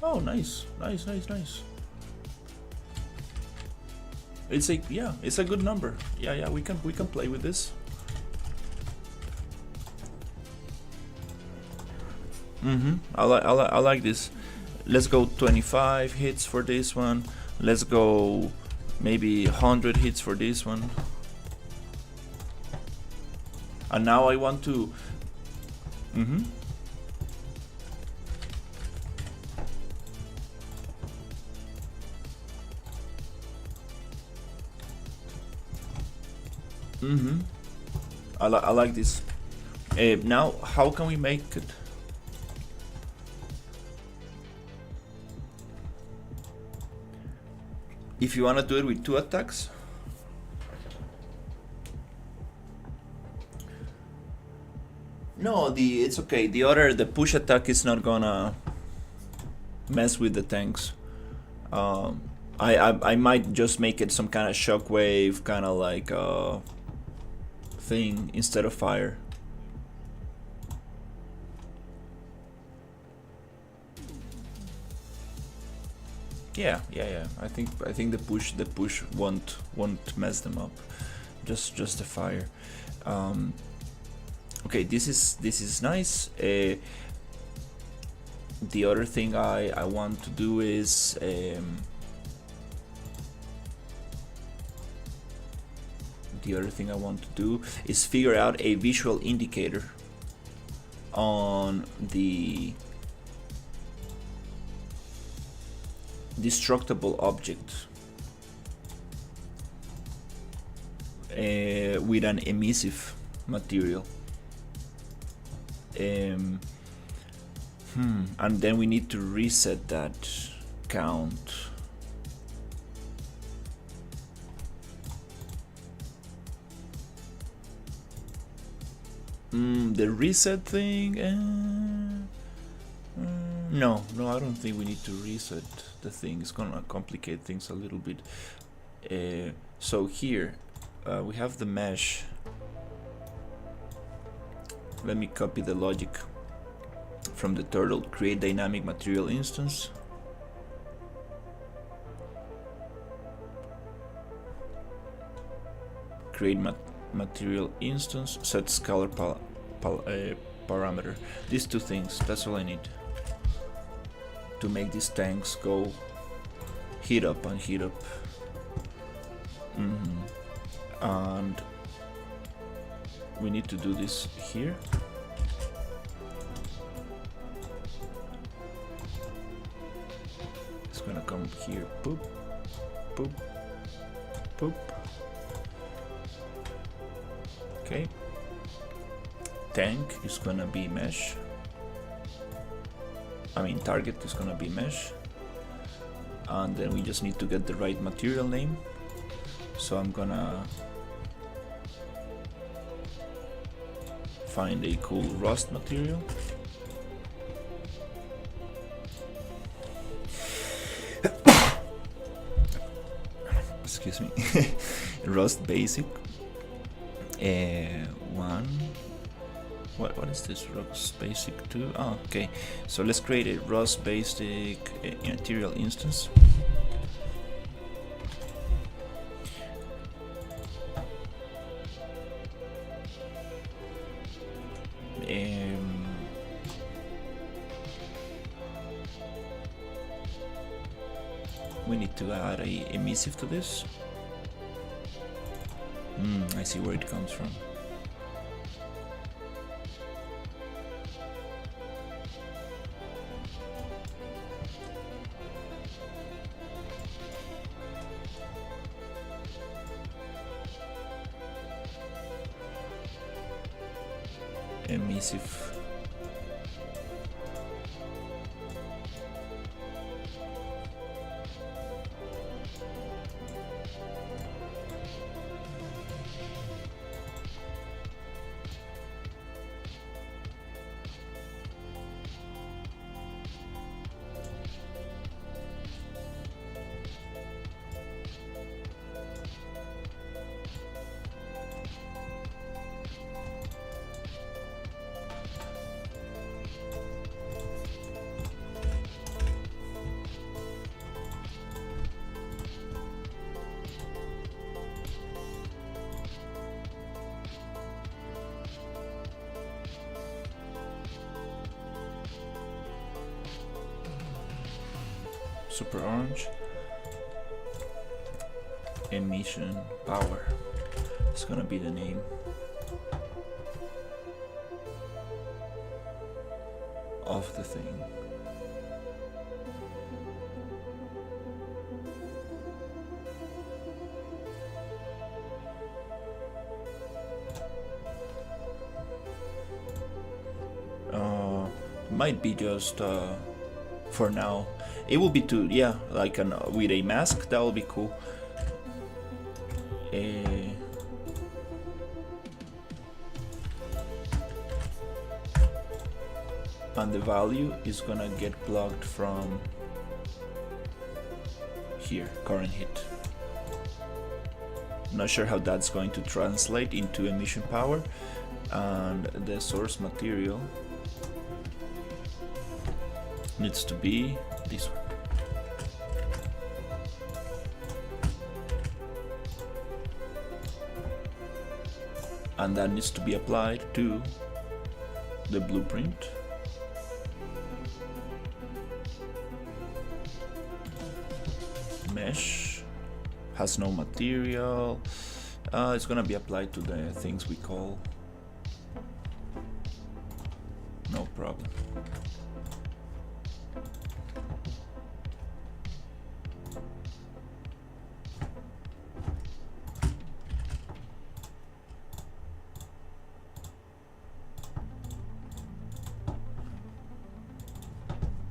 Oh, nice. It's a good number. Yeah, we can play with this. I like this. Let's go 25 hits for this one. Let's go maybe 100 hits for this one. And now I want to. I like this. Now, how can we make it? If you wanna do it with 2 attacks. No, it's okay. The push attack is not gonna mess with the tanks. I might just make it some kind of shockwave, kind of like thing instead of fire. Yeah. I think the push won't mess them up. Just the fire. Okay, this is nice. The other thing I want to do is figure out a visual indicator on the destructible object with an emissive material. And then we need to reset that count. The reset thing. No, I don't think we need to reset the thing. It's gonna complicate things a little bit. So here we have the mesh. Let me copy the logic from the turtle. Create dynamic material instance. Create material instance. Set scalar parameter. These 2 things. That's all I need to make these tanks go heat up and heat up. And we need to do this here. It's gonna come here. Poop, poop, poop. Okay. Tank is gonna be mesh. Target is gonna be mesh. And then we just need to get the right material name. So I'm gonna find a cool rust material. Excuse me. Rust basic. One. What is this? Rust basic 2? Oh, okay. So let's create a Rust basic material instance. We need to add a emissive to this. I see where it comes from. Emissive. super orange. Emission power. It's gonna be the name. Of the thing. Might be just for now. It will be too, yeah, like with a mask. That will be cool. And the value is gonna get plugged from here, current hit. Not sure how that's going to translate into emission power. And the source material needs to be this one. And that needs to be applied to the blueprint. Mesh has no material. It's gonna be applied to the things we call. No problem.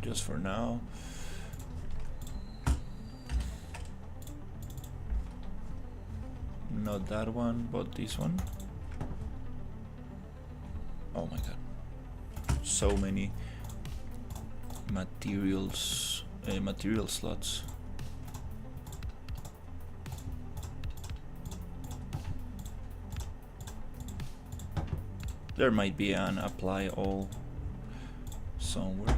Just for now. Not that one, but this one. Oh my god. So many materials, material slots. There might be an apply all somewhere.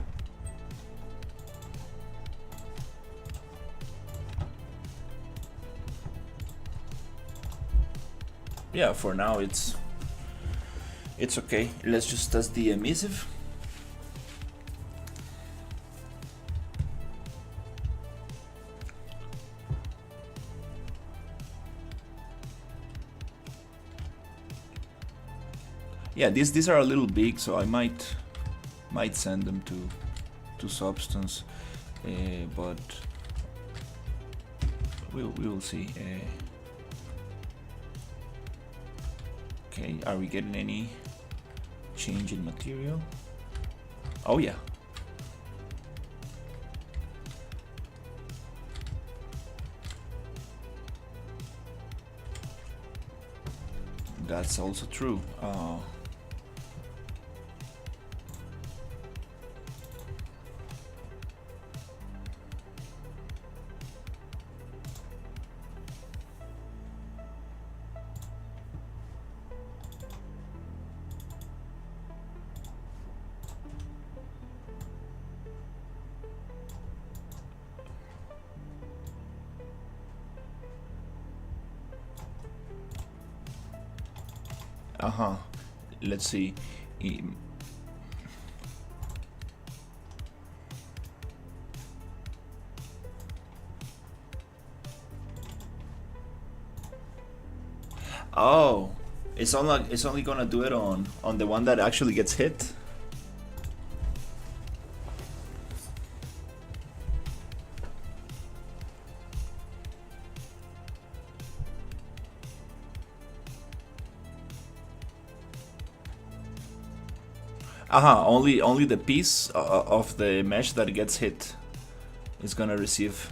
Yeah, for now it's okay. Let's just test the emissive. Yeah, these are a little big, so I might send them to Substance, but we will see. Okay, are we getting any change in material? Oh yeah. That's also true. Let's see. Oh, it's only gonna do it on the one that actually gets hit. Only the piece of the mesh that gets hit is gonna receive.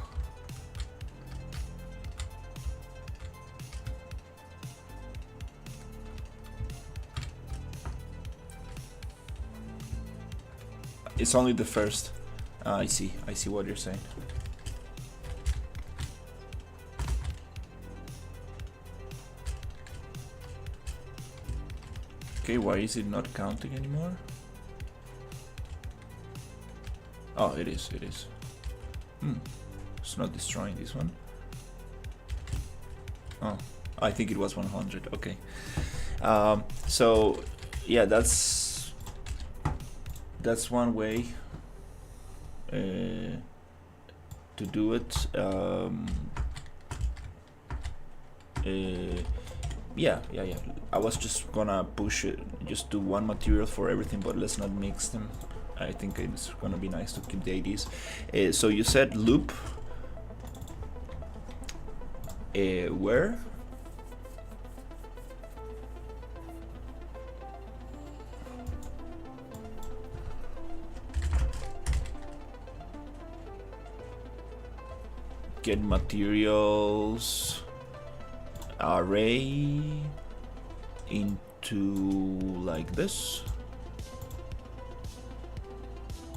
It's only the first. I see what you're saying. Okay, why is it not counting anymore? Oh, it is. It's not destroying this one. Oh, I think it was 100. Okay. So, yeah, that's one way. to do it. Yeah. I was just gonna push it, just do one material for everything, but let's not mix them. I think it's gonna be nice to keep the IDs. So you said loop. Where? Get materials array into like this.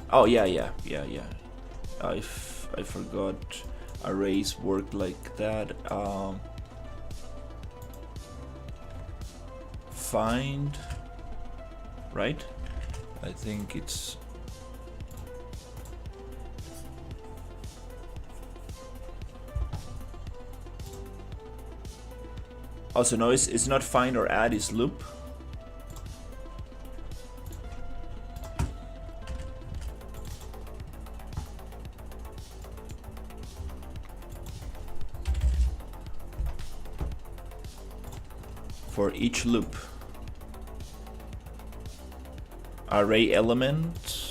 Oh yeah. I forgot arrays work like that. Find, right? I think it's also no, it's not find or add, it's loop. For each loop, array element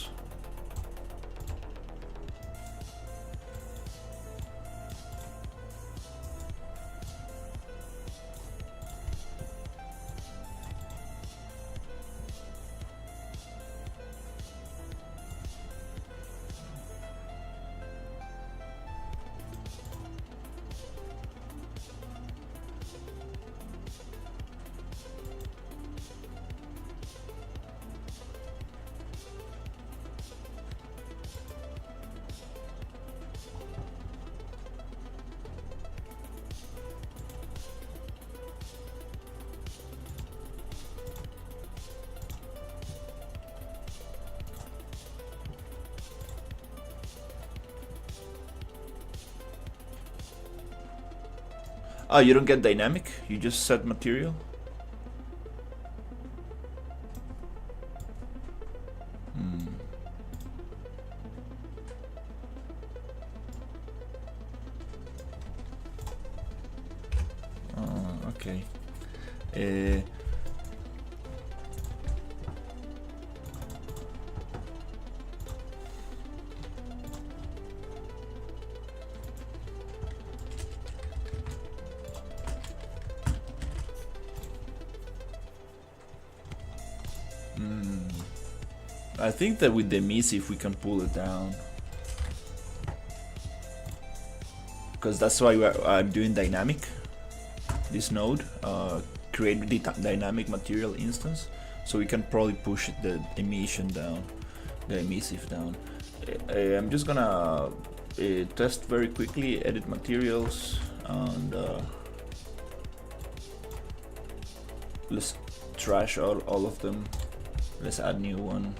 oh, you don't get dynamic, you just set material. Okay. I think that with the emissive we can pull it down, because that's why I'm doing dynamic. This node create the dynamic material instance, so we can probably push the emission down, the emissive down. I'm just gonna test very quickly, edit materials, and let's trash all of them. Let's add new one.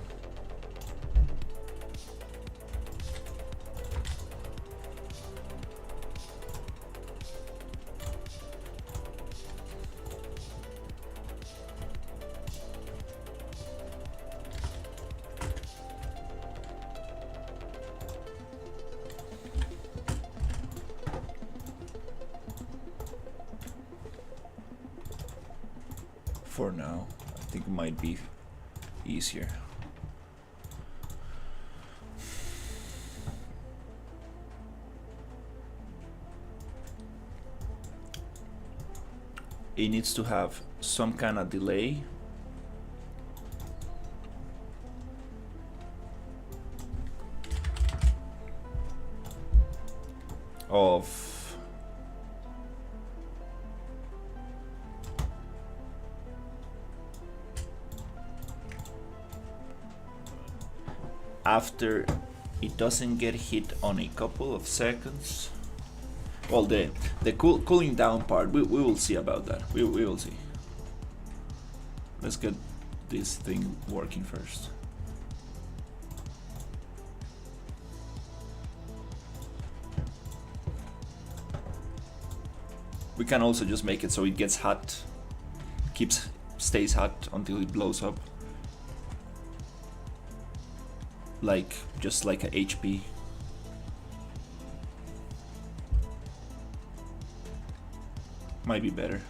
For now, I think it might be easier. It needs to have some kind of delay. Of after it doesn't get hit on a couple of seconds. Well, the cooling down part, we will see about that. We will see. Let's get this thing working first. We can also just make it so it gets hot, stays hot until it blows up. Like, just like a HP. Might be better.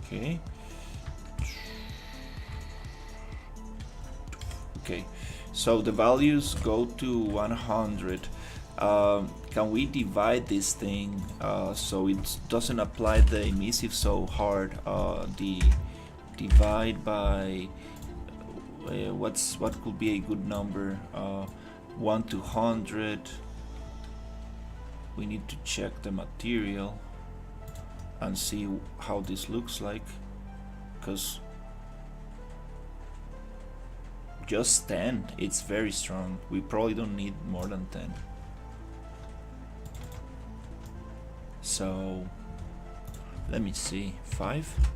Okay. Okay, so the values go to 100. Can we divide this thing so it doesn't apply the emissive so hard? The divide by what could be a good number? 1 to 100. We need to check the material and see how this looks like, because just 10, it's very strong. We probably don't need more than 10. So let me see, 5,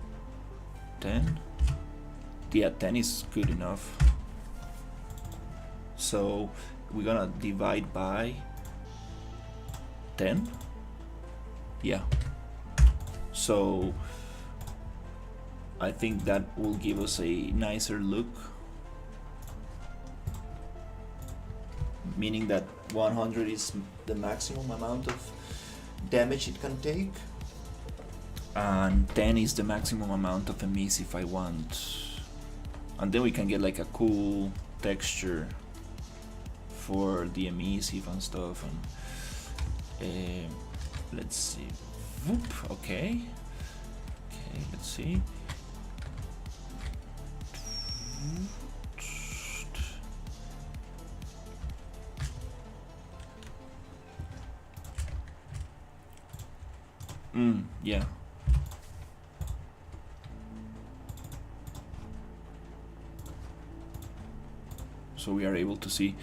10. Yeah, 10 is good enough. So we're gonna divide by 10. Yeah, so I think that will give us a nicer look, meaning that 100 is the maximum amount of damage it can take, and 10 is the maximum amount of emissive I want, and then we can get like a cool texture for the emissive and stuff. And let's see. Whoop, okay, let's see. Yeah. So we are able to see.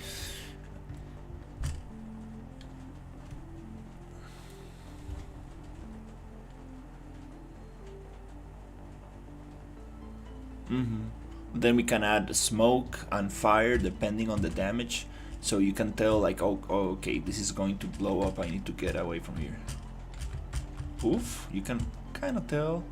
Then we can add smoke and fire depending on the damage, so you can tell like, oh okay, this is going to blow up, I need to get away from here. Oof, you can kind of tell.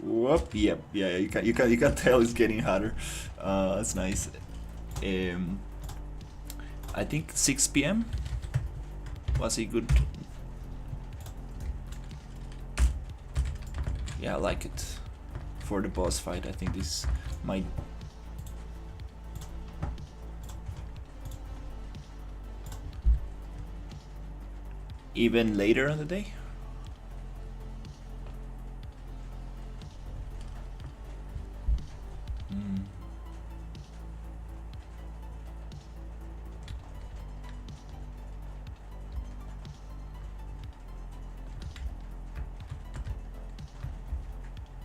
Whoop, yep, yeah, you can tell it's getting hotter. That's nice. I think 6 p.m. was a good. Yeah, I like it for the boss fight. I think this might. Even later in the day.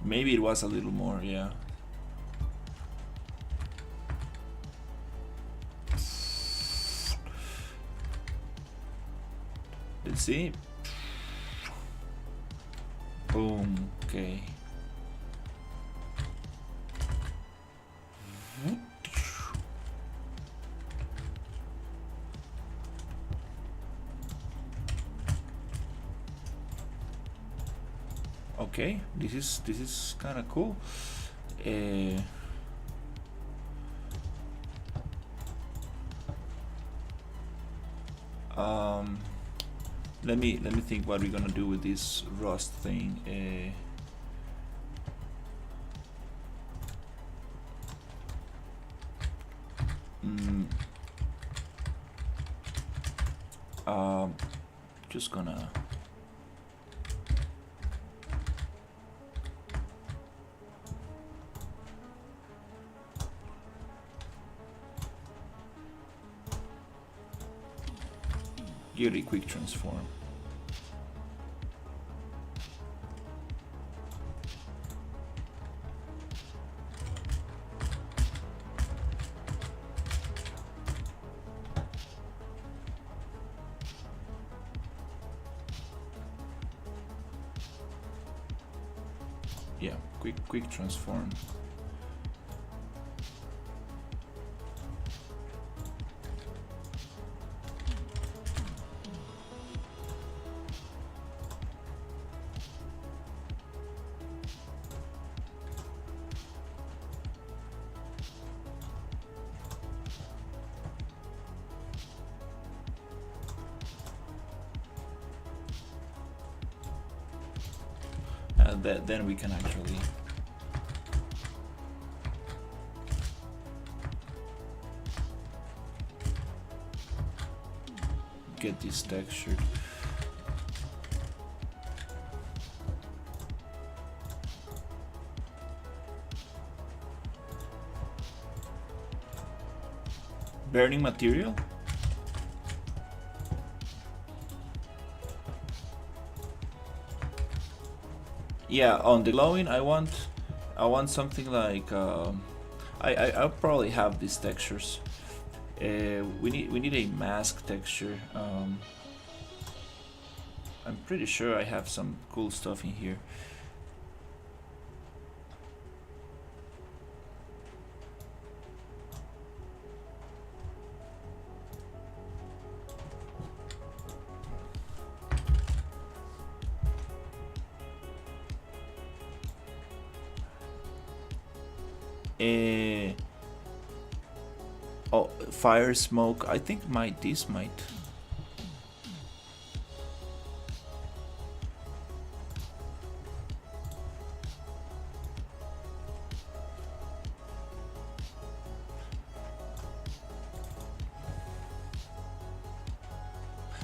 Maybe it was a little more, yeah. Let's see. Boom, okay. Okay, this is kind of cool. Let me think what we're gonna do with this rust thing. Just gonna. Give it a quick transform. Yeah, quick transform. Then we can actually get this textured. Burning material? Yeah, on the glowing I want something like I'll probably have these textures. We need a mask texture. I'm pretty sure I have some cool stuff in here. Oh, fire, smoke. I think this might.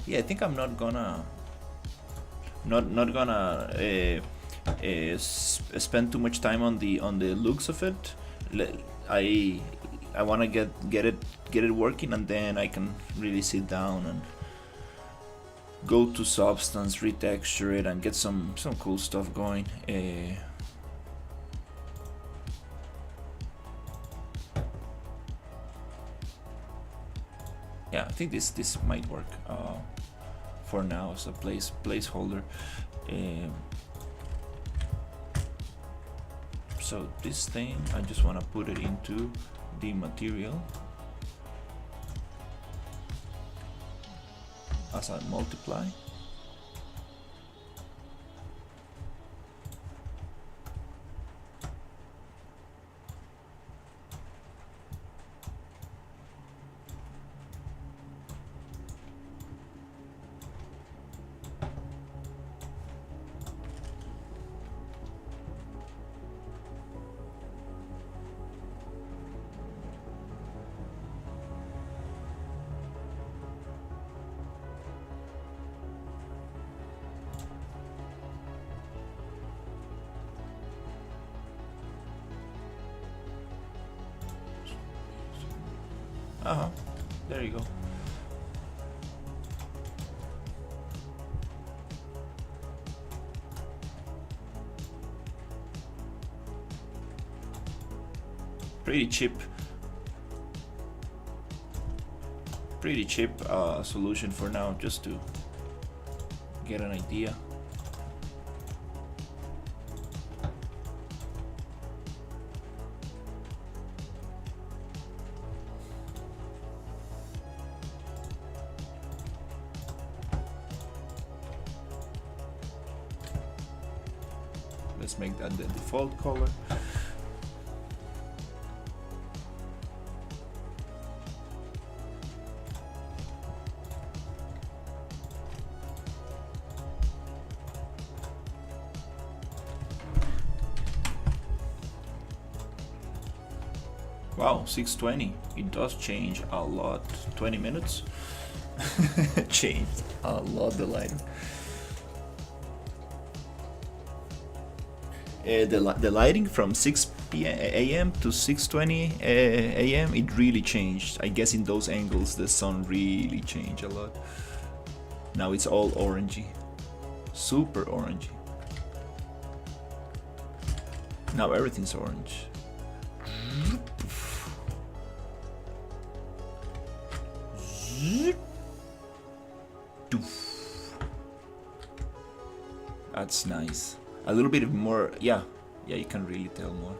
Yeah, I think I'm not gonna spend too much time on the looks of it. I want to get it working, and then I can really sit down and go to substance, retexture it, and get some cool stuff going. Yeah, I think this might work for now as a placeholder. So this thing, I just want to put it into the material as I multiply. There you go. Pretty cheap solution for now, just to get an idea. Let's make that the default color. Wow, 620. It does change a lot. 20 minutes. Changed a lot the lighting. The lighting from 6 a.m. to 6:20 a.m. it really changed. I guess in those angles the sun really changed a lot. Now it's all orangey, super orangey. Now everything's orange. That's nice. A little bit more, yeah, yeah, you can really tell more.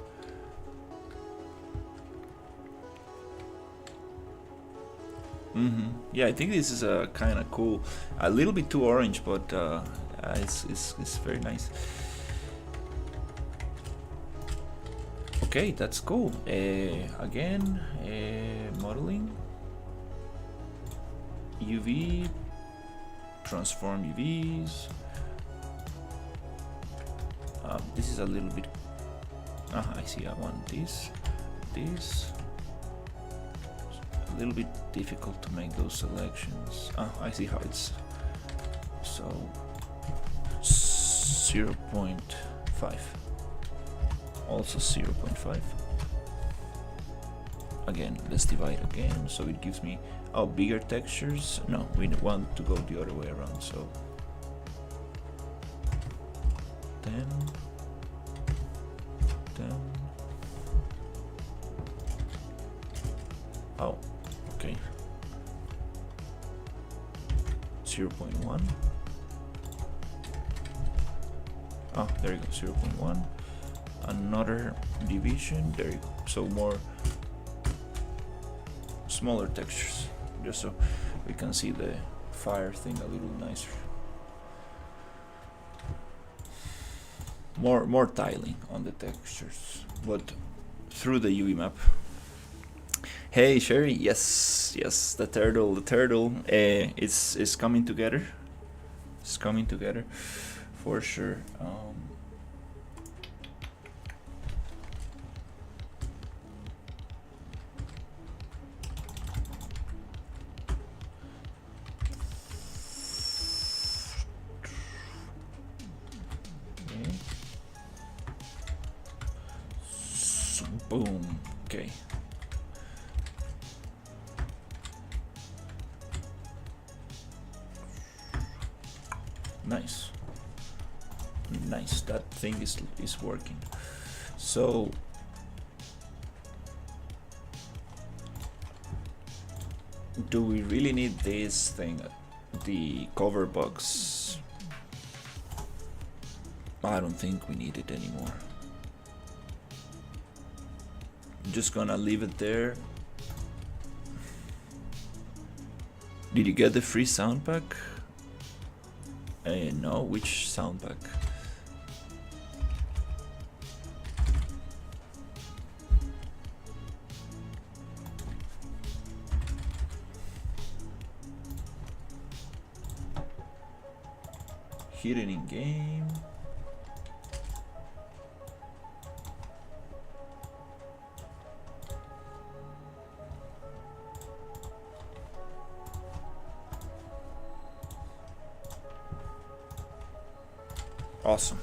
Yeah, I think this is kind of cool. A little bit too orange, but it's very nice. Okay, that's cool. Again, modeling, UV, transform UVs. This is a little bit. I see. I want this. A little bit difficult to make those selections. I see how it's. So 0.5. Also 0.5. Again, let's divide again, so it gives me bigger textures. No, we want to go the other way around, so 10. Oh, okay. 0.1. Oh, there you go, 0.1. Another division, there you go. So more smaller textures, just so we can see the fire thing a little nicer. More tiling on the textures, but through the UV map. Hey Sherry, yes, the turtle, it's coming together. It's coming together, for sure. Boom. Okay. Nice. That thing is working. So do we really need this thing? The cover box? I don't think we need it anymore. I'm just gonna leave it there. Did you get the free sound pack? No, which sound pack? Hidden in game. Awesome.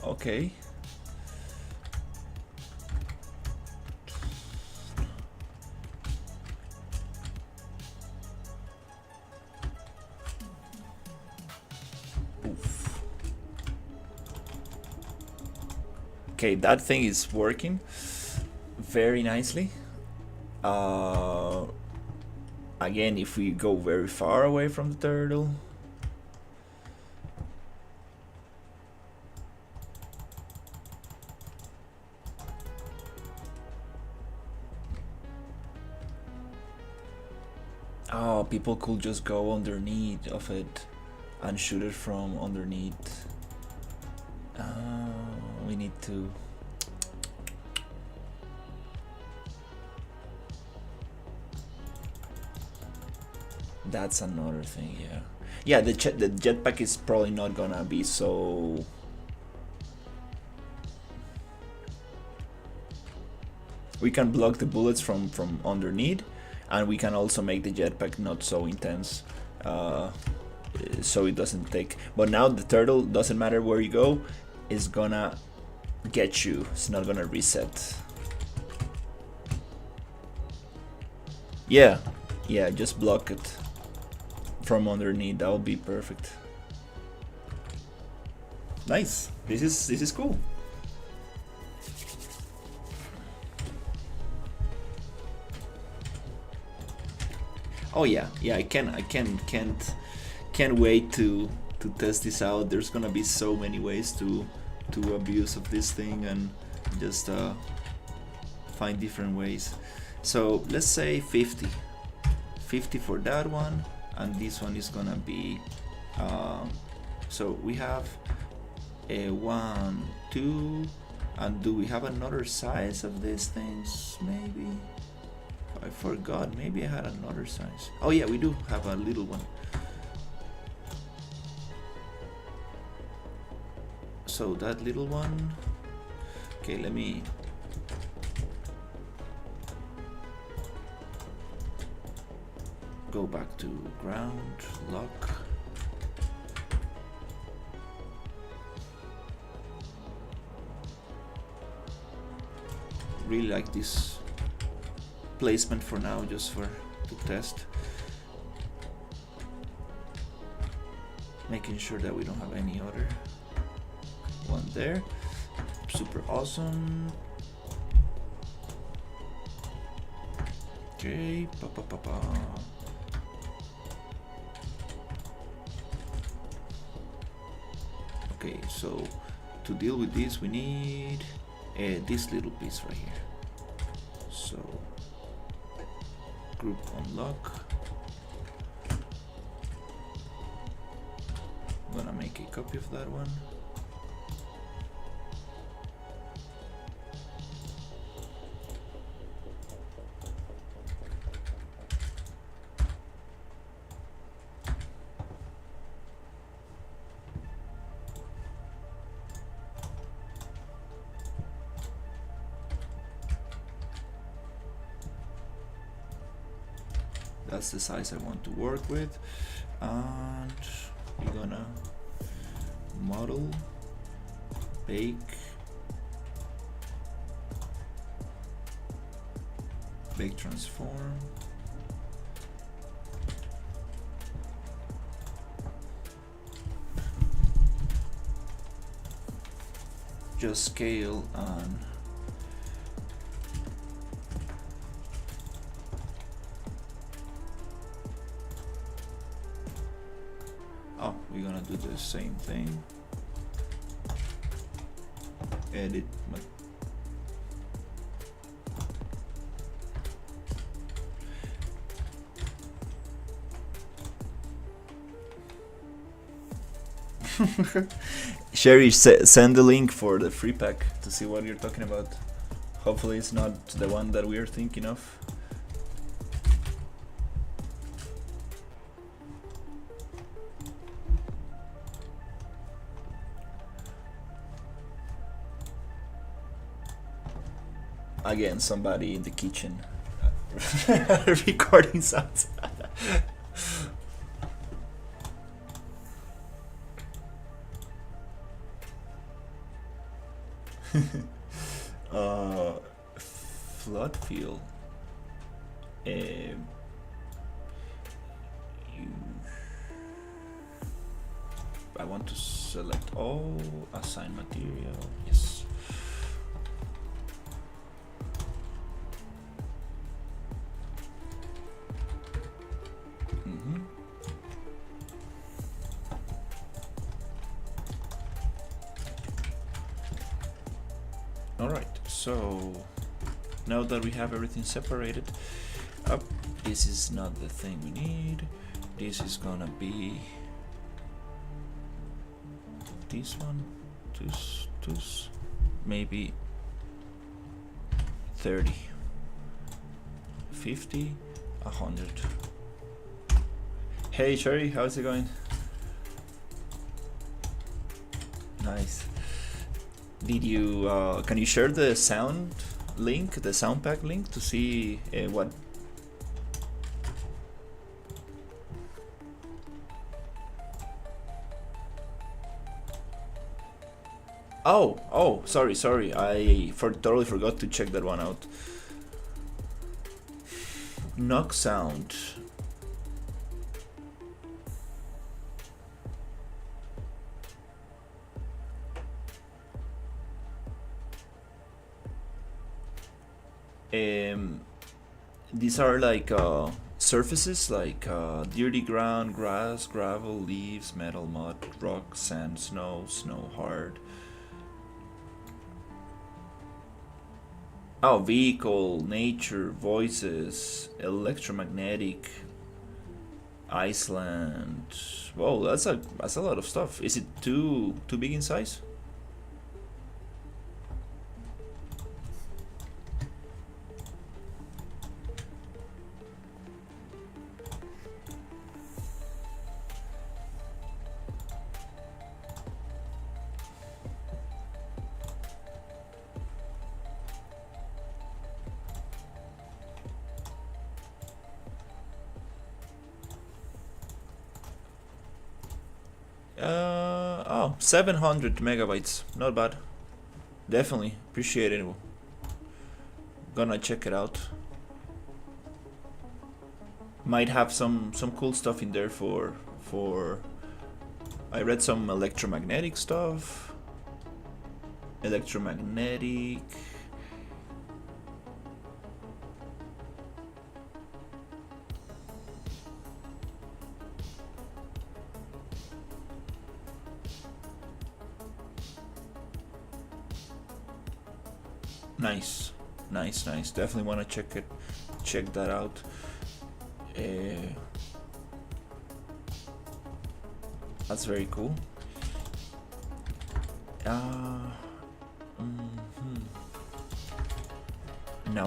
Okay. Oof. Okay, that thing is working very nicely. Again, if we go very far away from the turtle, people could just go underneath of it and shoot it from underneath. We need to. That's another thing, yeah. Yeah, the jetpack is probably not gonna be so. We can block the bullets from underneath, and we can also make the jetpack not so intense. so it doesn't take. But now the turtle, doesn't matter where you go, is gonna get you. It's not gonna reset. Yeah, just block it from underneath. That would be perfect. Nice. This is cool. Oh yeah, I can't wait to test this out. There's gonna be so many ways to abuse of this thing and just find different ways. So let's say 50 for that one, and this one is gonna be so we have a 1, 2, and do we have another size of these things? Maybe I forgot. Maybe I had another size. Oh yeah, we do have a little one. So that little one. Okay, let me. Go back to ground, lock. Really like this placement for now, just to test. Making sure that we don't have any other one there. Super awesome. Okay, Okay, so to deal with this we need this little piece right here. So group unlock. I'm gonna make a copy of that one. That's the size I want to work with, and we're gonna model, bake, transform, just scale and we're gonna do the same thing. Edit. Sherry, send the link for the free pack to see what you're talking about. Hopefully it's not the one that we're thinking of. Again, somebody in the kitchen recording sounds. Flood field. I want to select all, assign material. Yes. Alright, so now that we have everything separated up, this is not the thing we need. This is gonna be this one, this, maybe 30, 50, 100. Hey Cherry, how's it going? Nice. Did you can you share the sound link, the sound pack link, to see what? Oh, sorry. I totally forgot to check that one out. Knock sound. These are like surfaces like dirty ground, grass, gravel, leaves, metal, mud, rock, sand, snow, snow hard. Oh, vehicle, nature, voices, electromagnetic, Iceland. Whoa, that's a lot of stuff. Is it too big in size? Oh, 700 megabytes. Not bad. Definitely appreciate it. Gonna check it out. Might have some cool stuff in there for. I read some electromagnetic stuff. Electromagnetic. Nice. Definitely want to check that out. That's very cool. Now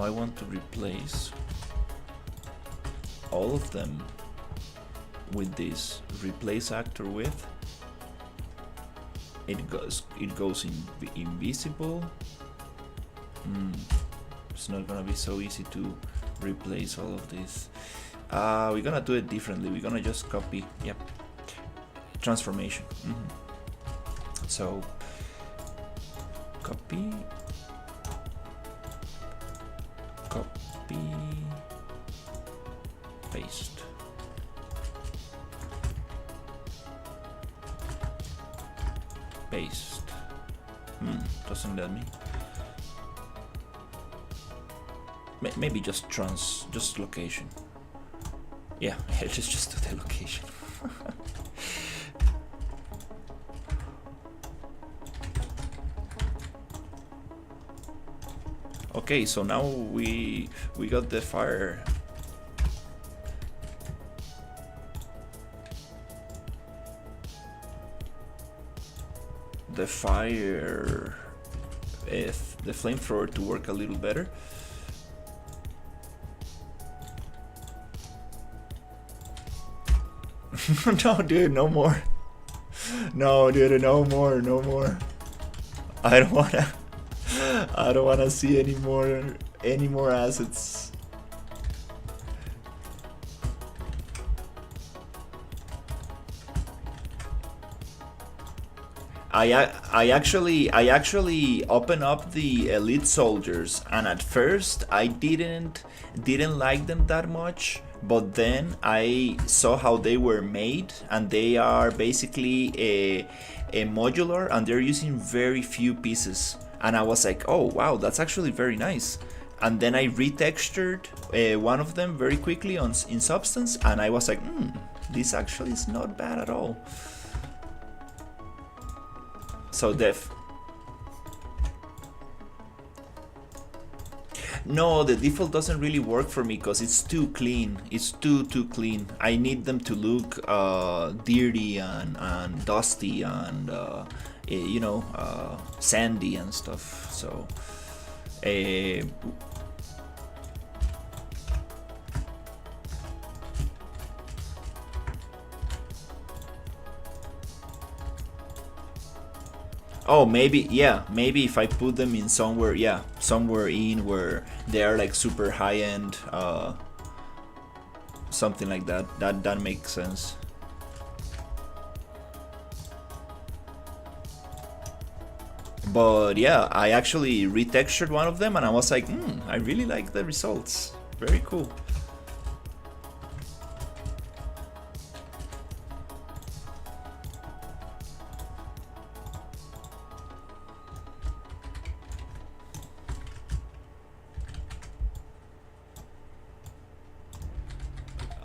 I want to replace all of them with this replace actor with. It goes invisible. It's not gonna be so easy to replace all of this. We're gonna do it differently. We're gonna just copy. Yep. Transformation. So copy, paste. Doesn't let me. Maybe just location. Yeah, let's just do the location. Okay, so now we got the fire. The flamethrower to work a little better. No, dude, no more. No, dude, no more. I don't wanna see any more assets. I actually opened up the elite soldiers, and at first I didn't like them that much, but then I saw how they were made, and they are basically a modular, and they're using very few pieces, and I was like, oh wow, that's actually very nice. And then I retextured one of them very quickly in Substance, and I was like, this actually is not bad at all. So no, the default doesn't really work for me because it's too clean. It's too clean. I need them to look dirty and dusty and sandy and stuff. So oh, maybe if I put them in somewhere in where they are like super high end, something like that makes sense. But yeah, I actually retextured one of them and I was like, I really like the results. Very cool.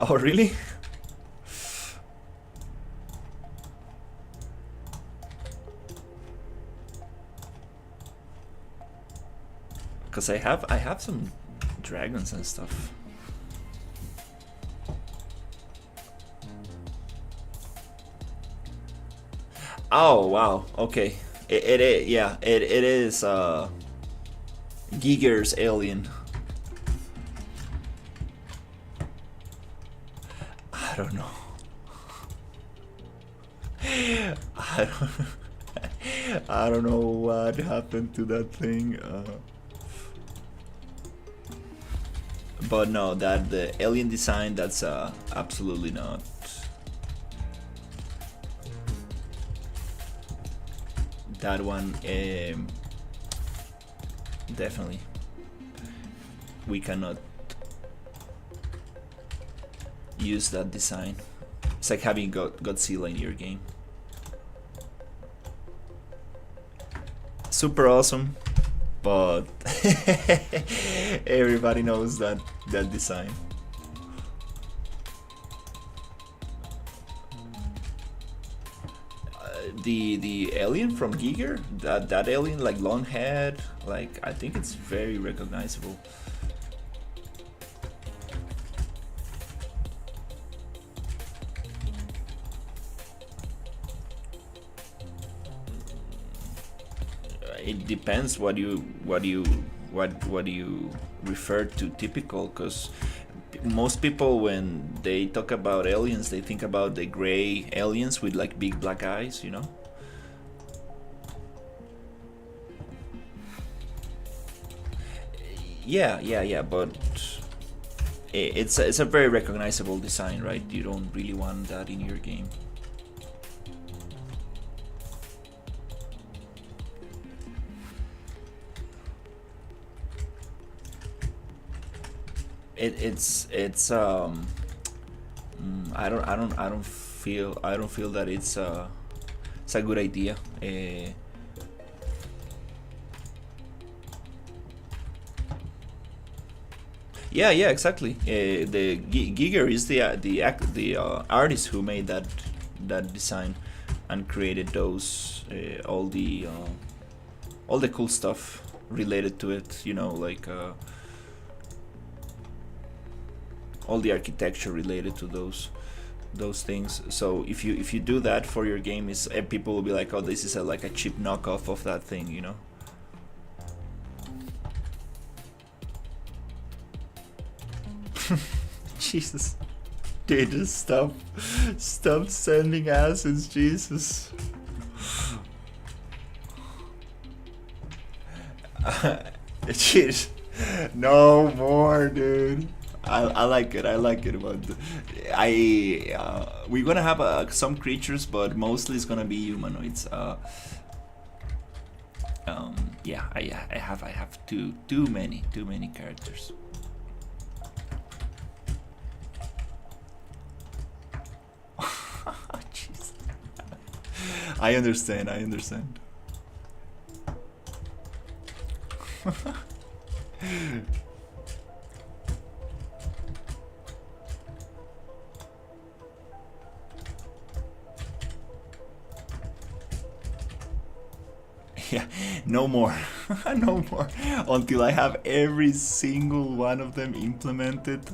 Oh, really? Because I have some dragons and stuff. Oh wow, okay. It is Giger's alien. I don't know. I don't know what happened to that thing. But no, that the alien design, that's absolutely not. That one, definitely. We cannot use that design. It's like having Godzilla in your game. Super awesome, but everybody knows that design. The alien from Giger, that alien, like long head, like I think it's very recognizable. It depends what you refer to typical, because most people, when they talk about aliens, they think about the gray aliens with like big black eyes, you know. Yeah, but it's a very recognizable design, right? You don't really want that in your game. It's I don't feel that it's a good idea. Yeah, exactly. The Giger is the artist who made that design and created those all the cool stuff related to it. You know, like. All the architecture related to those things. So if you do that for your game, is people will be like, oh, this is like a cheap knockoff of that thing, you know. Jesus, dude, just stop sending acids, Jesus. Jeez, no more, dude. I like it. But we're gonna have some creatures, but mostly it's gonna be humanoids. Yeah, I have too many characters. Jeez. I understand. Yeah, no more. No more until I have every single one of them implemented.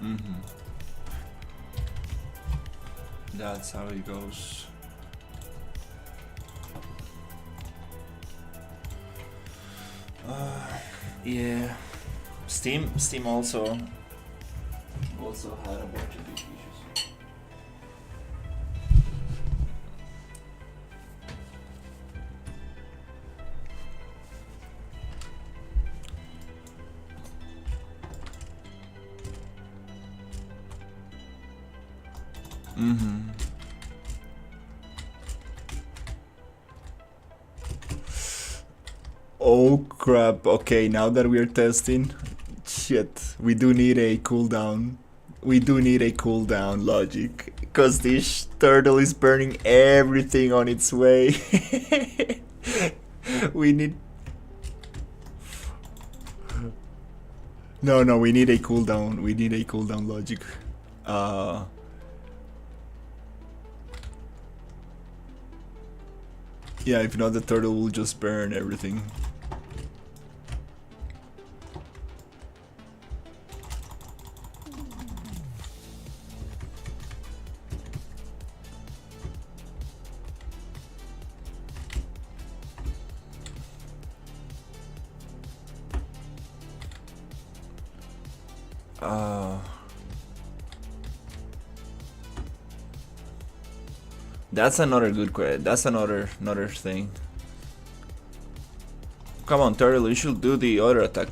Mm-hmm. That's how it goes. Yeah. Steam also had a bunch of big issues. Mm-hmm. Oh crap, okay, now that we are testing, shit, we do need a cooldown. We do need a cooldown logic, because this turtle is burning everything on its way. We need... No, we need a cooldown. We need a cooldown logic. Yeah, if not, the turtle will just burn everything. That's another good question. That's another thing. Come on, turtle, you should do the other attack.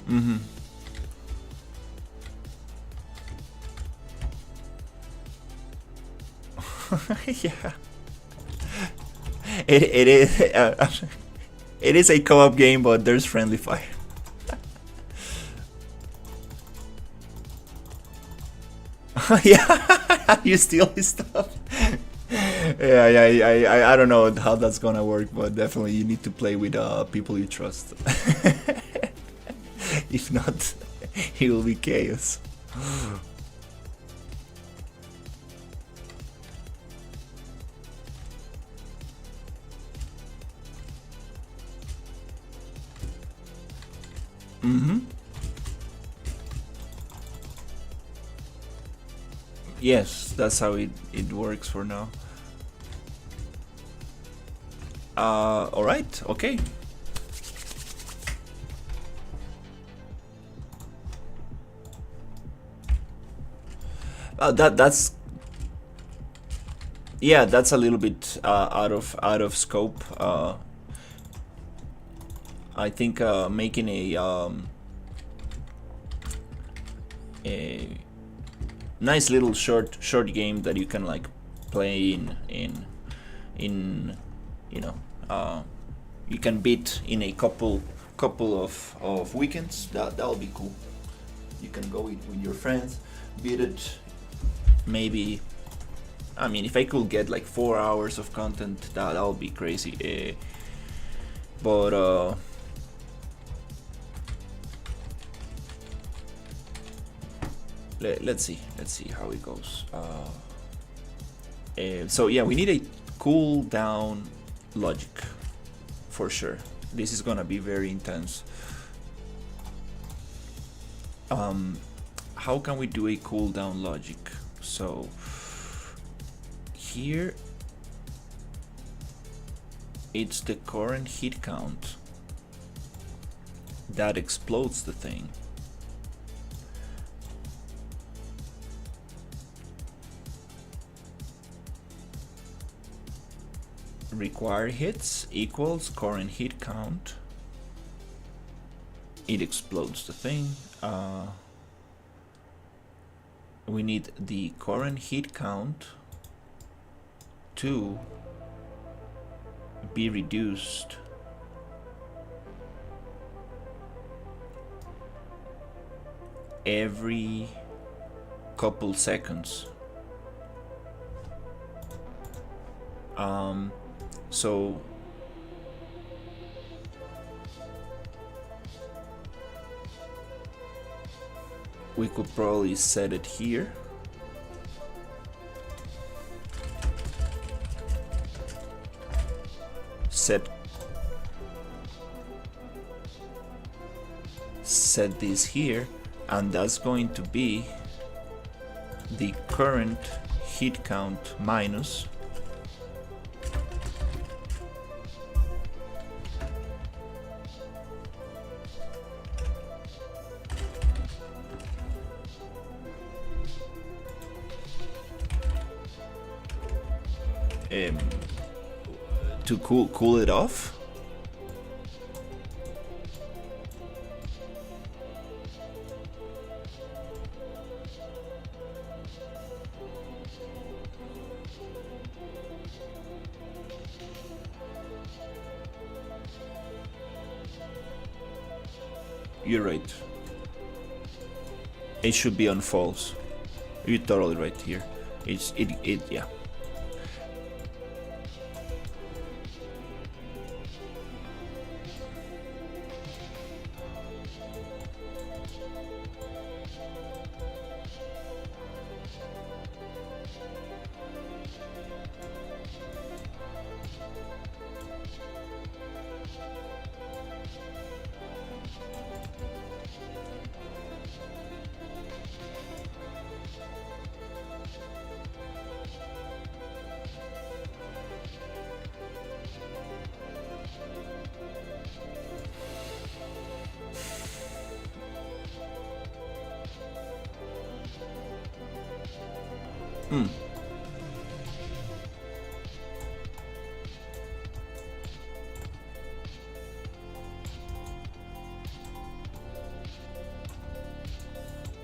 Mm-hmm. Yeah. It is it is a co-op game, but there's friendly fire. Yeah, you steal his stuff. Yeah, I don't know how that's gonna work, but definitely you need to play with people you trust. If not, it will be chaos. Mm-hmm. Yes, that's how it works for now. Alright, okay. That's yeah, that's a little bit out of scope. I think making a nice little short game that you can like play in you know, you can beat in a couple of weekends. That'll be cool. You can go with your friends, beat it. Maybe, I mean, if I could get like 4 hours of content, that'll be crazy. But let's see how it goes. So yeah, we need a cooldown logic for sure. This is gonna be very intense. How can we do a cooldown logic? So here it's the current hit count that explodes the thing. Required hits equals current hit count. It explodes the thing. We need the current hit count to be reduced every couple seconds. So we could probably set it here. Set set this here, and that's going to be the current heat count minus to cool it off. You're right. It should be on false. You're totally right here. Yeah.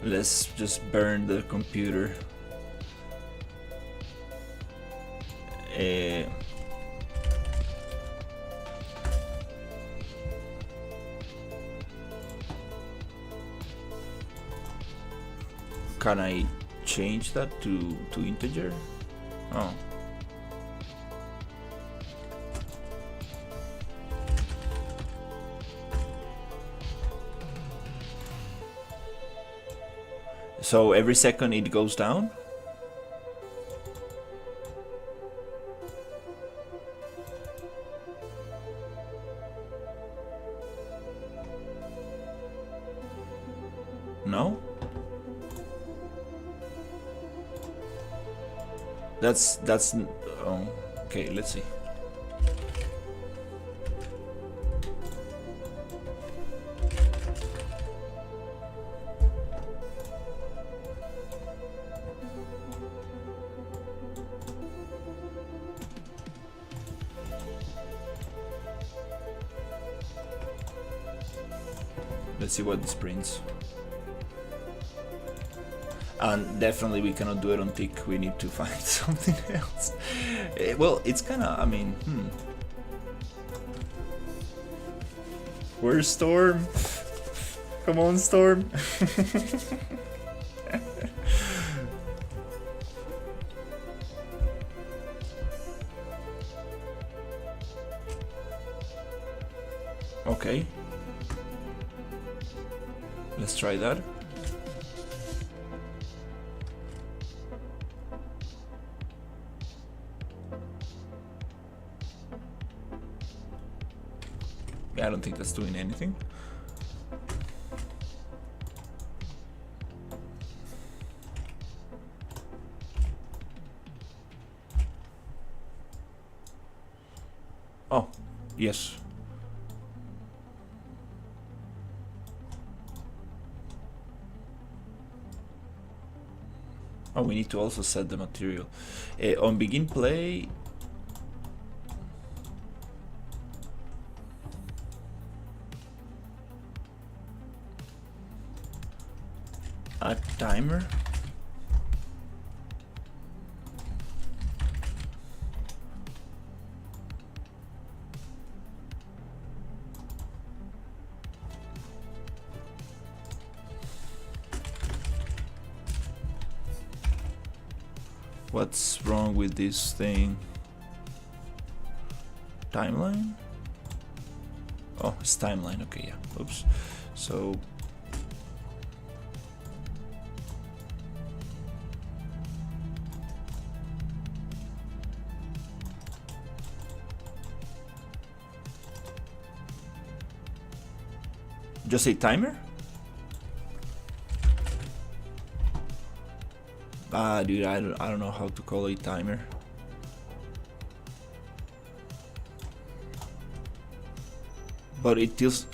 Let's just burn the computer. Can I change that to integer? Oh. So every second it goes down? No? That's oh, okay, let's see. Let's see what this prints. And definitely we cannot do it on tick, we need to find something else. Well, it's kinda, I mean, Where's Storm? Come on, Storm. Okay. Let's try that. I don't think that's doing anything. Oh, yes. Oh, we need to also set the material. On begin play, a timer. What's wrong with this thing? Timeline? Oh, it's timeline. Okay, yeah. Oops. So just say timer? Dude, I don't know how to call a timer. But it gives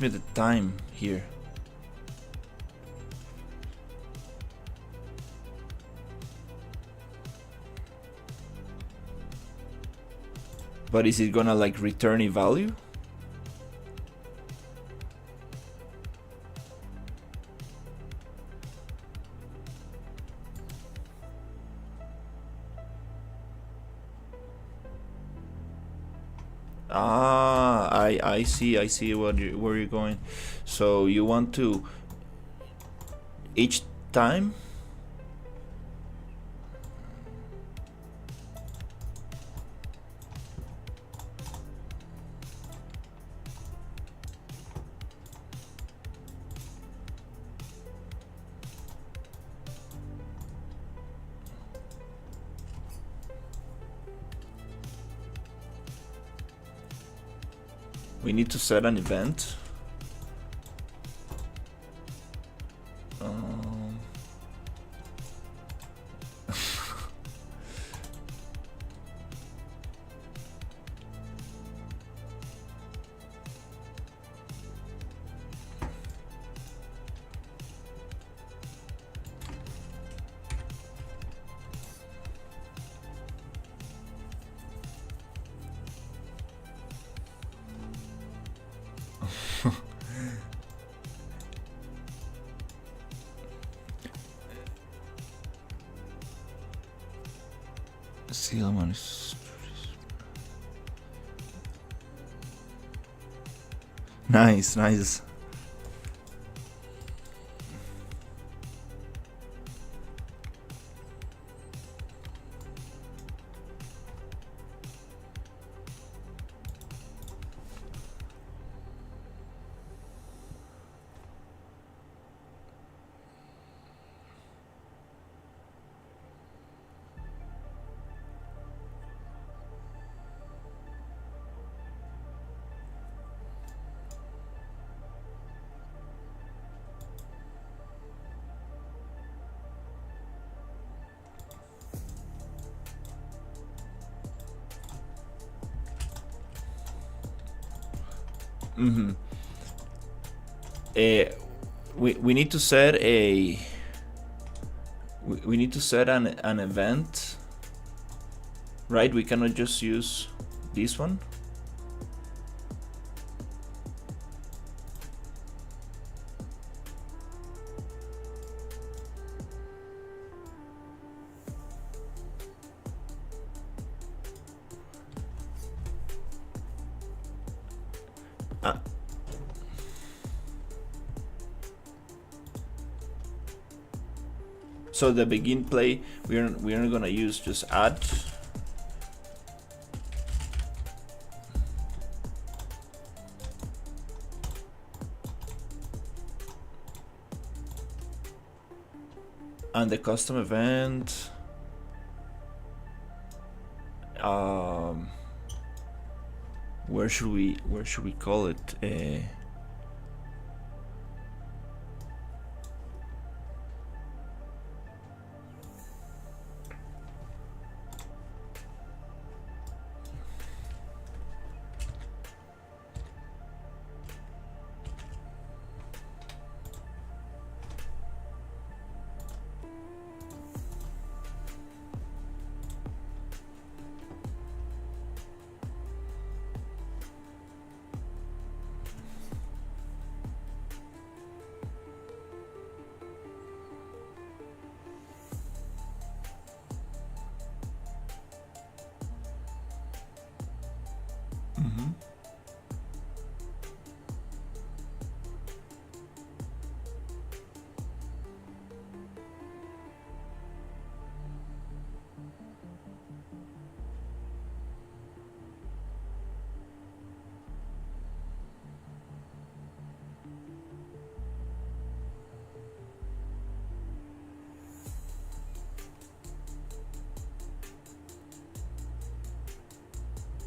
me the time here. But is it gonna like return a value? I see where you're going. So you want to each time we need to set an event. Nice. Mm-hmm. We need to set a we need to set an event, right? We cannot just use this one. So the begin play, we're not gonna use just add. And the custom event, where should we call it?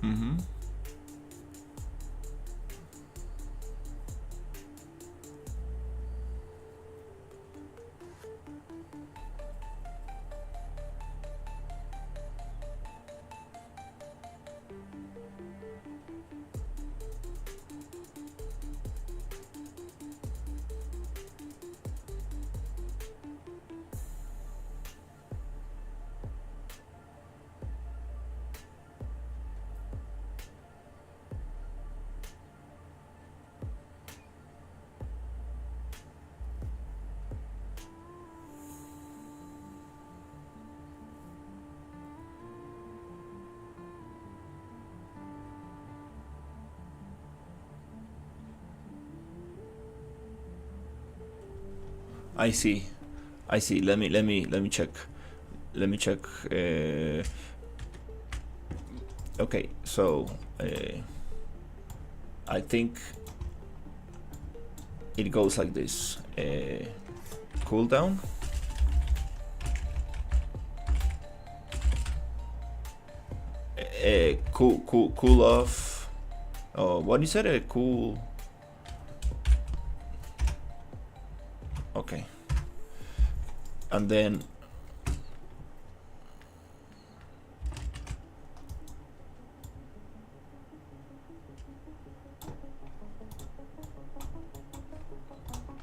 Mm-hmm. I see. Let me check. Okay, so I think it goes like this. Cooldown. Cool off. Oh, what you said? Cool. Okay. And then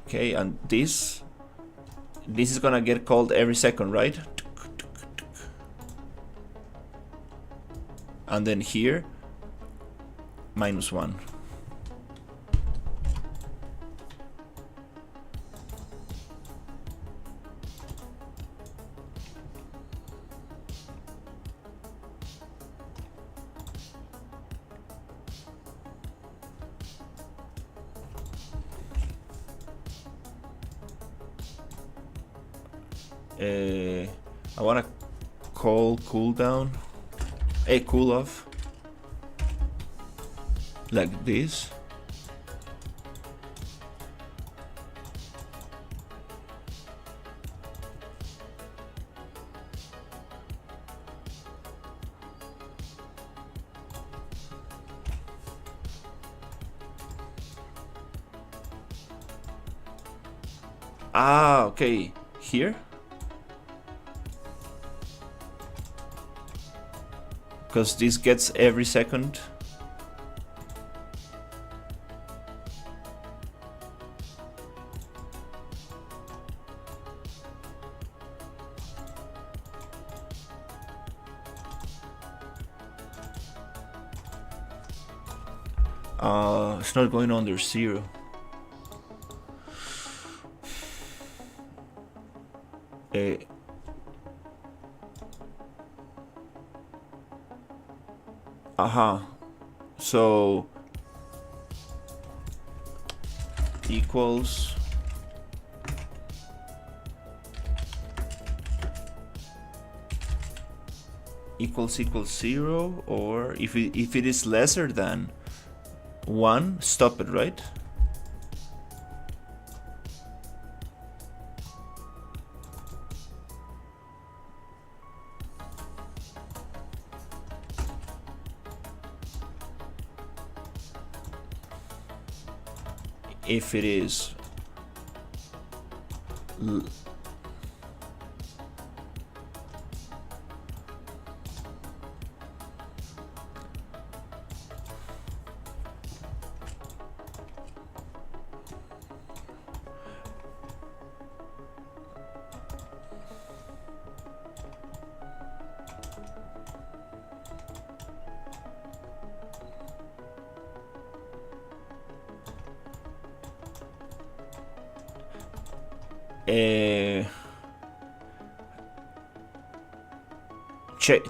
okay, and this is gonna get called every second, right? And then here -1. I wanna call cooldown, cool off, like this. Ah, okay, here. Because this gets every second. It's not going under 0. So equals equals 0, or if it is lesser than 1, stop it, right? If it is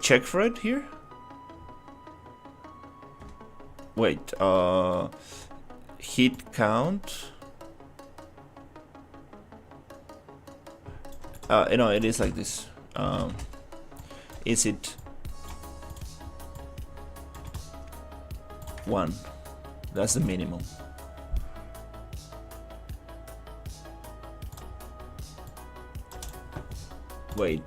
check for it here. Wait, hit count. No, it is like this. Is it 1? That's the minimum. Wait.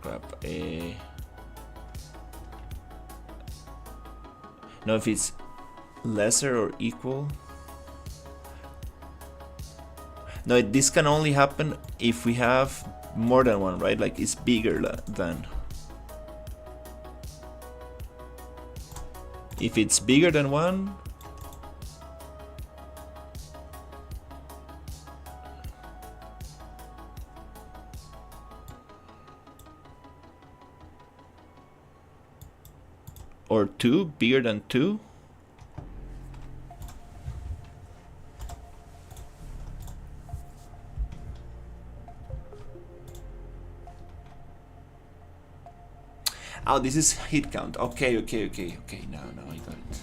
Crap. No, if it's lesser or equal. No, this can only happen if we have more than 1, right? Like it's bigger than. If it's bigger than 1, or 2, bigger than 2. Oh, this is hit count. Okay. Now I got it.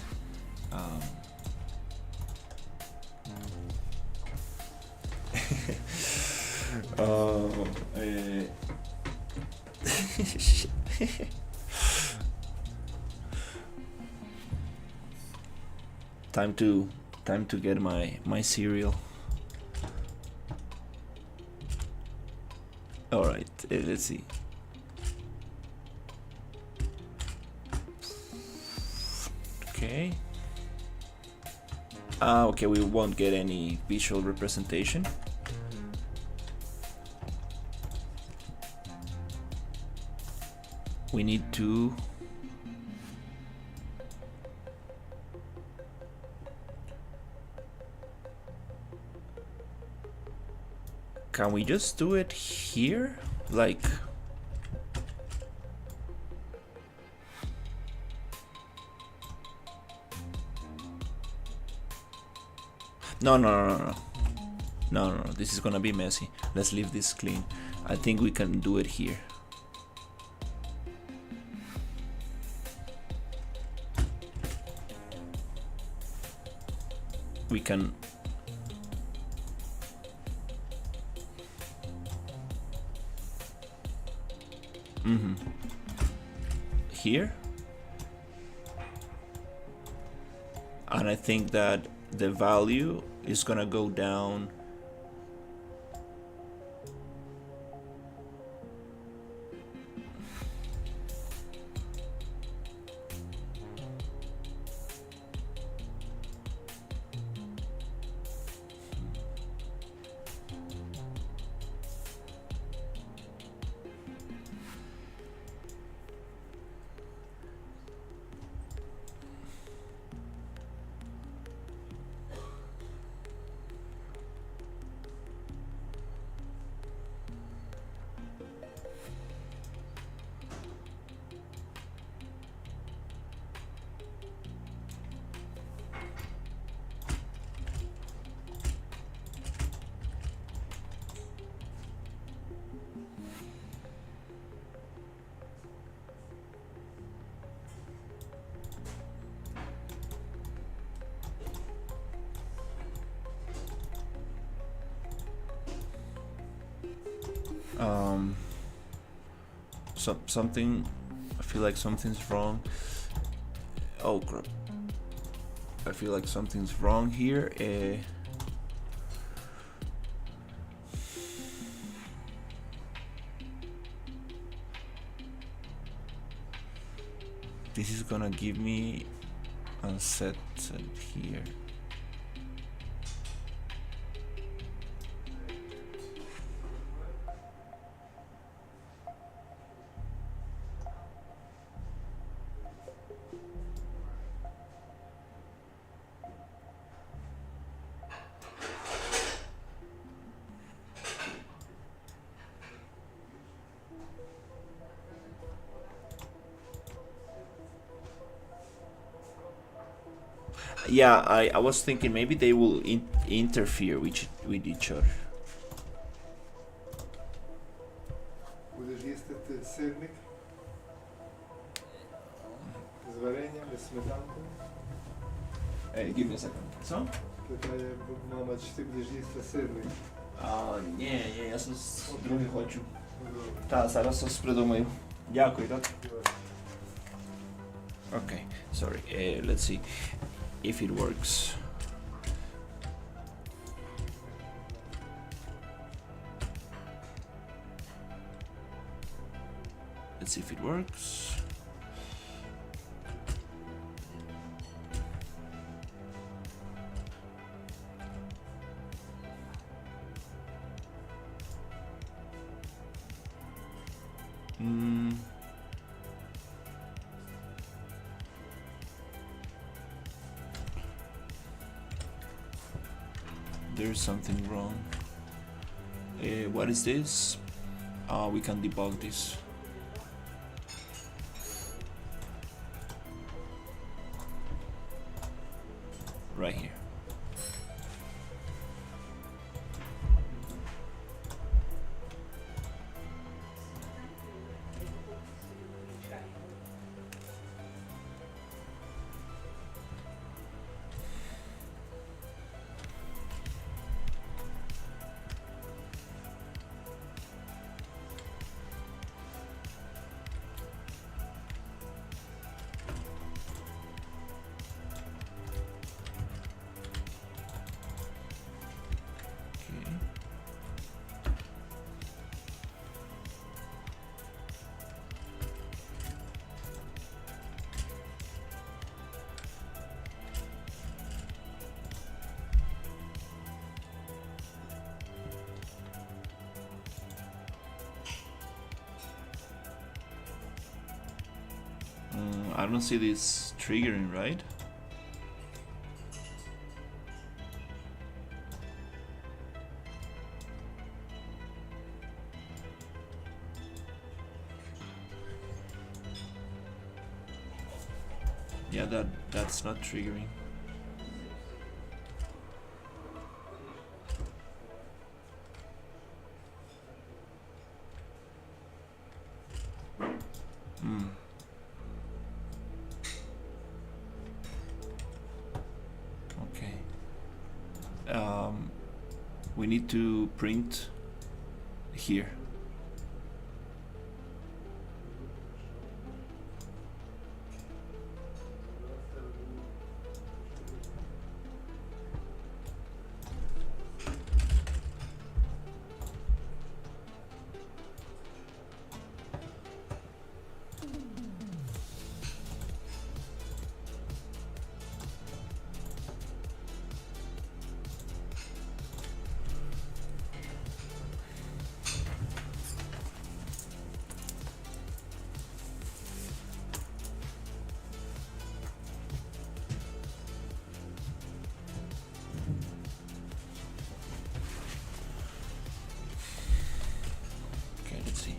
Oh, shit. Time to get my cereal. All right, let's see. Okay. Okay, we won't get any visual representation. We need to can we just do it here? Like No, this is gonna be messy. Let's leave this clean. I think we can do it here. We can here, and I think that the value is gonna go down something. I feel like something's wrong. Oh crap. I feel like something's wrong here. This is gonna give me unset here. Yeah, I was thinking maybe they will interfere with each other. Будеш їсти сирник з варенням і сметанкою. Give me a second. So? Питає мама, чи ти будеш їсти сирник? Ні, я щось друге хочу. Та, зараз щось придумаю. Дякую, так? Okay, sorry. Let's see if it works. Let's see if it works. There's something wrong. What is this? We can debug this. Right here. I don't see this triggering, right? Yeah, that's not triggering. Hmm. Okay. We need to print here. Okay, let's see.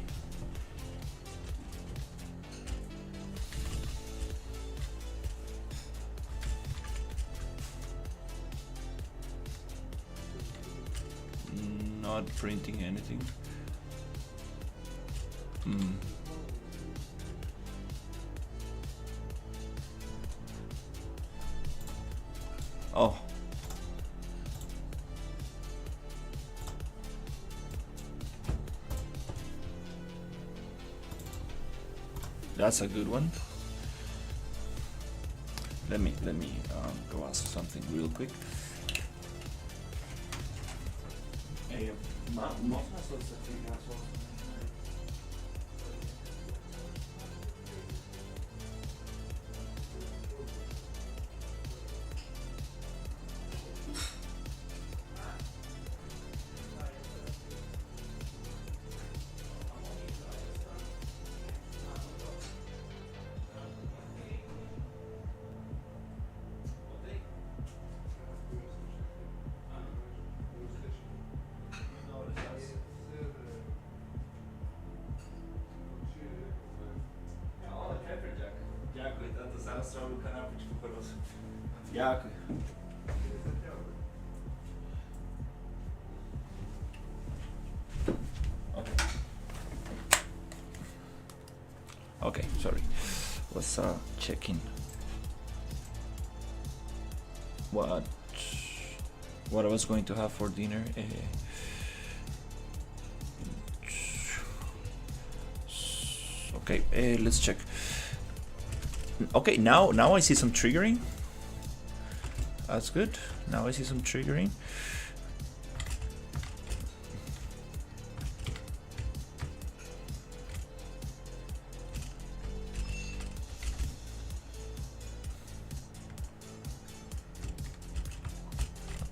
Not printing anything. Hmm. Oh. That's a good one. Let me go ask something real quick. Дякую, тато, зараз роблю канапочку хорошу. Дякую. Okay, sorry. Was checking what I was going to have for dinner. Okay, let's check. Okay, now I see some triggering. That's good. Now I see some triggering.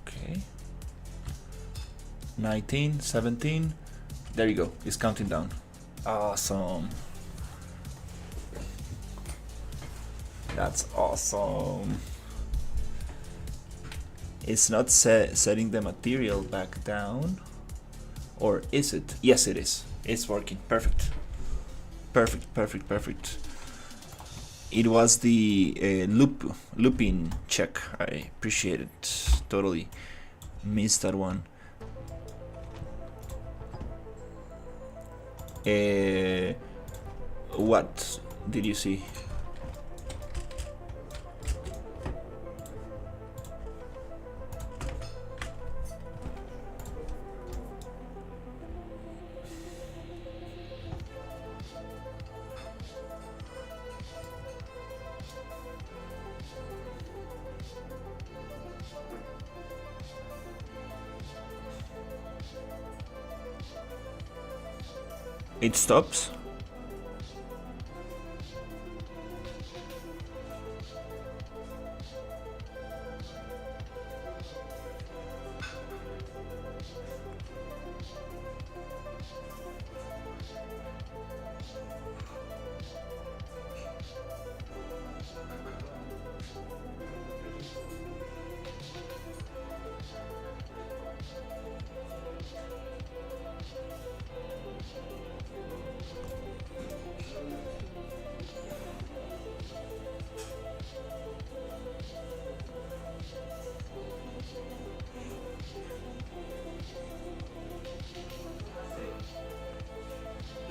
Okay. 19, 17. There you go. It's counting down. Awesome. That's awesome. It's not setting the material back down. Or is it? Yes, it is. It's working. Perfect. Perfect, perfect, perfect. It was the looping check. I appreciate it. Totally missed that one. What did you see? It stops.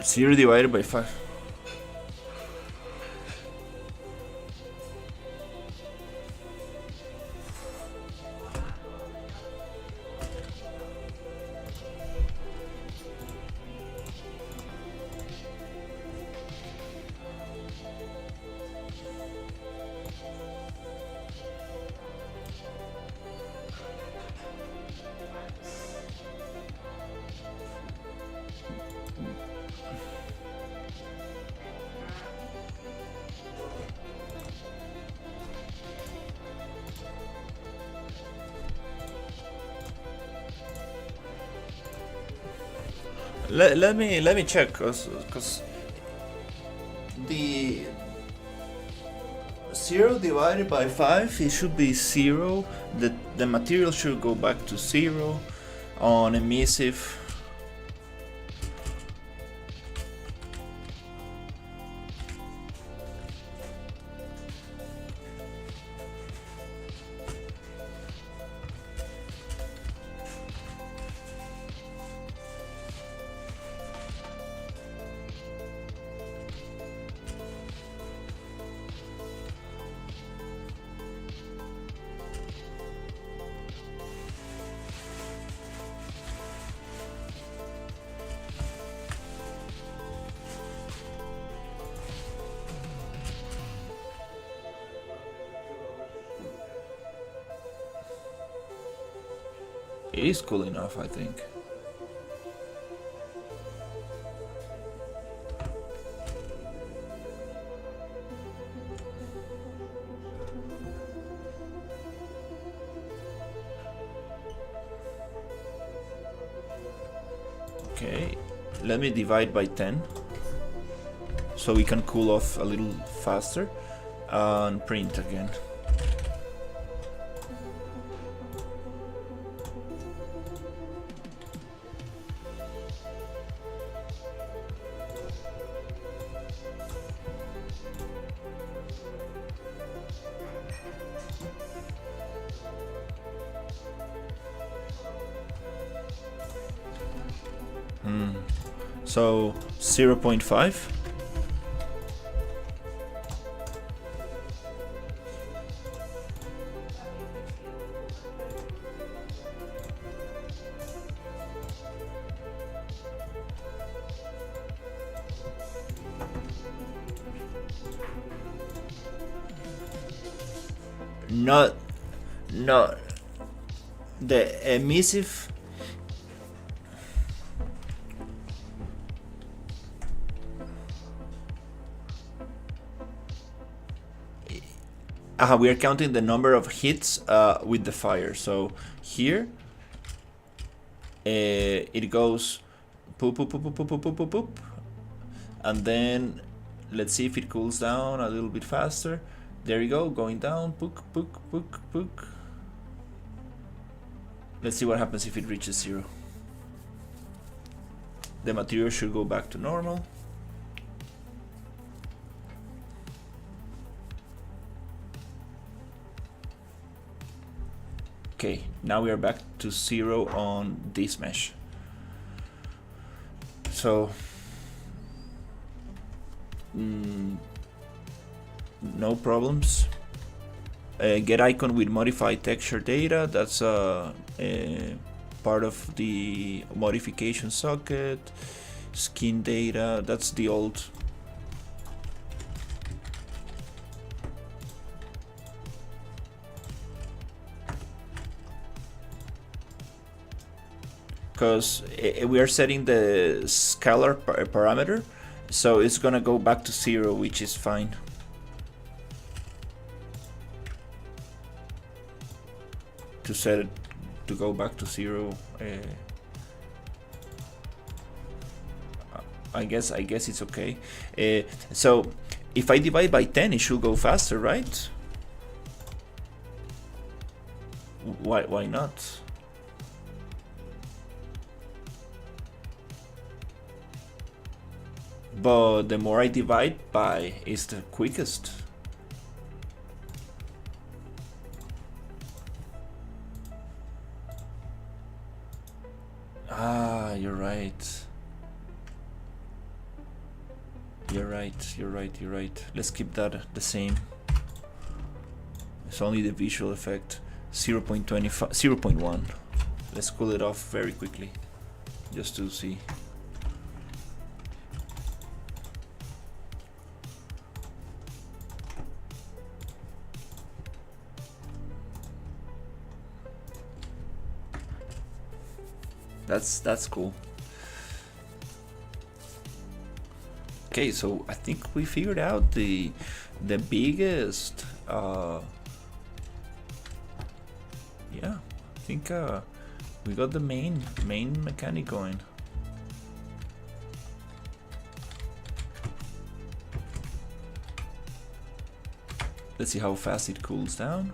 0 divided by 5. Let me check, cause the 0 divided by 5, it should be 0. The material should go back to 0 on emissive. It is cool enough, I think. Okay, let me divide by 10 so we can cool off a little faster and print again. So 0.5. Not the emissive. We are counting the number of hits with the fire. So here it goes poop, poop, poop, poop, poop, poop, poop, poop, and then let's see if it cools down a little bit faster. There you go, going down, pook, pook, pook, pook. Let's see what happens if it reaches 0. The material should go back to normal. Okay, now we are back to 0 on this mesh. So, no problems. Get icon with modified texture data. That's part of the modification socket. Skin data. That's the old. Because we are setting the scalar parameter, so it's gonna go back to 0, which is fine. To set it to go back to 0, I guess it's okay. So if I divide by 10, it should go faster, right? Why not? But the more I divide by is the quickest. Ah, you're right. You're right, you're right, you're right. Let's keep that the same. It's only the visual effect. 0.25, 0.1. Let's cool it off very quickly, just to see. That's cool. Okay, so I think we figured out the biggest. Yeah, I think we got the main mechanic going. Let's see how fast it cools down.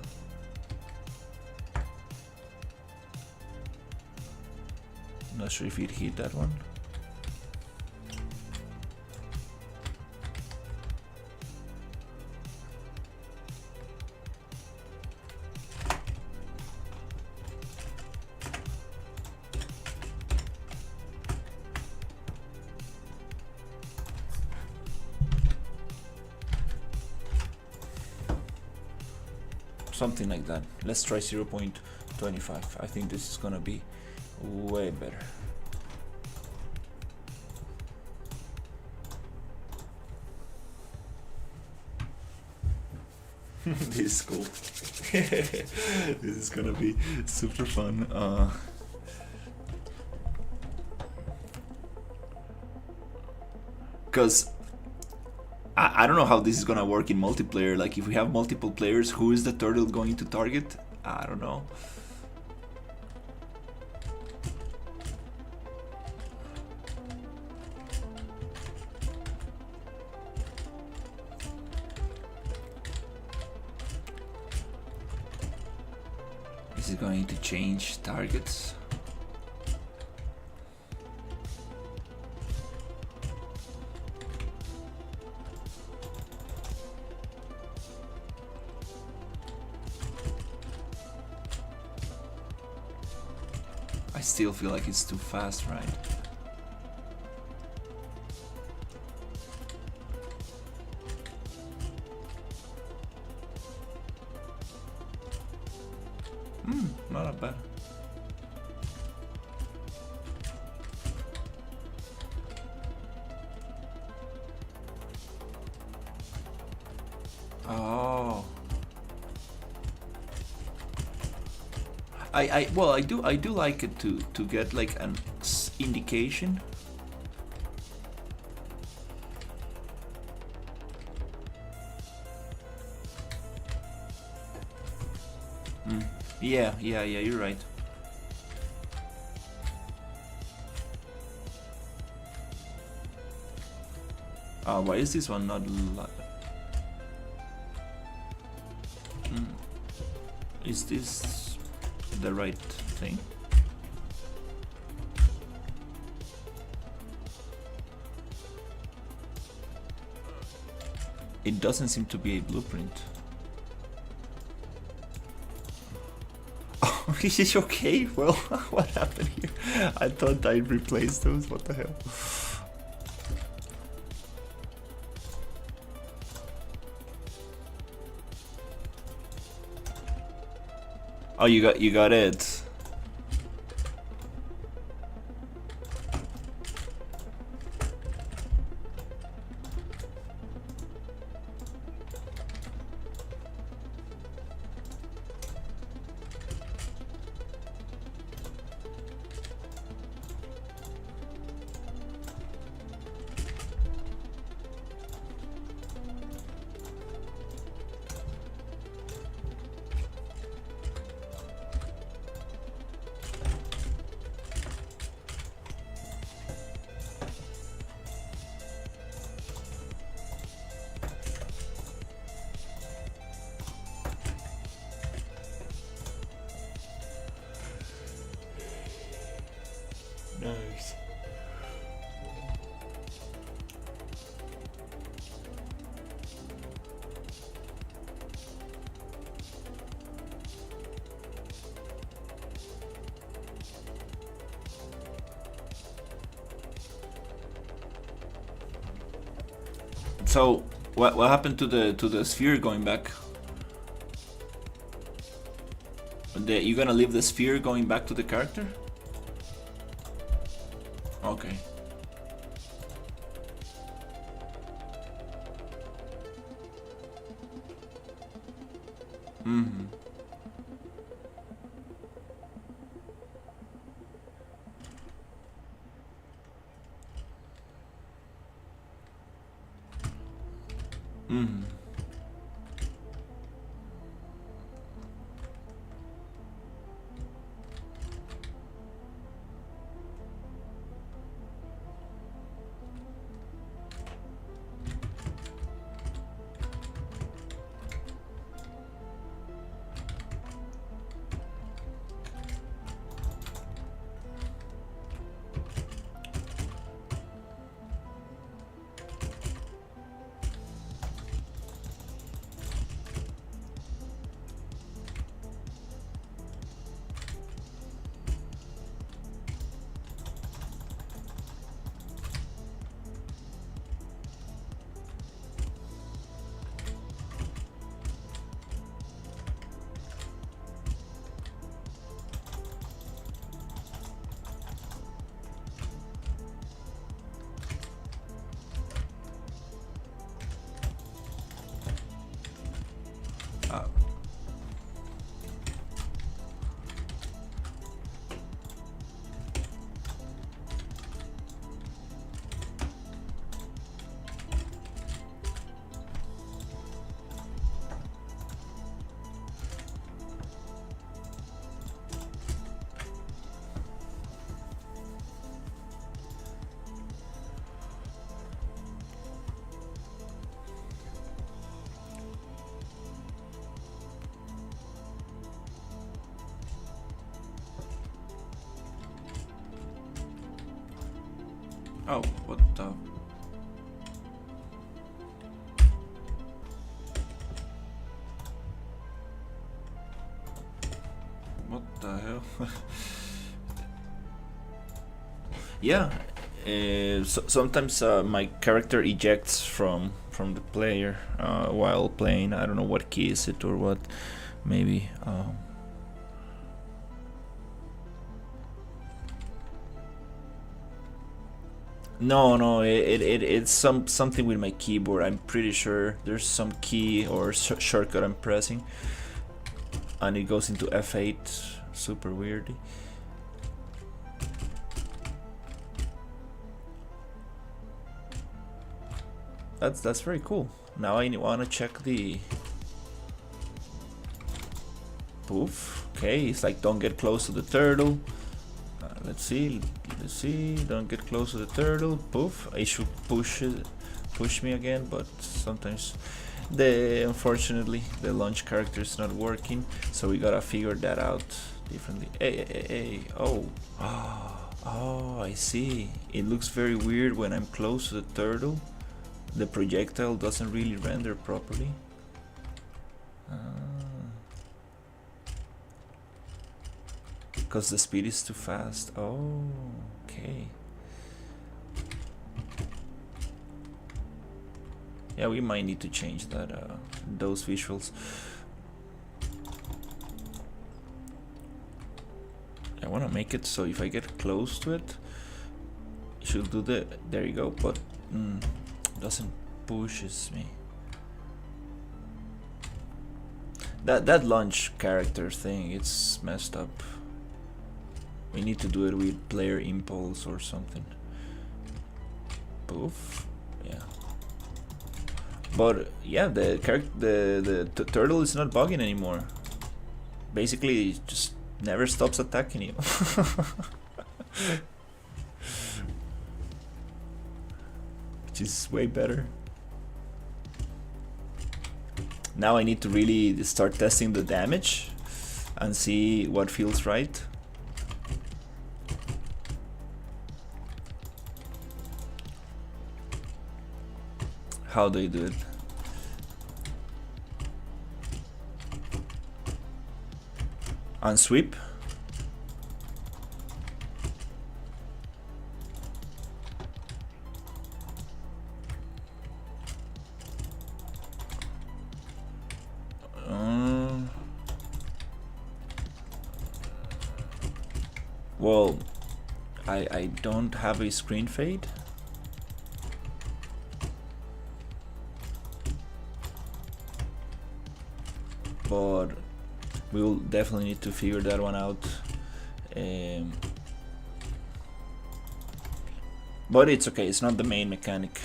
Not sure if it hit that one. Something like that. Let's try 0.25. I think this is gonna be way better. This is cool. This is gonna be super fun. Because I don't know how this is gonna work in multiplayer. Like, if we have multiple players, who is the turtle going to target? I don't know. Is it going to change targets? I still feel like it's too fast, right? Not that bad. Oh. Well, I do like it to get like an indication. Yeah, you're right. Why is this one not Is this the right thing? It doesn't seem to be a blueprint. Oh, is it okay? Well, what happened here? I thought I'd replace those. What the hell? Oh, you got it. So what happened to the sphere going back? You gonna leave the sphere going back to the character? Okay. Mm-hmm. Mm-hmm. Oh, what the? What the hell? Yeah, sometimes my character ejects from the player while playing. I don't know what key is it or what. Maybe. No, it's something with my keyboard. I'm pretty sure there's some key or shortcut I'm pressing, and it goes into F8. Super weird. That's very cool. Now I wanna check the poof. Okay, it's like don't get close to the turtle. Let's see. Don't get close to the turtle. Poof. I should push me again, but sometimes unfortunately the launch character is not working, so we gotta figure that out differently. Hey. Oh, I see. It looks very weird when I'm close to the turtle. The projectile doesn't really render properly. Because the speed is too fast. Oh, okay. Yeah, we might need to change that. Those visuals. I want to make it so if I get close to it, it should do the. There you go. But doesn't pushes me. That launch character thing, it's messed up. We need to do it with player impulse or something. Poof. Yeah. But yeah, the turtle is not bugging anymore. Basically, it just never stops attacking you. Which is way better. Now I need to really start testing the damage and see what feels right. How do you do it? On sweep? Well, I don't have a screen fade. But we'll definitely need to figure that one out. But it's okay, it's not the main mechanic.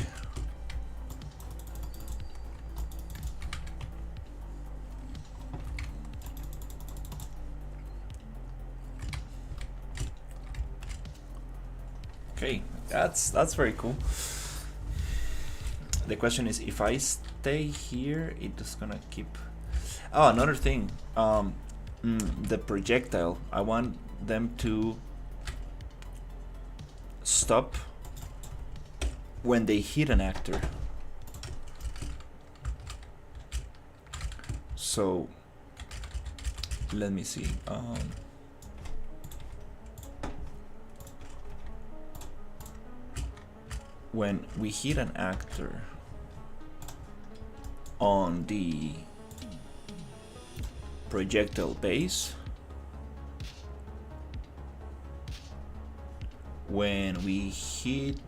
Okay, that's very cool. The question is, if I stay here, it's gonna keep... Oh, another thing. The projectile. I want them to stop when they hit an actor. So let me see. When we hit an actor on the projectile base, when we hit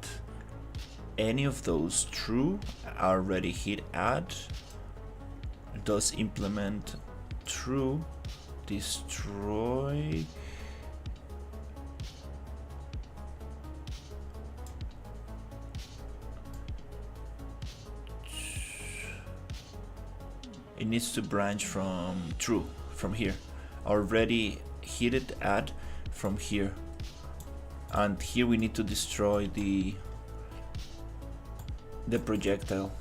any of those true, already hit add, does implement true, destroy, it needs to branch from true, from here. Already hit it, add from here. And here we need to destroy the projectile.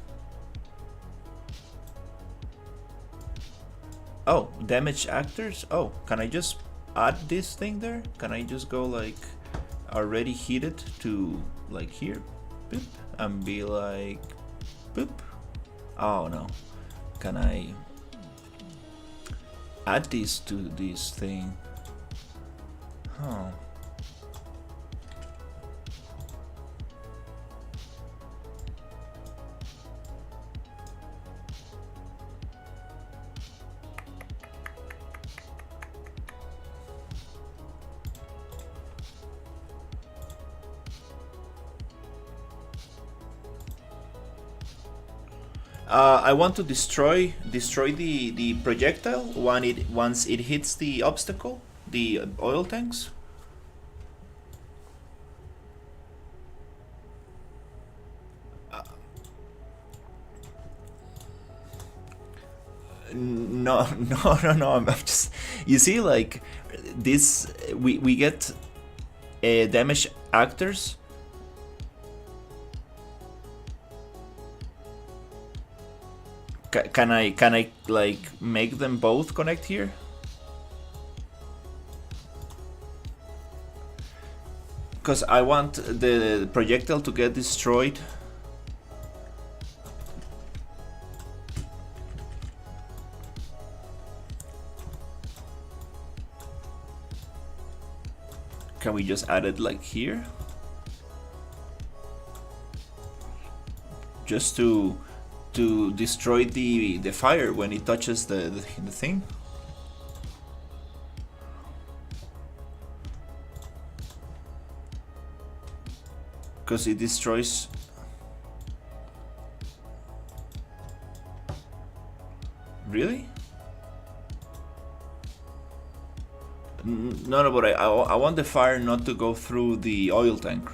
Oh, damage actors? Oh, can I just add this thing there? Can I just go like already hit it to like here, boop, and be like boop? Oh no. Can I add this to this thing? Huh. I want to destroy the projectile once it hits the obstacle, the oil tanks. No, I'm just, you see, like this, we get damage actors. Can I like make them both connect here? Because I want the projectile to get destroyed. Can we just add it like here? Just to destroy the fire when it touches the thing. Because it destroys. Really? No, but I want the fire not to go through the oil tank.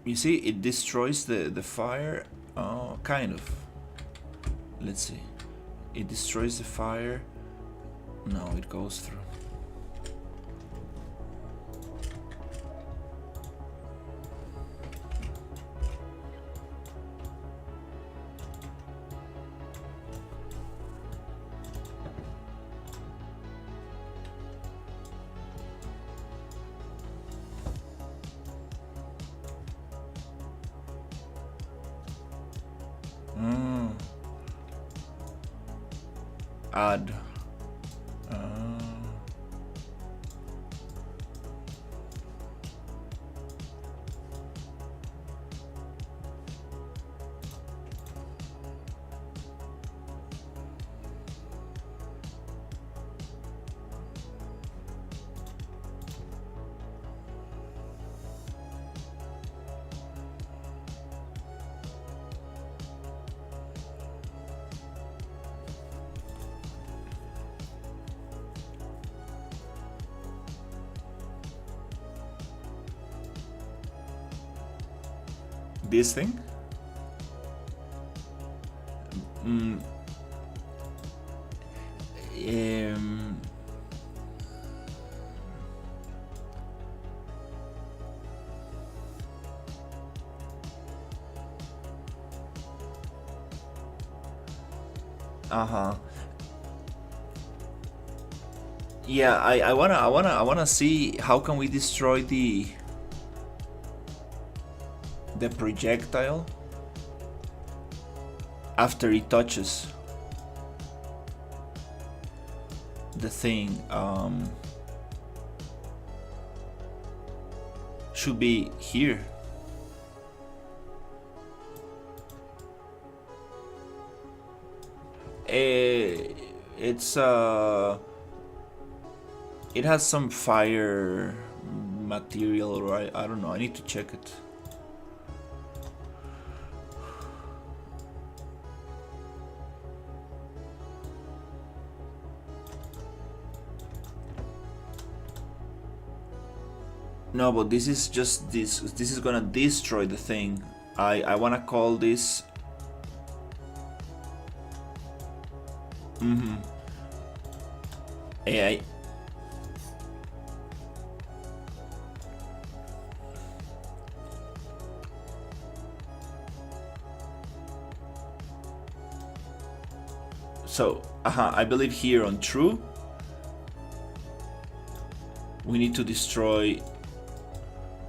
You see, it destroys the fire. Oh, kind of. Let's see. It destroys the fire. No, it goes through. add. This thing? Uh-huh. Yeah, I wanna see how can we destroy the projectile after it touches the thing. Should be here. It's it has some fire material, or I don't know. I need to check it. No, but this is just this. This is gonna destroy the thing. I wanna call this. AI. So, I believe here on true, we need to destroy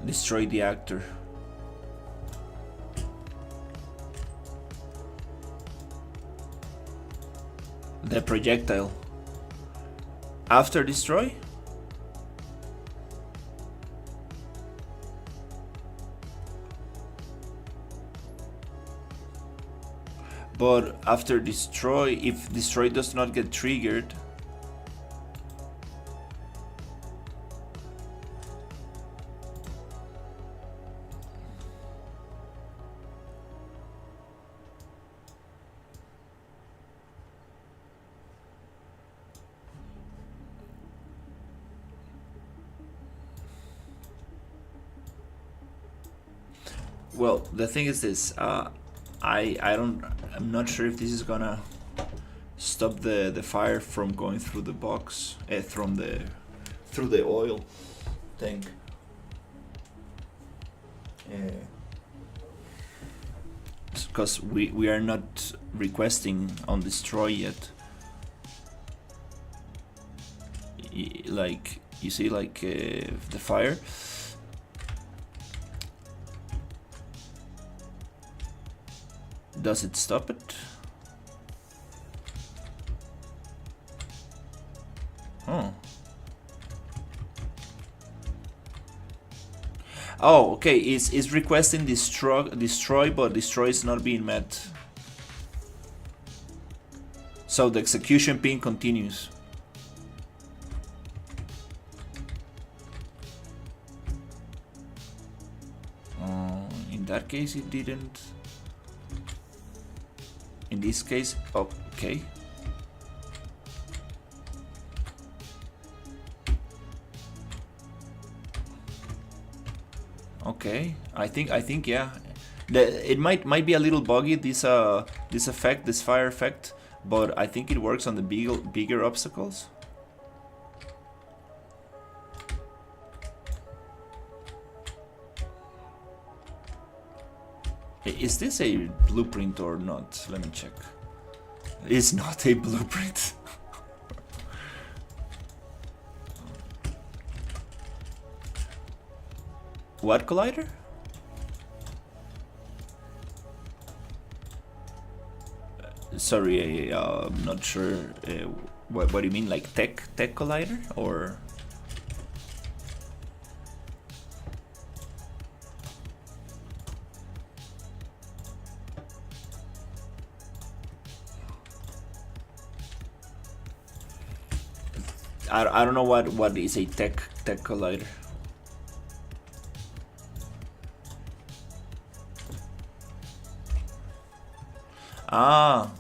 the actor. The projectile. After destroy? But after destroy, if destroy does not get triggered, well, the thing is this. I'm not sure if this is gonna stop the fire from going through the box, through the oil tank. Because we are not requesting on destroy yet. Like you see, like the fire. Does it stop it? Oh. Oh, okay. It's requesting destroy, but destroy is not being met. So the execution pin continues. In that case, it didn't. In this case, okay. Okay, I think yeah. It might be a little buggy, this effect, this fire effect, but I think it works on the bigger obstacles. Is this a blueprint or not? Let me check. It's not a blueprint. What collider? Sorry, I'm not sure. What do you mean, like tech collider, or? I don't know what is a tech collider. Ah.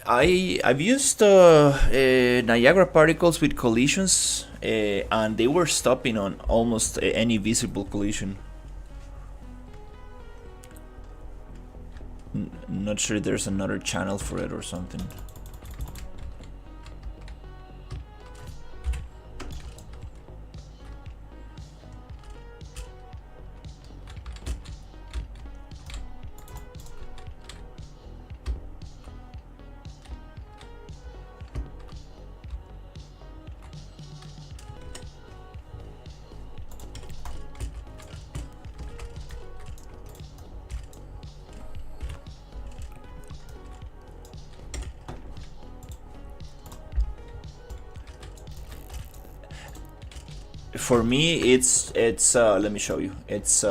I've used Niagara particles with collisions, and they were stopping on almost any visible collision. Not sure if there's another channel for it or something. For me, it's let me show you. It's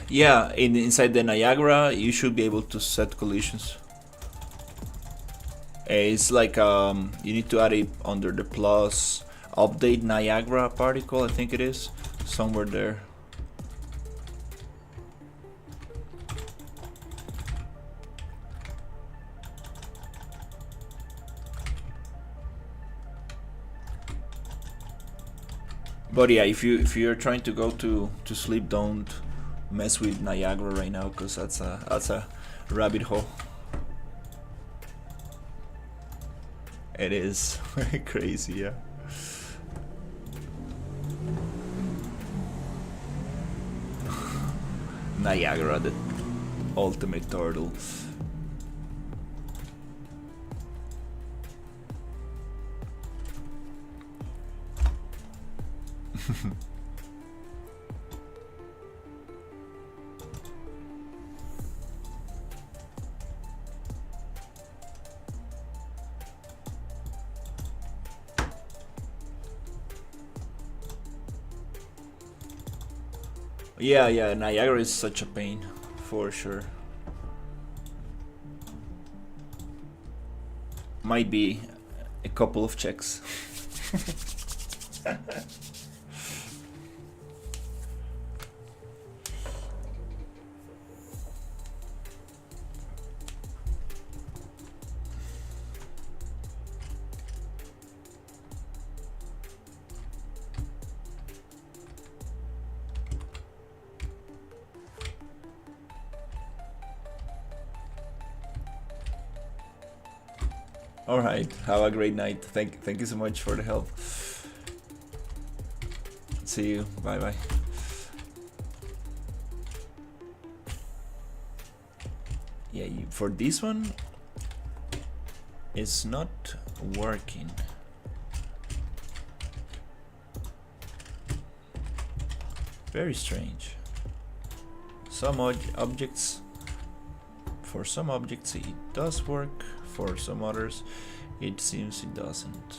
yeah, inside the Niagara, you should be able to set collisions. It's like you need to add it under the plus update Niagara particle, I think it is somewhere there. But yeah, if you're trying to go to sleep, don't mess with Niagara right now, because that's a rabbit hole. It is very crazy, yeah. Niagara, the ultimate turtle. Yeah, Niagara is such a pain, for sure. Might be a couple of checks. All right, have a great night. Thank you so much for the help. See you. Bye bye. Yeah, for this one, it's not working. Very strange. Some objects, for some objects it does work, for some others it seems it doesn't.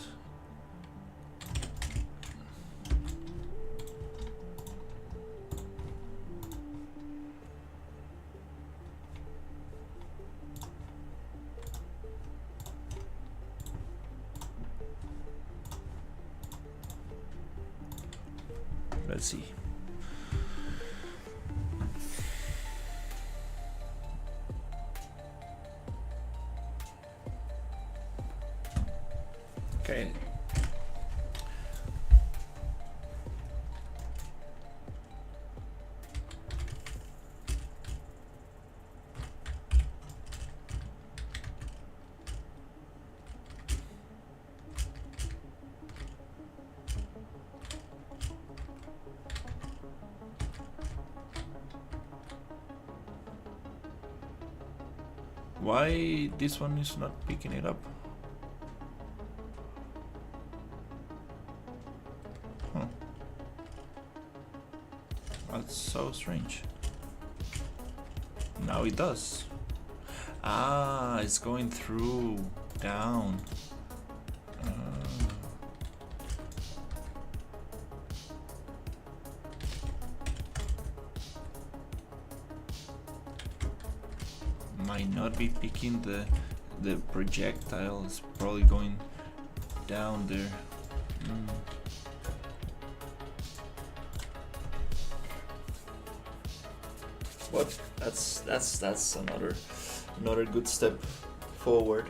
Let's see. Okay. Why this one is not picking it up? Huh. That's so strange. Now it does. Ah, it's going through, down. Might not be picking the projectile. It's probably going down there. But that's another good step forward.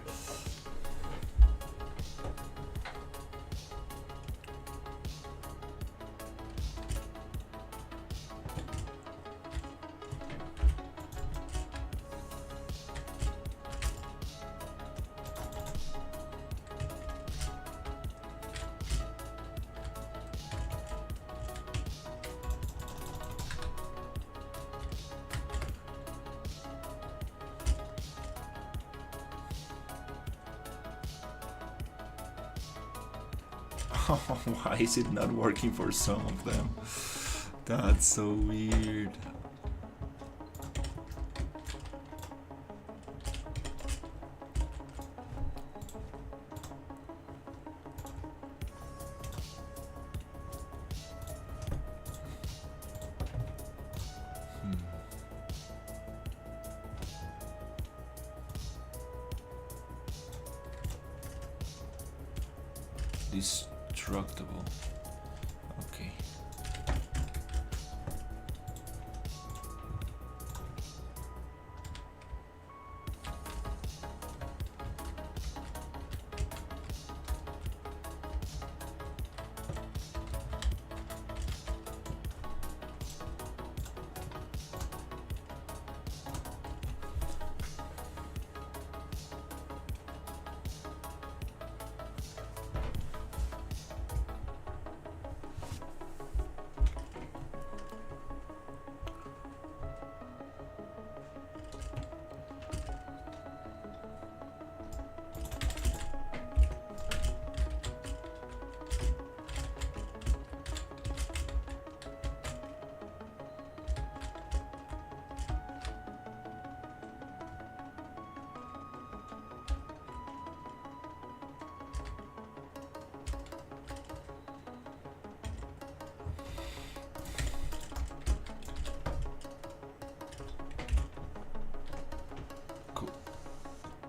Why is it not working for some of them? That's so weird. Destructible. Okay.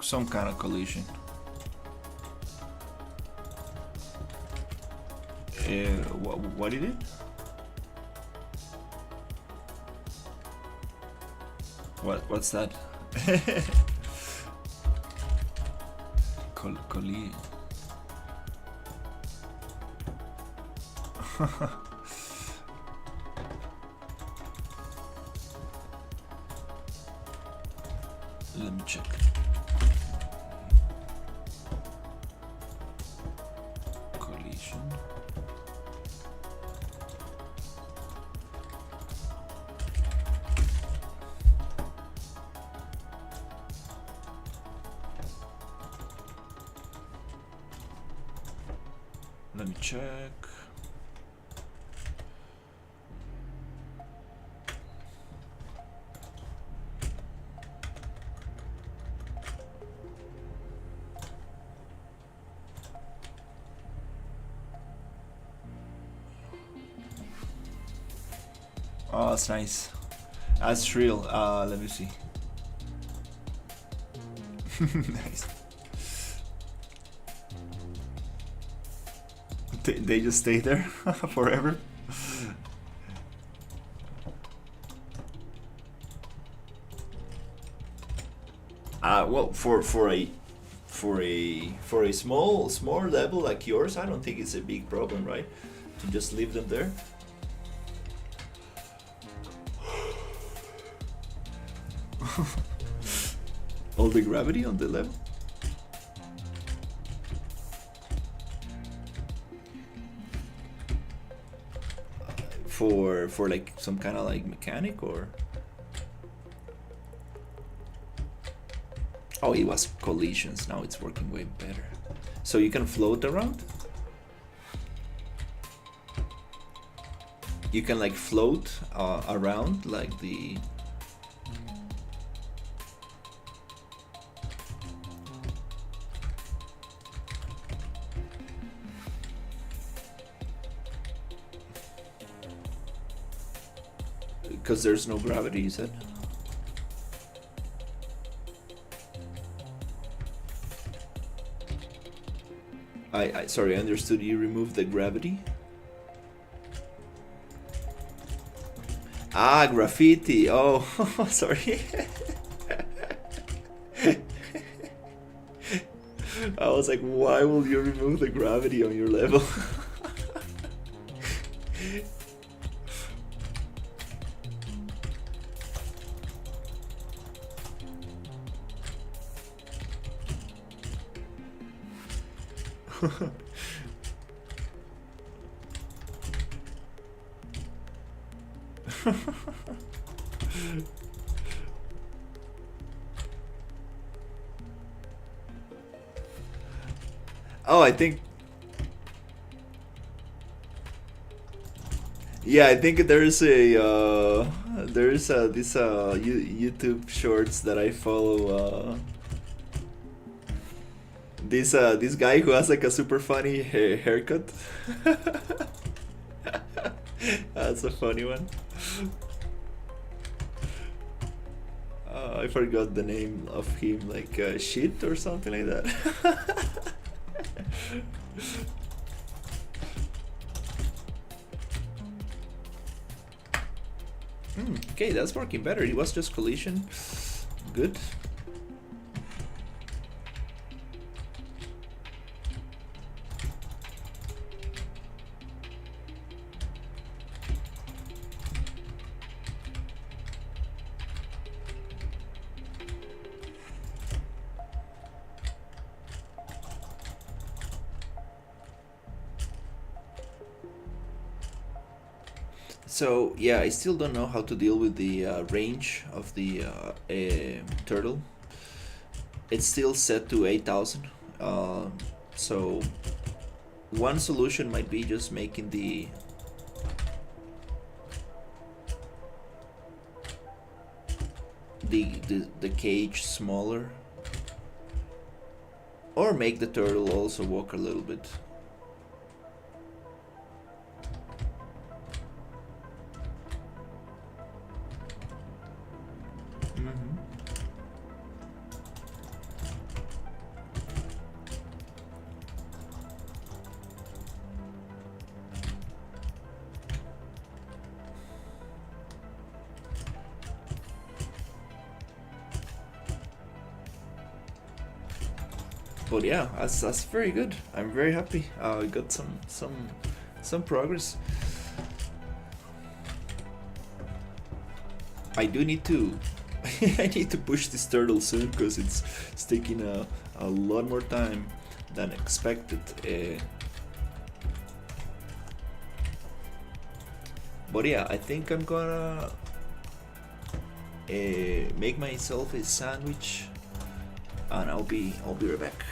some kind of collision. What did it? What's that? Collision. Let me check. Collision. Let me check. Oh, that's nice. That's real. Let me see. Nice. They just stay there forever. Well, for a small level like yours, I don't think it's a big problem, right? To just leave them there. All the gravity on the level. For like some kind of like mechanic or. Oh, it was collisions. Now it's working way better. So you can float around. You can like float around like the. Because there's no gravity, you said? Sorry, I understood you removed the gravity. Ah, graffiti. Oh, sorry. I was like, why will you remove the gravity on your level? Oh, I think. Yeah, I think there's this YouTube shorts that I follow. This guy who has like a super funny haircut. That's a funny one. I forgot the name of him, like shit or something like that. Okay, that's working better. It was just collision. Good. So yeah, I still don't know how to deal with the range of the turtle. It's still set to 8,000. So one solution might be just making the cage smaller, or make the turtle also walk a little bit. But yeah, that's very good. I'm very happy. I got some progress. I do need to I need to push this turtle soon because it's taking a lot more time than expected. But yeah, I think I'm gonna make myself a sandwich, and I'll be right back.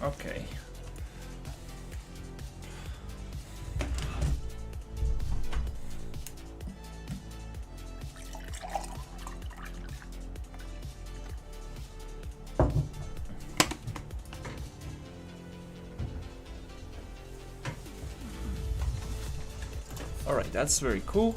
Okay. All right, that's very cool.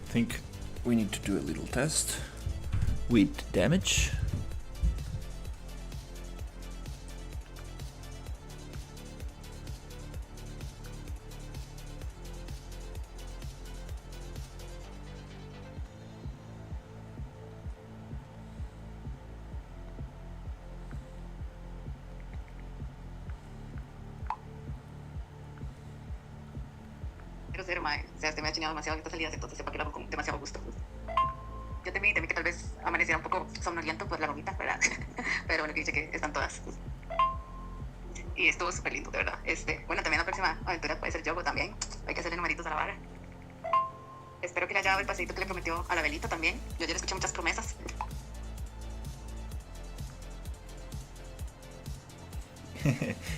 I think we need to do a little test with damage. Cero, mae. O sea, me ha chineado demasiado estas salidas, entonces sepa que lo hago con demasiado gusto. Yo temí que tal vez amaneciera un poco somnoliento por la gomita, ¿verdad? Pero bueno, que dice que están todas. Y estuvo súper lindo, de verdad. Bueno, también la próxima aventura puede ser yogo también. Hay que hacerle numeritos a la vara. Espero que le haya dado el paseíto que le prometió a la velita también. Yo ayer escuché muchas promesas.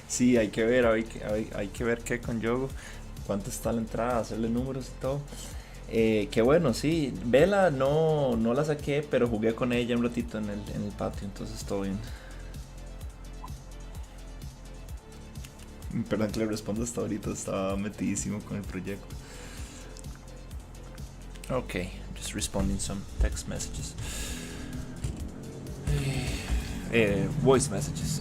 Sí, hay que ver, hay que ver qué con yogo. Cuánto está la entrada, hacerle números y todo. Qué bueno, sí. Vela no la saqué, pero jugué con ella un ratito en el patio, entonces todo bien. Perdón que le respondo hasta ahorita, estaba metidísimo con el proyecto. Okay, just responding some text messages. Voice messages.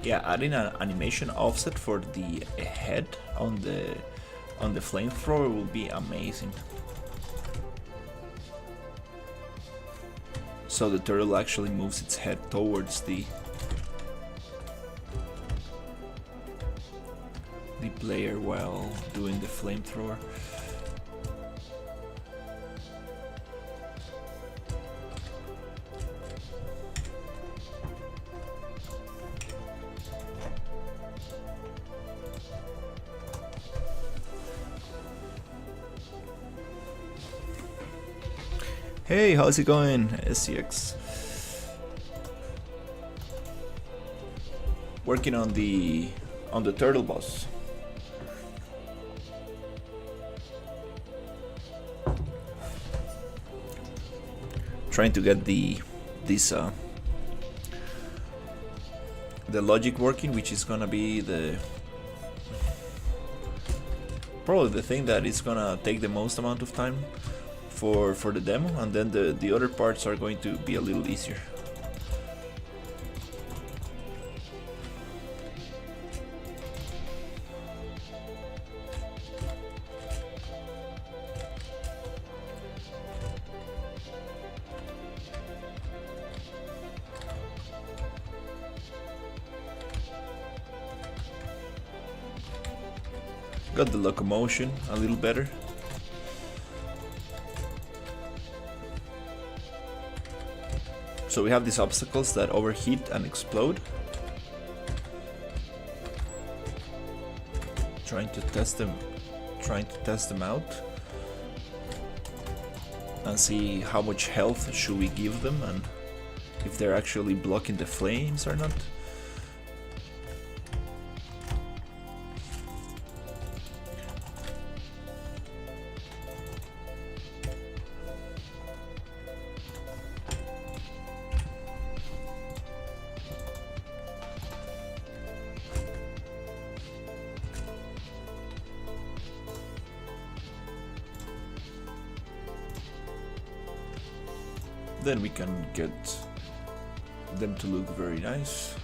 Yeah, adding an animation offset for the head on the flamethrower will be amazing. So the turtle actually moves its head towards the player while doing the flamethrower. Hey, how's it going, SCX? Working on the turtle boss. Trying to get the logic working, which is gonna be probably the thing that is gonna take the most amount of time for the demo, and then the other parts are going to be a little easier. Got the locomotion a little better. So we have these obstacles that overheat and explode. Trying to test them out and see how much health should we give them and if they're actually blocking the flames or not. Then we can get them to look very nice.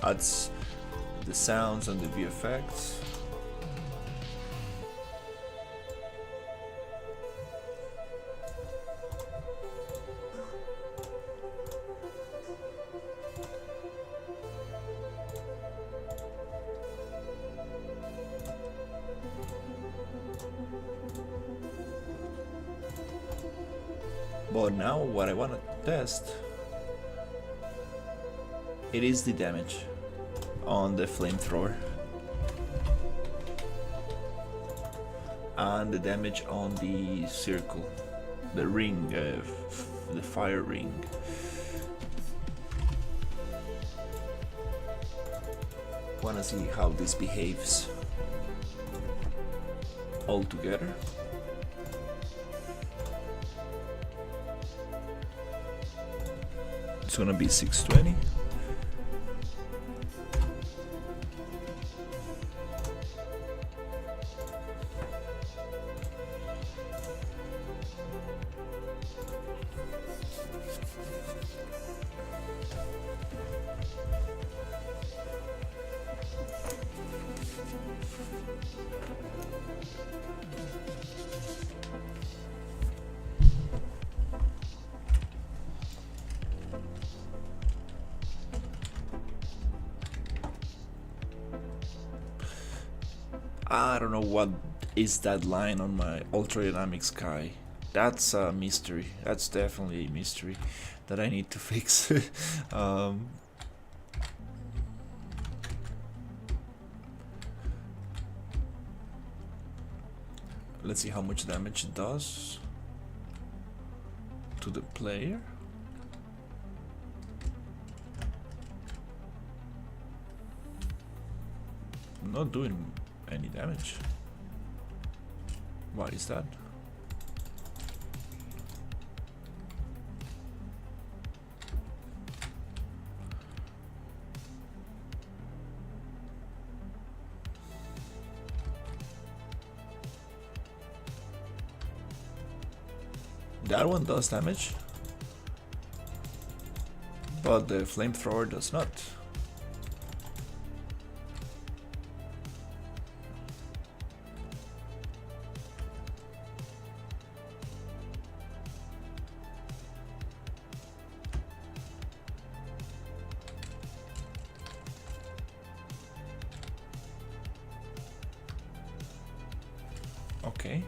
Adds the sounds and the VFX. But now what I want to test, it is the damage on the flamethrower and the damage on the circle, the ring, the fire ring. Want to see how this behaves all together. It's gonna be 620. I don't know what is that line on my ultradynamic sky. That's a mystery. That's definitely a mystery that I need to fix. Let's see how much damage it does to the player. Not doing any damage. Why is that? That one does damage, but the flamethrower does not. Okay.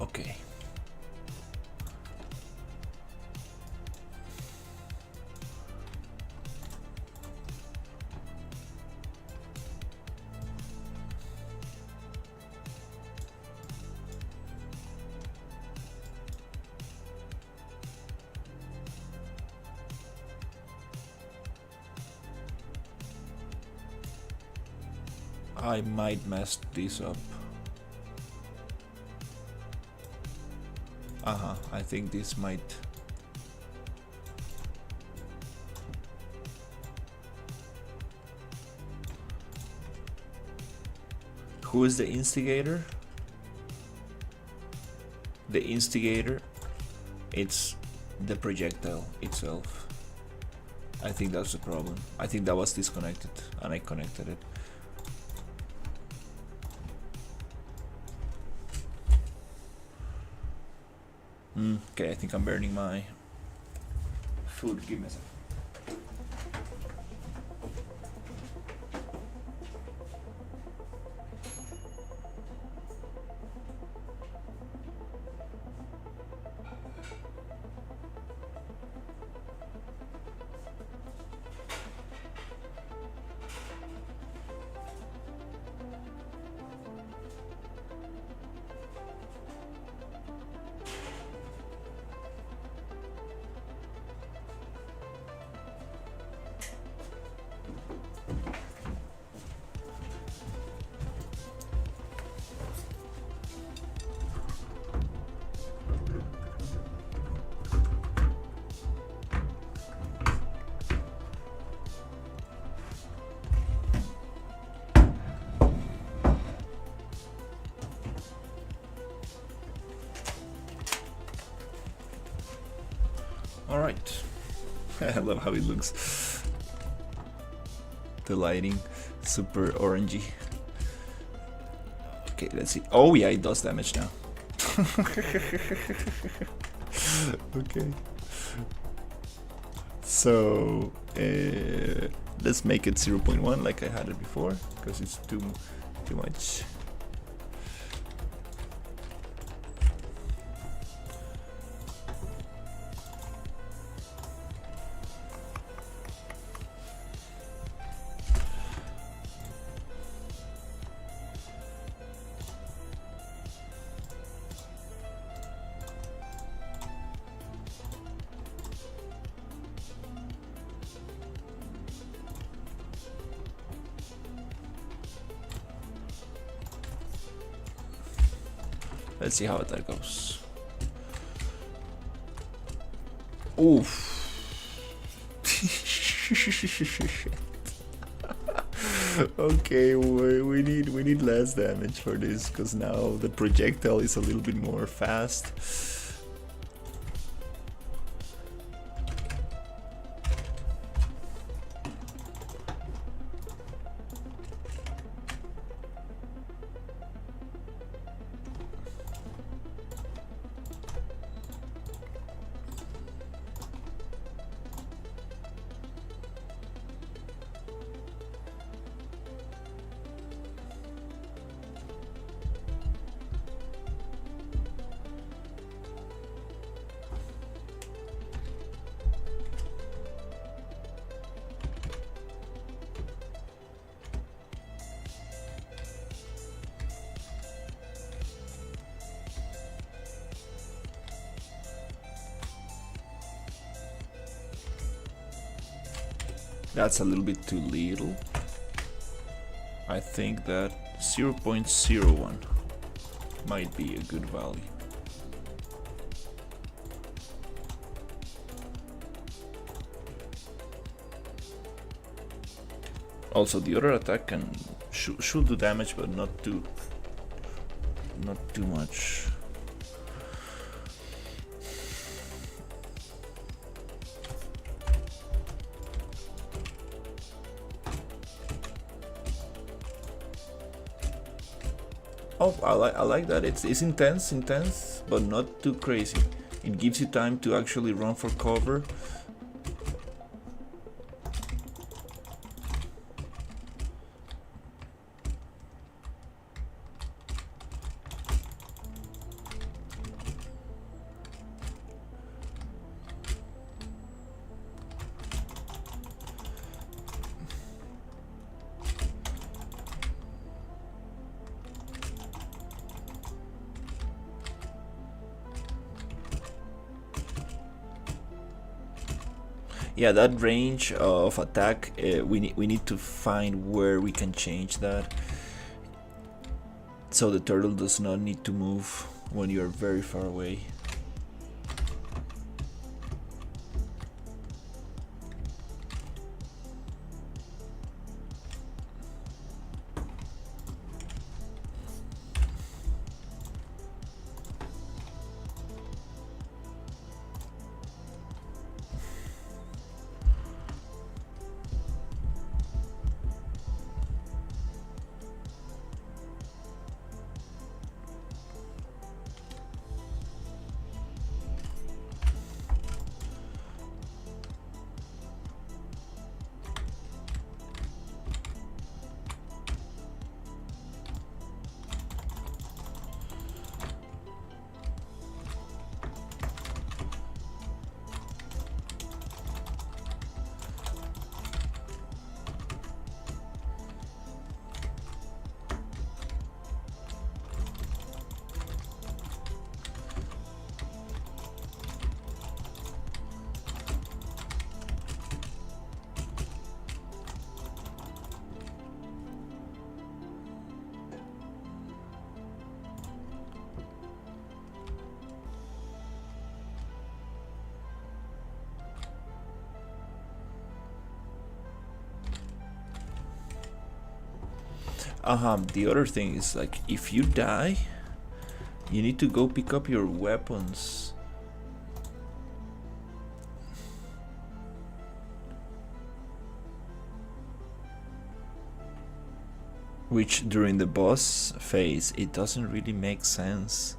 Okay. I might mess this up. I think this might. Who is the instigator? The instigator, it's the projectile itself. I think that's the problem. I think that was disconnected and I connected it. Okay, I think I'm burning my food. Give me a second. Alright. I love how it looks. The lighting, super orangey. Okay, let's see. Oh yeah, it does damage now. Okay. So, let's make it 0.1 like I had it before, because it's too much. Let's see how that goes. Oof. Okay, we need less damage for this, because now the projectile is a little bit more fast. That's a little bit too little. I think that 0.01 might be a good value. Also, the other attack can should do damage, but not too much. Oh, I like that. It's intense, but not too crazy. It gives you time to actually run for cover. Yeah, that range of attack, we need to find where we can change that, so the turtle does not need to move when you are very far away. The other thing is, like, if you die, you need to go pick up your weapons. Which during the boss phase, it doesn't really make sense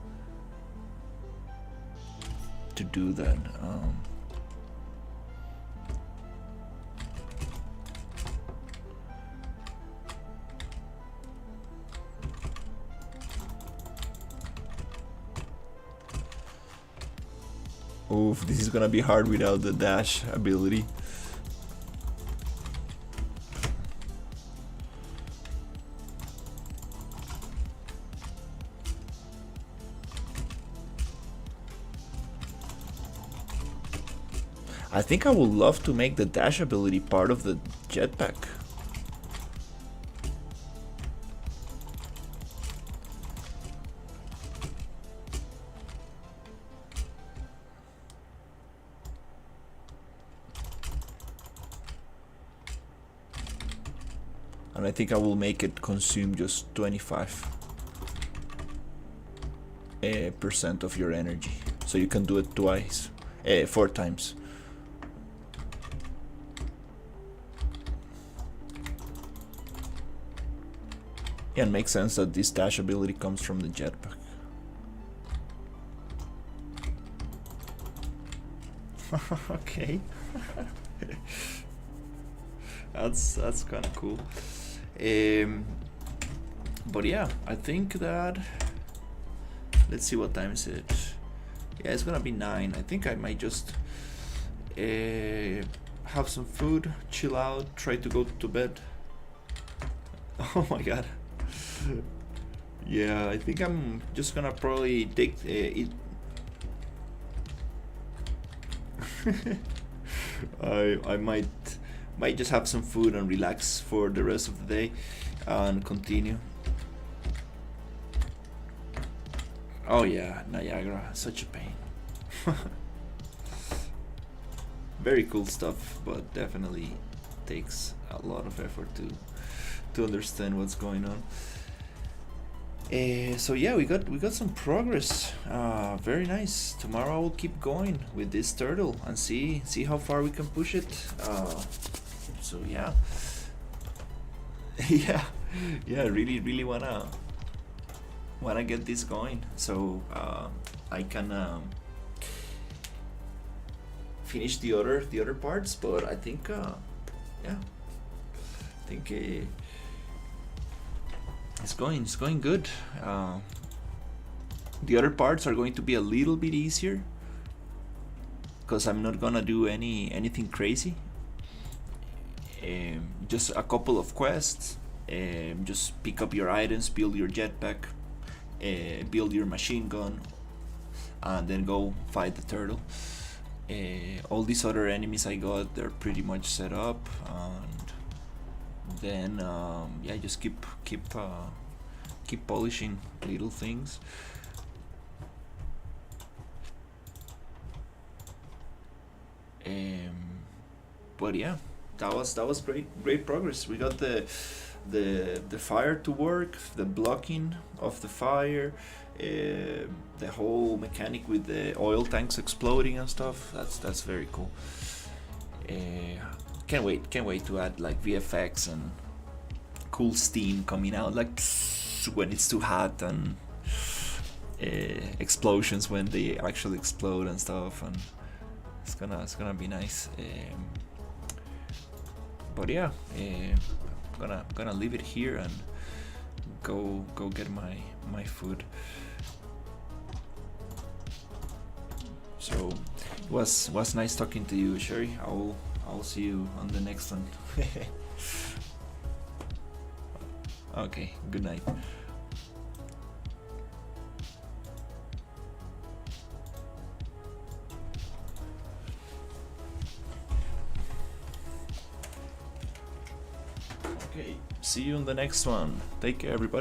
to do that. Oof, this is gonna be hard without the dash ability. I think I would love to make the dash ability part of the jetpack. and I think I will make it consume just 25% of your energy, so you can do it twice, 4 times. Yeah, it makes sense that this dash ability comes from the jetpack. Okay. That's kind of cool. But yeah, I think that, let's see, what time is it? Yeah, it's gonna be 9. I think I might just have some food, chill out, try to go to bed. Oh my god. Yeah, I think I'm just gonna probably take eat. I might just have some food and relax for the rest of the day and continue. Oh yeah, Niagara, such a pain. Very cool stuff, but definitely takes a lot of effort to understand what's going on. So yeah, we got some progress. Very nice. Tomorrow I will keep going with this turtle and see how far we can push it. So yeah, yeah, really wanna get this going, so I can finish the other parts. But I think yeah, I think it's going good. The other parts are going to be a little bit easier because I'm not gonna do anything crazy. Just a couple of quests. Just pick up your items, build your jetpack, build your machine gun, and then go fight the turtle. All these other enemies I got, they're pretty much set up, and then yeah, just keep polishing little things. But yeah, that was great progress. We got the fire to work, the blocking of the fire, the whole mechanic with the oil tanks exploding and stuff. That's very cool. Can't wait to add like VFX and cool steam coming out, like when it's too hot, and explosions when they actually explode and stuff, and it's gonna be nice. But yeah, gonna leave it here and go get my food. So it was nice talking to you, Sherry. I'll see you on the next one. Okay, good night. Okay, see you on the next one. Take care, everybody.